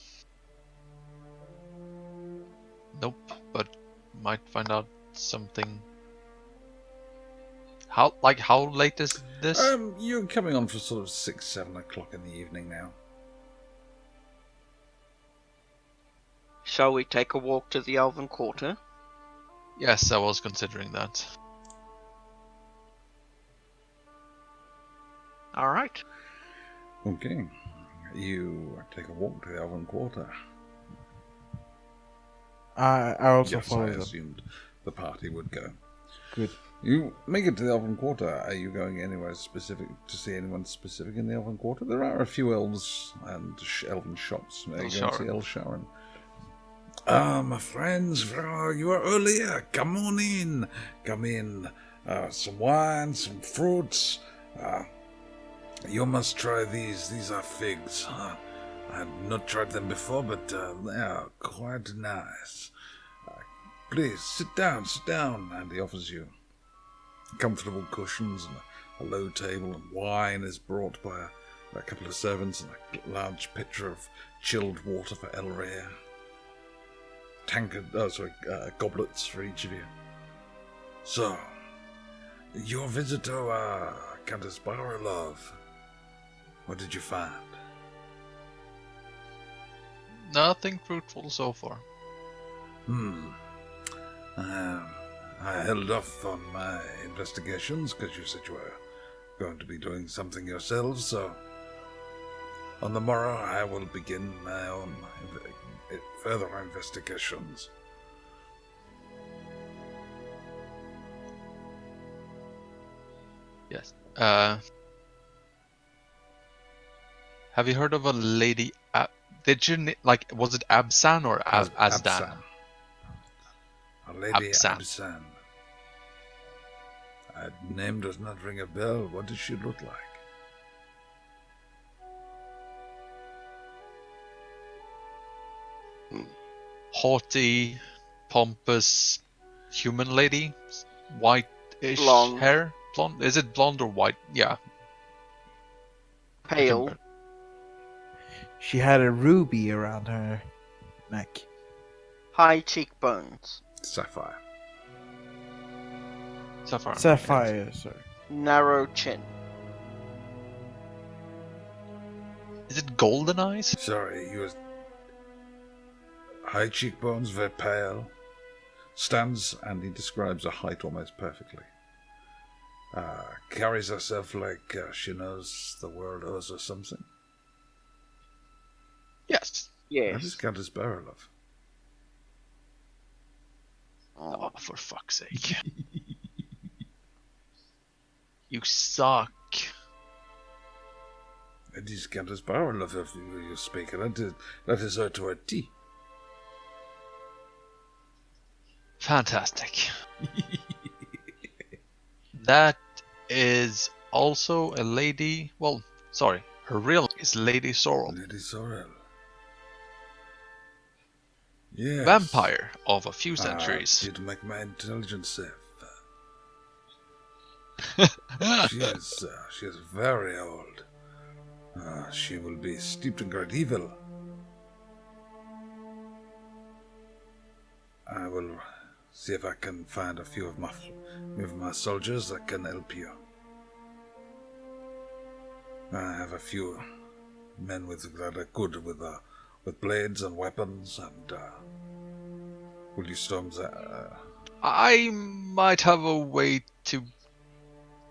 nope, but might find out something. How late is this? You're coming on for sort of 6-7 o'clock in the evening now. Shall we take a walk to the Elven Quarter? Yes, I was considering that. Alright. Okay. You take a walk to the Elven Quarter. I also Yes, I follow them. assumed the party would go. Good. You make it to the Elven Quarter. Are you going anywhere specific to see anyone specific in the Elven Quarter? There are a few elves and elven shops. Are you going to see El Sharon? My friends, you are earlier. Come on in. Come in. Some wine, some fruits. You must try these. These are figs. I've not tried them before, but they are quite nice. Please, sit down. And he offers you comfortable cushions and a low table, and wine is brought by a couple of servants, and a large pitcher of chilled water for Elirenia. Goblets for each of you. So, your visit to Countess Borolov, what did you find? Nothing fruitful so far. I held off on my investigations because you said you were going to be doing something yourselves, so on the morrow I will begin my own further investigations. Yes. Have you heard of a lady? Was it Absan or Azdan? A lady Absan. Absan. Her name does not ring a bell. What does she look like? Haughty, pompous, human lady, white-ish Blonde. hair. Blonde? Is it blonde or white? Yeah. Pale. She had a ruby around her neck. High cheekbones. Sapphire. Sapphire. Sapphire, sorry. Narrow chin. Is it golden eyes? Sorry, you was high cheekbones, very pale. Stands, and he describes her height almost perfectly. Carries herself like she knows the world owes her something. Yes. That is Yes. Countess Borolov. Oh, for fuck's sake. You suck. That is Countess Borolov, if you speak. That is her to a T. Fantastic. That is also a lady. Well, sorry. Her real name is Lady Sorrel. Lady Sorrel. Yes. vampire of a few I centuries. did make my intelligence save. She is very old. She will be steeped in great evil. I will see if I can find a few of my soldiers that can help you. I have a few men that are good with blades and weapons, and will you storm that? I might have a way to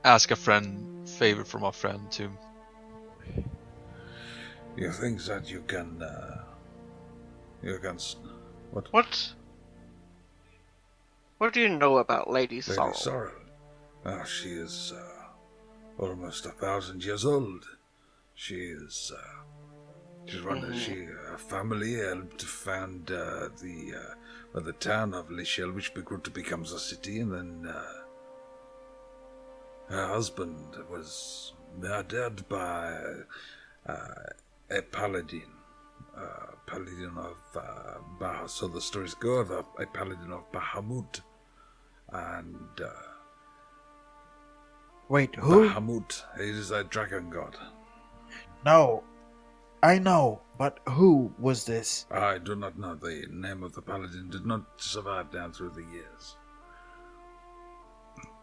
ask a favor from a friend to. You think that you can? What? What do you know about Lady Lady Sorrel? Sorrel. She is almost 1,000 years old. She is. Her family helped found the town of Lichel, which grew to become a city, and then her husband was murdered by a paladin. Paladin of so the stories go of a paladin of Bahamut, and Wait, who? Bahamut is a dragon god. No, I know, but who was this? I do not know. The name of the paladin did not survive down through the years.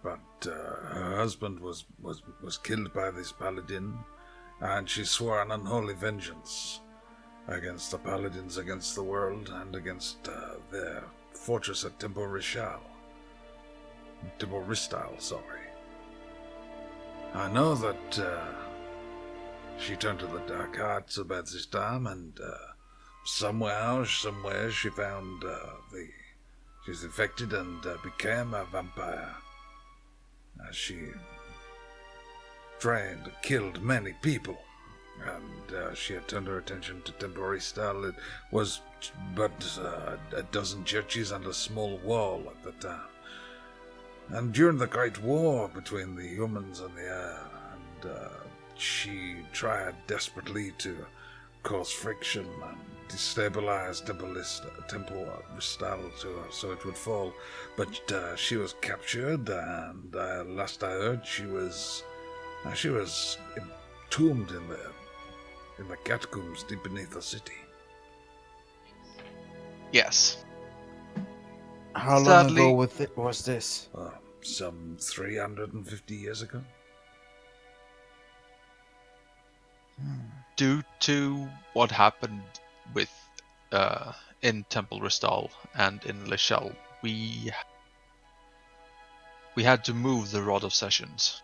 But her husband was killed by this paladin, and she swore an unholy vengeance against the paladins, against the world, and against their fortress at Temple Ristal, sorry. I know that she turned to the dark arts about this time, and somewhere she found she's infected and became a vampire. She trained, killed many people, and she had turned her attention to Temple Ristal. It was but a dozen churches and a small wall at the time. And during the Great War between the humans and the air, and she tried desperately to cause friction and destabilize Temple Ristal so it would fall. But she was captured, and last I heard, she was entombed in the catacombs deep beneath the city. Yes. How long Sadly- ago was this? Some 350 years ago. Due to what happened with in Temple Ristal and in Lichel, we had to move the Rod of Sessions.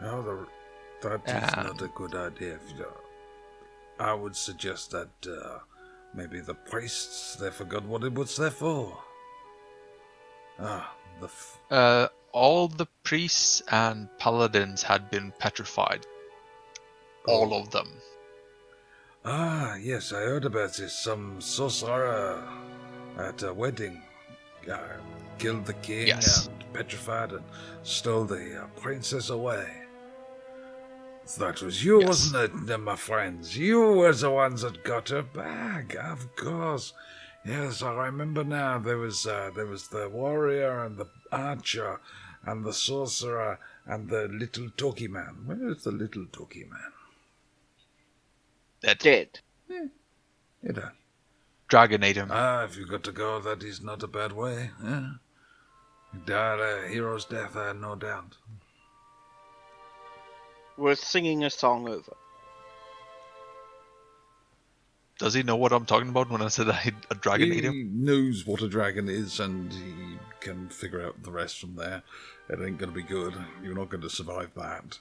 No, that is not a good idea. I would suggest that maybe the priests, they forgot what it was there for. All the priests and paladins had been petrified. All of them. Yes, I heard about this. Some sorcerer at a wedding killed the king Yes. and petrified and stole the princess away. That was you, Yes. wasn't it, my friends? You were the ones that got her back, of course. Yes, I remember now. There was the warrior and the archer and the sorcerer and the little talkie man. Where is the little talkie man? Dead. You know. Dragon ate him. If you got to go, that is not a bad way. Yeah. You died a hero's death, I had no doubt. We're singing a song over. Does he know what I'm talking about when I said a dragon ate him? He knows what a dragon is, and he can figure out the rest from there. It ain't going to be good. You're not going to survive that.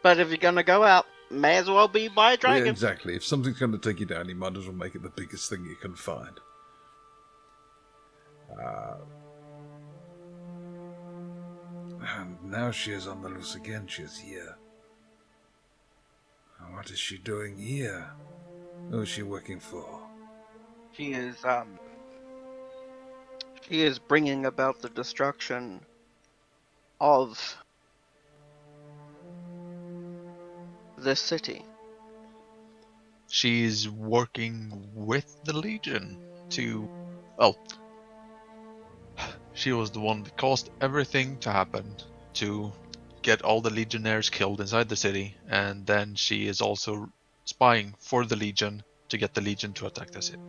But if you're gonna go out, may as well be by a dragon. Yeah, exactly. If something's going to take you down, you might as well make it the biggest thing you can find. And now she is on the loose again. She is here. What is she doing here? Who is she working for? She is bringing about the destruction of this city. she's working with the Legion to... Well, she was the one that caused everything to happen, to get all the Legionnaires killed inside the city, and then she is also spying for the Legion to get the Legion to attack the city.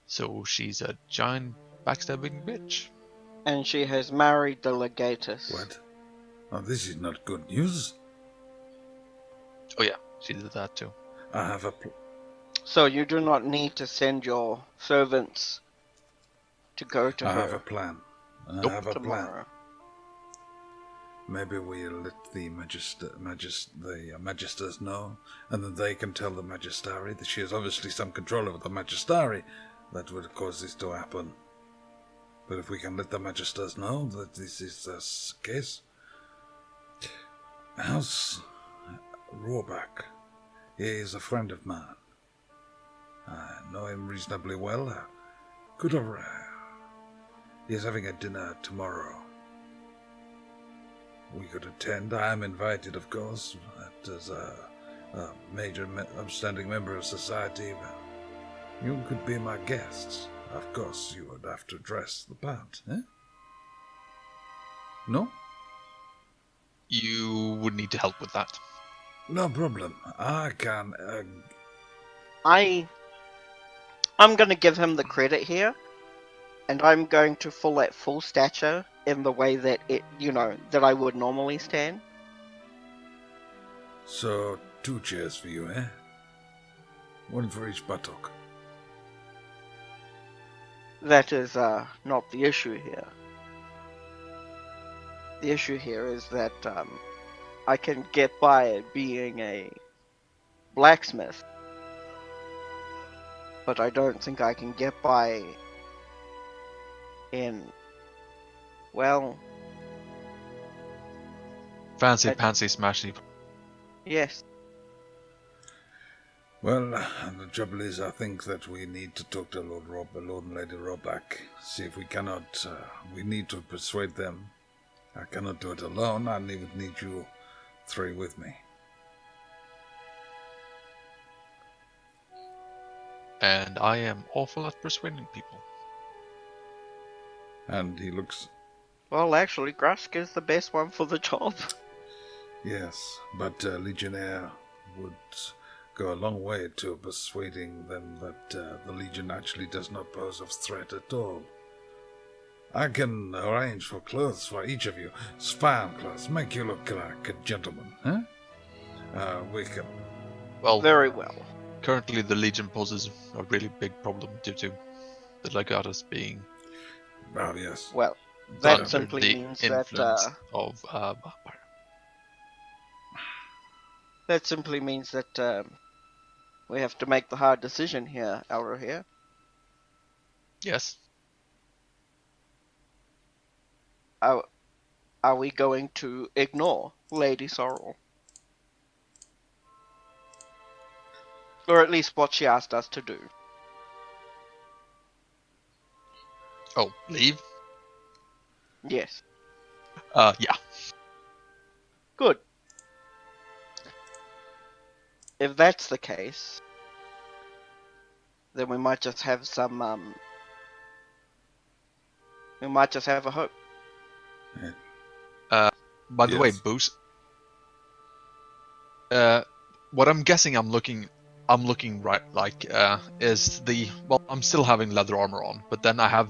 So she's a giant backstabbing bitch. And she has married the legatus. What? Oh, this is not good news. Oh yeah, she did that too. I have a So you do not need to send your servants to go to I her have a plan. I Nope. have a plan. tomorrow. Maybe we'll let the magisters know, and then they can tell the magistari that she has obviously some control over the magistari. That would cause this to happen. But if we can let the magisters know that this is the case. House Rohrback, he is a friend of mine. I know him reasonably well. He is having a dinner tomorrow. We could attend. I am invited, of course, as a major upstanding member of society. You could be my guests. Of course, you would have to dress the part, eh? No? You would need to help with that. No problem. I can... I'm going to give him the credit here, and I'm going to fall at full stature in the way that that I would normally stand. So, 2 chairs for you, eh? 1 for each buttock. That is not the issue here. The issue here is that I can get by at being a blacksmith, but I don't think I can get by in, well... Fancy pantsy smashy. Yes. Well, the trouble is, I think that we need to talk to Lord and Lady Rohrback. See if we cannot... we need to persuade them. I cannot do it alone. I would need you 3 with me. And I am awful at persuading people. And he looks... Well, actually, Grusk is the best one for the job. Yes, but Legionnaire would go a long way to persuading them that the Legion actually does not pose a threat at all. I can arrange for clothes for each of you. Spy clothes, make you look like a gentleman, huh? We can... Well, Very well. currently the Legion poses a really big problem due to the legatus being Oh, yes. Well, that under simply the means influence that of vampire. that simply means that we have to make the hard decision here, Elirenia. Yes. Are we going to ignore Lady Sorrel? Or at least what she asked us to do. Oh, leave? Yes. Yeah. Good. If that's the case, then we might just have some, we might just have a hope. By the way, Yes. Boost. What I'm guessing I'm looking right like is the I'm still having leather armor on, but then I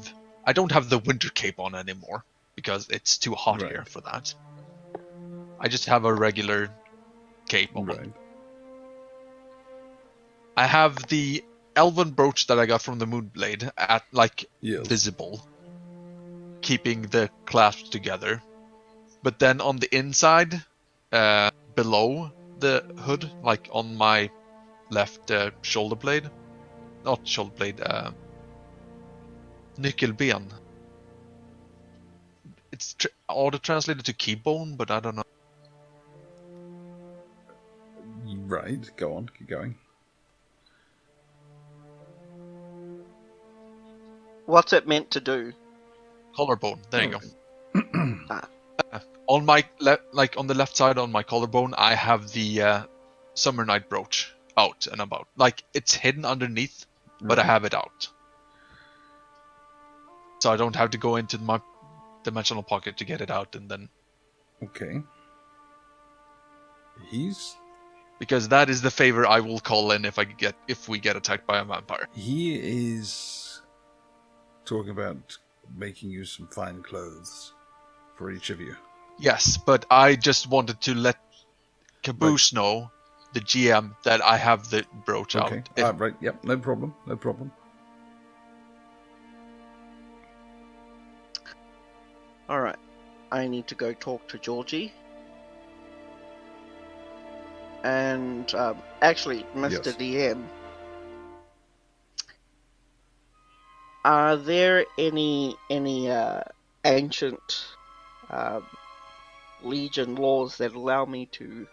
don't have the winter cape on anymore because it's too hot Right. here for that. I just have a regular cape on. Right. I have the elven brooch that I got from the Moonblade at Yes. visible, keeping the clasps together. But then on the inside, below the hood, like on my left shoulder blade, not shoulder blade, nyckelben. It's auto-translated to keybone, but I don't know. Right, go on, keep going. What's it meant to do? Collarbone. There you go. Ah. On my on the left side on my collarbone, I have the Summer Night brooch out and about. Like, it's hidden underneath, but I have it out. So I don't have to go into my dimensional pocket to get it out and then... Okay. Because that is the favor I will call in if we get attacked by a vampire. He is talking about making you some fine clothes for each of you. Yes, but I just wanted to let Caboose know, the GM, that I have the brooch Okay. out. Right. Yep. No problem. No problem. Alright. I need to go talk to Georgie. And, actually, Mr. Yes. DM, are there any ancient Legion laws that allow me to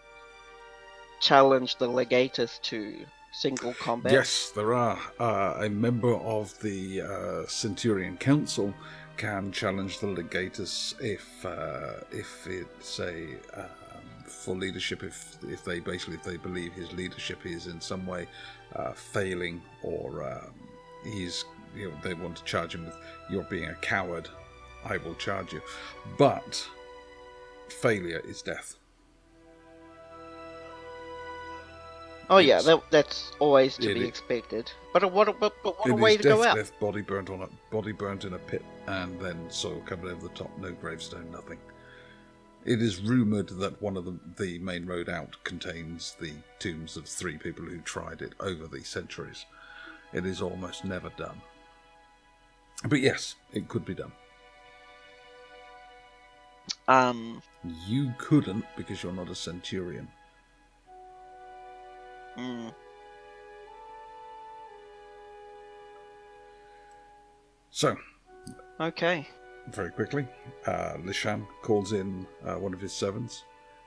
challenge the Legatus to single combat? Yes, there are. A member of the Centurion Council can challenge the Legatus if it's a for leadership. If they believe his leadership is in some way failing, or they want to charge him with you're being a coward, I will charge you. But failure is death. Oh yeah, that's always to be expected. But what a way to go out! Death, body burnt in a pit, and then soil covered over the top. No gravestone, nothing. It is rumoured that one of the main road out contains the tombs of 3 people who tried it over the centuries. It is almost never done. But yes, it could be done. You couldn't because you're not a centurion. So, okay. Very quickly, Lishan calls in one of his servants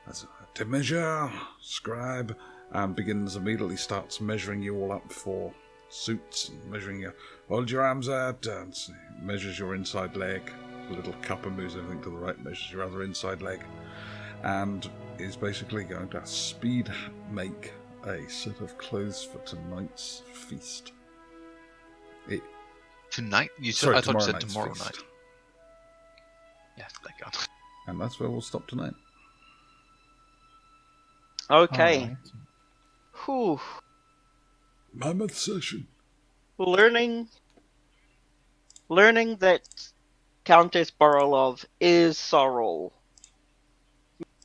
as to measure, scribe, and immediately starts measuring you all up for suits, and measuring you. Hold your arms out, and measures your inside leg. A little cuppa moves everything to the right, measures your other inside leg, and is basically going to speed make a set of clothes for tonight's feast. Tonight? I thought you said tomorrow night. Yes, thank God. And that's where we'll stop tonight. Okay. Alright. Whew. Mammoth session. Learning that Countess Borolov is Sorrel